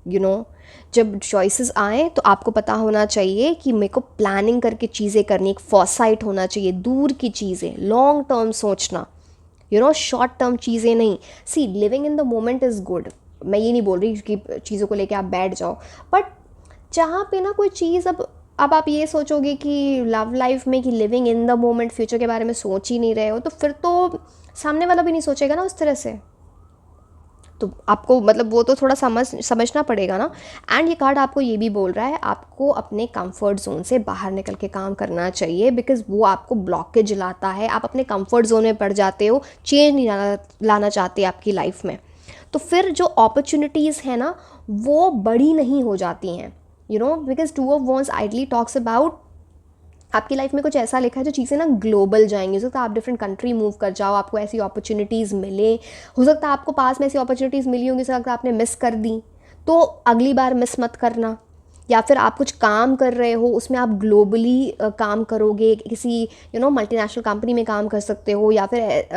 यू नो, जब चॉइसेस आएँ तो आपको पता होना चाहिए कि मेरे को प्लानिंग करके चीज़ें करनी, एक फॉरसाइट होना चाहिए, दूर की चीज़ें, लॉन्ग टर्म सोचना, यू नो, शॉर्ट टर्म चीज़ें नहीं। See, living in the moment is good, मैं ये नहीं बोल रही कि चीज़ों को लेके आप बैठ जाओ, बट जहाँ पे ना कोई चीज़, अब आप ये सोचोगे कि लव लाइफ में कि living in the moment, future के बारे में सोच ही नहीं रहे हो, तो फिर तो सामने वाला भी नहीं सोचेगा ना उस तरह से। तो आपको मतलब वो तो थोड़ा समझना पड़ेगा ना। एंड ये कार्ड आपको ये भी बोल रहा है आपको अपने कंफर्ट जोन से बाहर निकल के काम करना चाहिए, बिकॉज वो आपको ब्लॉकेज लाता है। आप अपने कंफर्ट जोन में पड़ जाते हो, चेंज नहीं लाना चाहते आपकी लाइफ में, तो फिर जो अपॉर्चुनिटीज़ हैं ना वो बड़ी नहीं हो जाती हैं, you know, because 2 of wands ideally talks about आपकी लाइफ में कुछ ऐसा लिखा है जो चीज़ें ना ग्लोबल जाएंगी। हो सकता है आप डिफरेंट कंट्री मूव कर जाओ, आपको ऐसी अपॉर्चुनिटीज़ मिले, हो सकता है आपको पास में ऐसी अपॉर्चुनिटीज़ मिली होंगी, हो सकता है आपने मिस कर दी, तो अगली बार मिस मत करना। या फिर आप कुछ काम कर रहे हो, उसमें आप ग्लोबली काम करोगे, किसी यू नो मल्टीनेशनल कंपनी में काम कर सकते हो, या फिर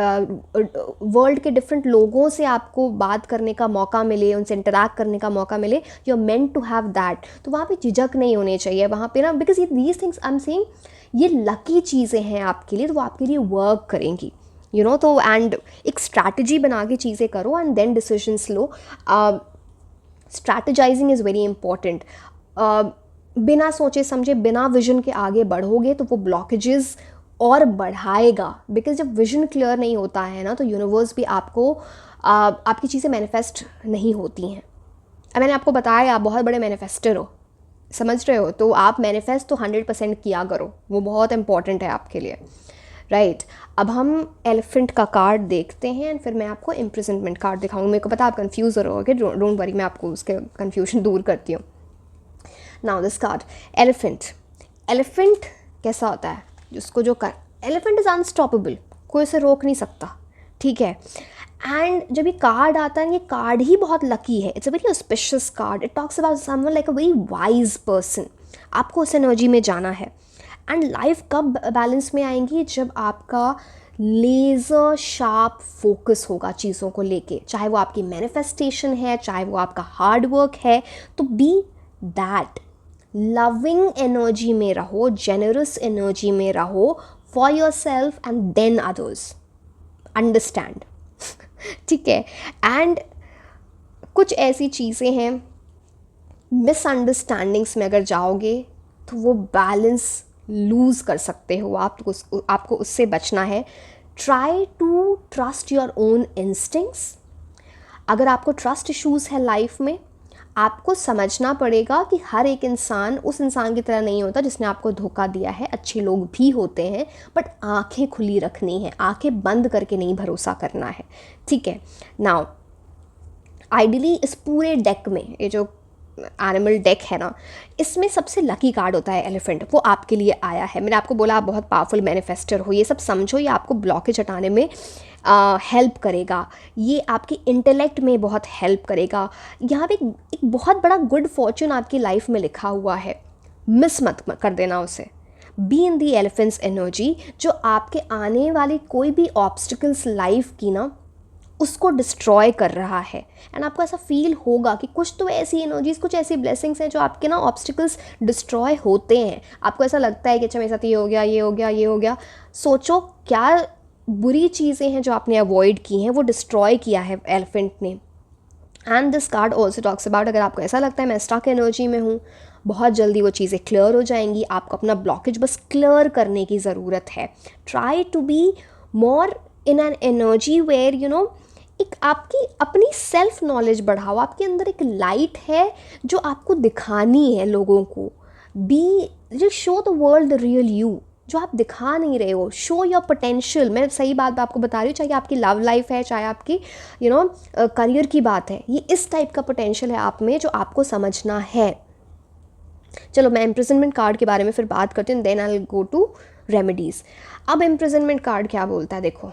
वर्ल्ड के डिफरेंट लोगों से आपको बात करने का मौका मिले, उनसे इंटरैक्ट करने का मौका मिले, you are meant to have that. तो वहाँ पे झिझक नहीं होनी चाहिए वहाँ पे ना, बिकॉज ये these things I am saying ये लकी चीज़ें हैं आपके लिए, तो वो आपके लिए वर्क करेंगी, यू नो। तो एंड एक स्ट्रैटेजी बना के चीज़ें करो एंड देन डिसीजंस लो। Strategising is very important. बिना सोचे समझे, बिना विजन के आगे बढ़ोगे तो वो ब्लॉकेजेस और बढ़ाएगा, बिकॉज जब विजन क्लियर नहीं होता है ना तो यूनिवर्स भी आपको आपकी चीज़ें मैनिफेस्ट नहीं होती हैं। मैंने आपको बताया आप बहुत बड़े मैनिफेस्टर हो, समझ रहे हो, तो आप मैनिफेस्ट तो 100% किया करो, वो बहुत इंपॉर्टेंट है आपके लिए, राइट। अब हम एलिफेंट का कार्ड देखते हैं एंड फिर मैं आपको इम्प्रिजनमेंट कार्ड दिखाऊंगी। मेरे को पता आप कंफ्यूज हो रहोगे, डोंट वरी, मैं आपको उसके कन्फ्यूजन दूर करती हूँ। Now this card elephant. Elephant कैसा होता है, जिसको जो कर, एलिफेंट इज़ अनस्टॉपेबल, कोई उसे रोक नहीं सकता, ठीक है। एंड जब ये कार्ड आता है, ये कार्ड ही बहुत लकी है, it's a very auspicious card, it talks about someone like a very wise person. आपको उस एनर्जी में जाना है एंड लाइफ कब बैलेंस में आएंगी, जब आपका लेज़र शार्प फोकस होगा चीज़ों को लेके, चाहे वो आपकी मैनिफेस्टेशन है, चाहे वो आपका हार्ड वर्क है। तो बी दैट, लविंग एनर्जी में रहो, जेनरस एनर्जी में रहो for your self and than others, understand. ठीक है। एंड कुछ ऐसी चीज़ें हैं, मिसअंडरस्टैंडिंग्स में अगर जाओगे तो वो बैलेंस लूज़ कर सकते हो आप, तो आपको उससे बचना है। Try to trust your own instincts. अगर आपको ट्रस्ट इश्यूज़ है लाइफ में, आपको समझना पड़ेगा कि हर एक इंसान उस इंसान की तरह नहीं होता जिसने आपको धोखा दिया है। अच्छे लोग भी होते हैं, बट आंखें खुली रखनी है, आंखें बंद करके नहीं भरोसा करना है। ठीक है। नाउ आइडियली इस पूरे डेक में, ये जो एनिमल डेक है ना, इसमें सबसे लकी कार्ड होता है एलिफेंट, वो आपके लिए आया है। मैंने आपको बोला आप बहुत पावरफुल मैनिफेस्टर हो, ये सब समझो, ये आपको ब्लॉकेज हटाने में हेल्प करेगा, ये आपकी इंटेलेक्ट में बहुत हेल्प करेगा। यहाँ पे एक बहुत बड़ा गुड फॉर्चून आपकी लाइफ में लिखा हुआ है, मिस मत कर देना उसे। Be in the elephants energy, जो आपके आने वाली कोई भी ऑब्स्टिकल्स लाइफ की ना, उसको डिस्ट्रॉय कर रहा है। एंड आपको ऐसा फील होगा कि कुछ तो ऐसी एनर्जीज, कुछ ऐसी ब्लेसिंग्स हैं जो आपके ना ऑब्स्टिकल्स डिस्ट्रॉय होते हैं। आपको ऐसा लगता है कि अच्छा मेरे साथ ये हो गया, ये हो गया, ये हो गया। सोचो क्या बुरी चीज़ें हैं जो आपने अवॉइड की हैं, वो डिस्ट्रॉय किया है एलिफेंट ने। And this card also talks about, अगर आपको ऐसा लगता है मैं स्टक एनर्जी में हूँ, बहुत जल्दी वो चीज़ें क्लियर हो जाएंगी। आपको अपना ब्लॉकेज बस क्लियर करने की ज़रूरत है। Try to be more in an energy where you know, एक आपकी अपनी सेल्फ नॉलेज बढ़ाओ। आपके अंदर एक लाइट है जो आपको दिखानी है लोगों को। बी जो show the world real you, जो आप दिखा नहीं रहे हो। Show your potential. मैं सही बात आपको बता रही हूँ, चाहे आपकी लव लाइफ है, चाहे आपकी करियर की बात है, ये इस टाइप का पोटेंशियल है आप में जो आपको समझना है। चलो मैं इम्प्रिजनमेंट कार्ड के बारे में फिर बात करती हूँ, then I will go to remedies. अब इम्प्रिजनमेंट कार्ड क्या बोलता है, देखो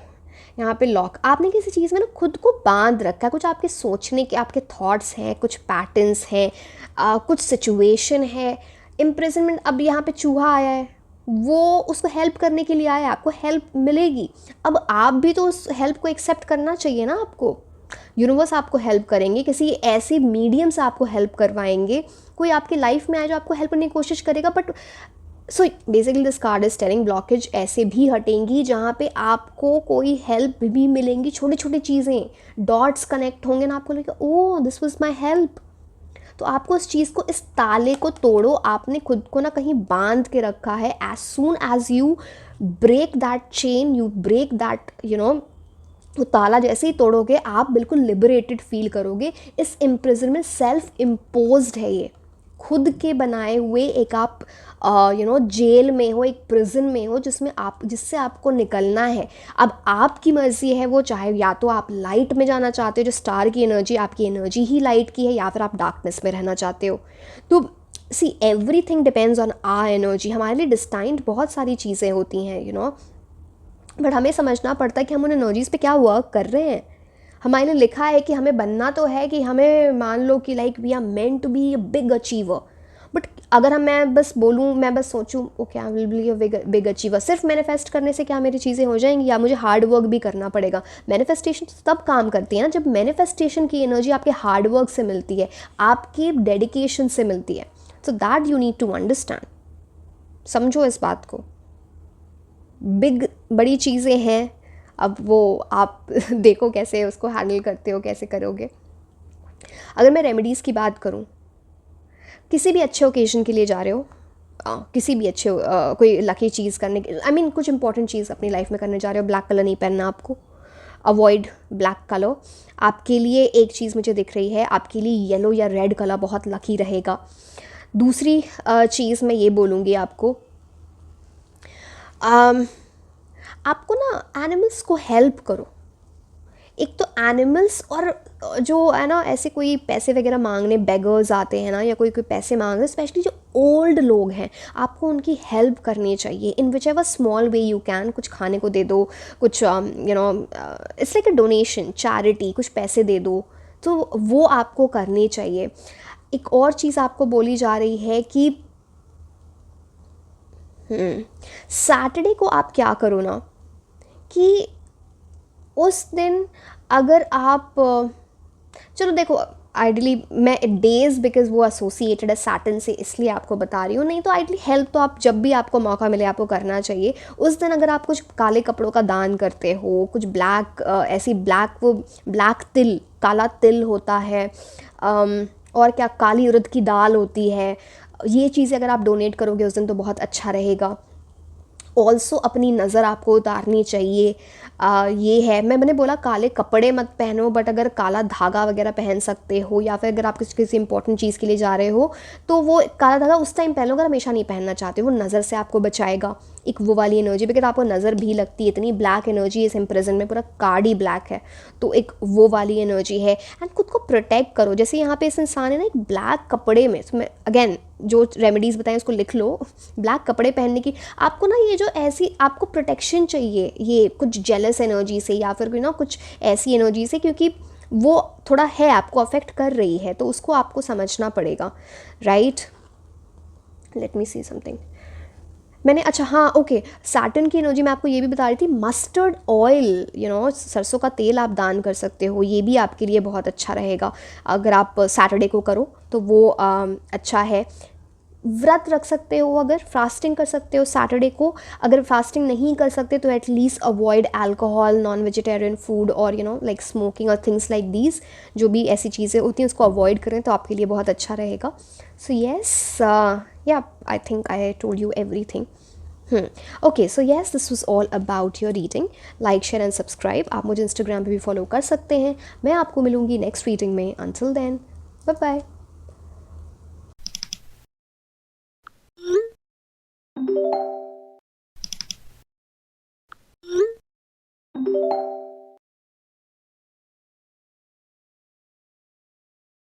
यहाँ पे लॉक, आपने किसी चीज़ में ना खुद को बांध रखा है। कुछ आपके सोचने के आपके थॉट्स हैं, कुछ पैटर्न्स हैं, कुछ सिचुएशन है। इम्प्रिजनमेंट, अब यहाँ पे चूहा आया है, वो उसको हेल्प करने के लिए आया है, आपको हेल्प मिलेगी। अब आप भी तो उस हेल्प को एक्सेप्ट करना चाहिए ना आपको। यूनिवर्स आपको हेल्प करेंगे, किसी ऐसे मीडियम से आपको हेल्प करवाएंगे। कोई आपकी लाइफ में आए जो आपको हेल्प करने की कोशिश करेगा। But so basically this card is telling blockage ऐसे भी हटेंगी जहाँ पे आपको कोई हेल्प भी मिलेंगी। छोटी छोटी चीज़ें, डॉट्स कनेक्ट होंगे ना, आपको लगेगा oh this was my help. तो आपको इस चीज़ को, इस ताले को तोड़ो। आपने खुद को ना कहीं बांध के रखा है। As soon as you break that chain, you break that वो ताला जैसे ही तोड़ोगे, आप बिल्कुल लिबरेटेड फील करोगे। इस इम्प्रिजनमेंट सेल्फ इम्पोज्ड है, ये खुद के बनाए हुए एक आप जेल में हो, एक प्रिजन में हो जिससे आपको निकलना है। अब आपकी मर्जी है वो, चाहे या तो आप लाइट में जाना चाहते हो, जो स्टार की एनर्जी, आपकी एनर्जी ही लाइट की है, या फिर आप डार्कनेस में रहना चाहते हो। तो see everything depends on our energy. हमारे लिए डिस्टाइंड बहुत सारी चीज़ें होती हैं बट हमें समझना पड़ता है कि हम उन एनर्जीज़ पे क्या वर्क कर रहे हैं। हमारे लिए लिखा है कि हमें बनना तो है, कि हमें मान लो कि like we are meant to be a big achiever. But अगर मैं बस बोलूँ, मैं बस सोचूँ okay I will be a big achiever, सिर्फ मैनिफेस्ट करने से क्या मेरी चीज़ें हो जाएंगी, या मुझे हार्ड वर्क भी करना पड़ेगा। मैनिफेस्टेशन तब काम करती है ना जब मैनिफेस्टेशन की एनर्जी आपके हार्ड वर्क से मिलती है, आपके डेडिकेशन से मिलती है। So that you need to understand. समझो इस बात को। बड़ी चीज़ें हैं, अब वो आप देखो कैसे उसको हैंडल करते हो, कैसे करोगे। अगर मैं रेमेडीज़ की बात करूं, किसी भी अच्छे ओकेजन के लिए जा रहे हो, किसी भी अच्छे कोई लकी चीज़ करने के कुछ इंपॉर्टेंट चीज़ अपनी लाइफ में करने जा रहे हो, ब्लैक कलर नहीं पहनना आपको, अवॉइड ब्लैक कलर। आपके लिए एक चीज़ मुझे दिख रही है, आपके लिए येलो या रेड कलर बहुत लकी रहेगा। दूसरी चीज़ मैं ये बोलूँगी आपको, आपको ना एनिमल्स को हेल्प करो। एक तो एनिमल्स, और जो है ना ऐसे कोई पैसे वगैरह मांगने बेगर्स आते हैं ना, या कोई पैसे मांग रहे, स्पेशली जो ओल्ड लोग हैं, आपको उनकी हेल्प करनी चाहिए in which ever small way you can. कुछ खाने को दे दो, कुछ it's like a donation, charity, कुछ पैसे दे दो, तो वो आपको करनी चाहिए। एक और चीज़ आपको बोली जा रही है कि सैटरडे को आप क्या करो ना कि उस दिन अगर आप चलो देखो, आइडली मैं डेज बिकॉज वो एसोसिएटेड है सैटर्न से इसलिए आपको बता रही हूँ, नहीं तो आइडली हेल्प तो आप जब भी आपको मौका मिले आपको करना चाहिए। उस दिन अगर आप कुछ काले कपड़ों का दान करते हो, कुछ ब्लैक ऐसी ब्लैक, वो ब्लैक तिल, काला तिल होता है, और क्या काली उड़द की दाल होती है, ये चीज़ें अगर आप डोनेट करोगे उस दिन तो बहुत अच्छा रहेगा। ऑल्सो अपनी नज़र आपको उतारनी चाहिए। ये है, मैंने बोला काले कपड़े मत पहनो, बट अगर काला धागा वगैरह पहन सकते हो, या फिर अगर आप किसी इंपॉर्टेंट चीज़ के लिए जा रहे हो तो वो काला धागा उस टाइम पहन लो, अगर हमेशा नहीं पहनना चाहते, वो नज़र से आपको बचाएगा। एक वो वाली एनर्जी, बिकॉज आपको नज़र भी लगती है, इतनी ब्लैक एनर्जी इस इम्प्रेजन में, पूरा कार्ड ही ब्लैक है, तो एक वो वाली एनर्जी है। एंड खुद को प्रोटेक्ट करो, जैसे यहाँ पे इस इंसान है ना एक ब्लैक कपड़े में, अगेन जो रेमेडीज़ बताएं उसको लिख लो। ब्लैक कपड़े पहनने की आपको ना, ये जो ऐसी आपको प्रोटेक्शन चाहिए, ये कुछ जेलस एनर्जी से या फिर कोई ना कुछ ऐसी एनर्जी से, क्योंकि वो थोड़ा है आपको अफेक्ट कर रही है, तो उसको आपको समझना पड़ेगा, right. Let me see something. मैंने अच्छा हाँ ओके, सैटर्न की एनर्जी मैं आपको ये भी बता रही थी, मस्टर्ड ऑयल, सरसों का तेल आप दान कर सकते हो, ये भी आपके लिए बहुत अच्छा रहेगा अगर आप सैटरडे को करो तो वो अच्छा है। व्रत रख सकते हो, अगर फास्टिंग कर सकते हो सैटरडे को, अगर फास्टिंग नहीं कर सकते तो at least avoid alcohol, non vegetarian food और लाइक स्मोकिंग और थिंग्स लाइक दीज, जो भी ऐसी चीज़ें होती हैं उसको अवॉइड करें तो आपके लिए बहुत अच्छा रहेगा। सो येस, या I think I told you everything. Okay, so yes, this was all about your reading. Like, share and subscribe. आप मुझे इंस्टाग्राम पे भी फॉलो कर सकते हैं। मैं आपको मिलूंगी नेक्स्ट रीडिंग में। Until then, bye bye.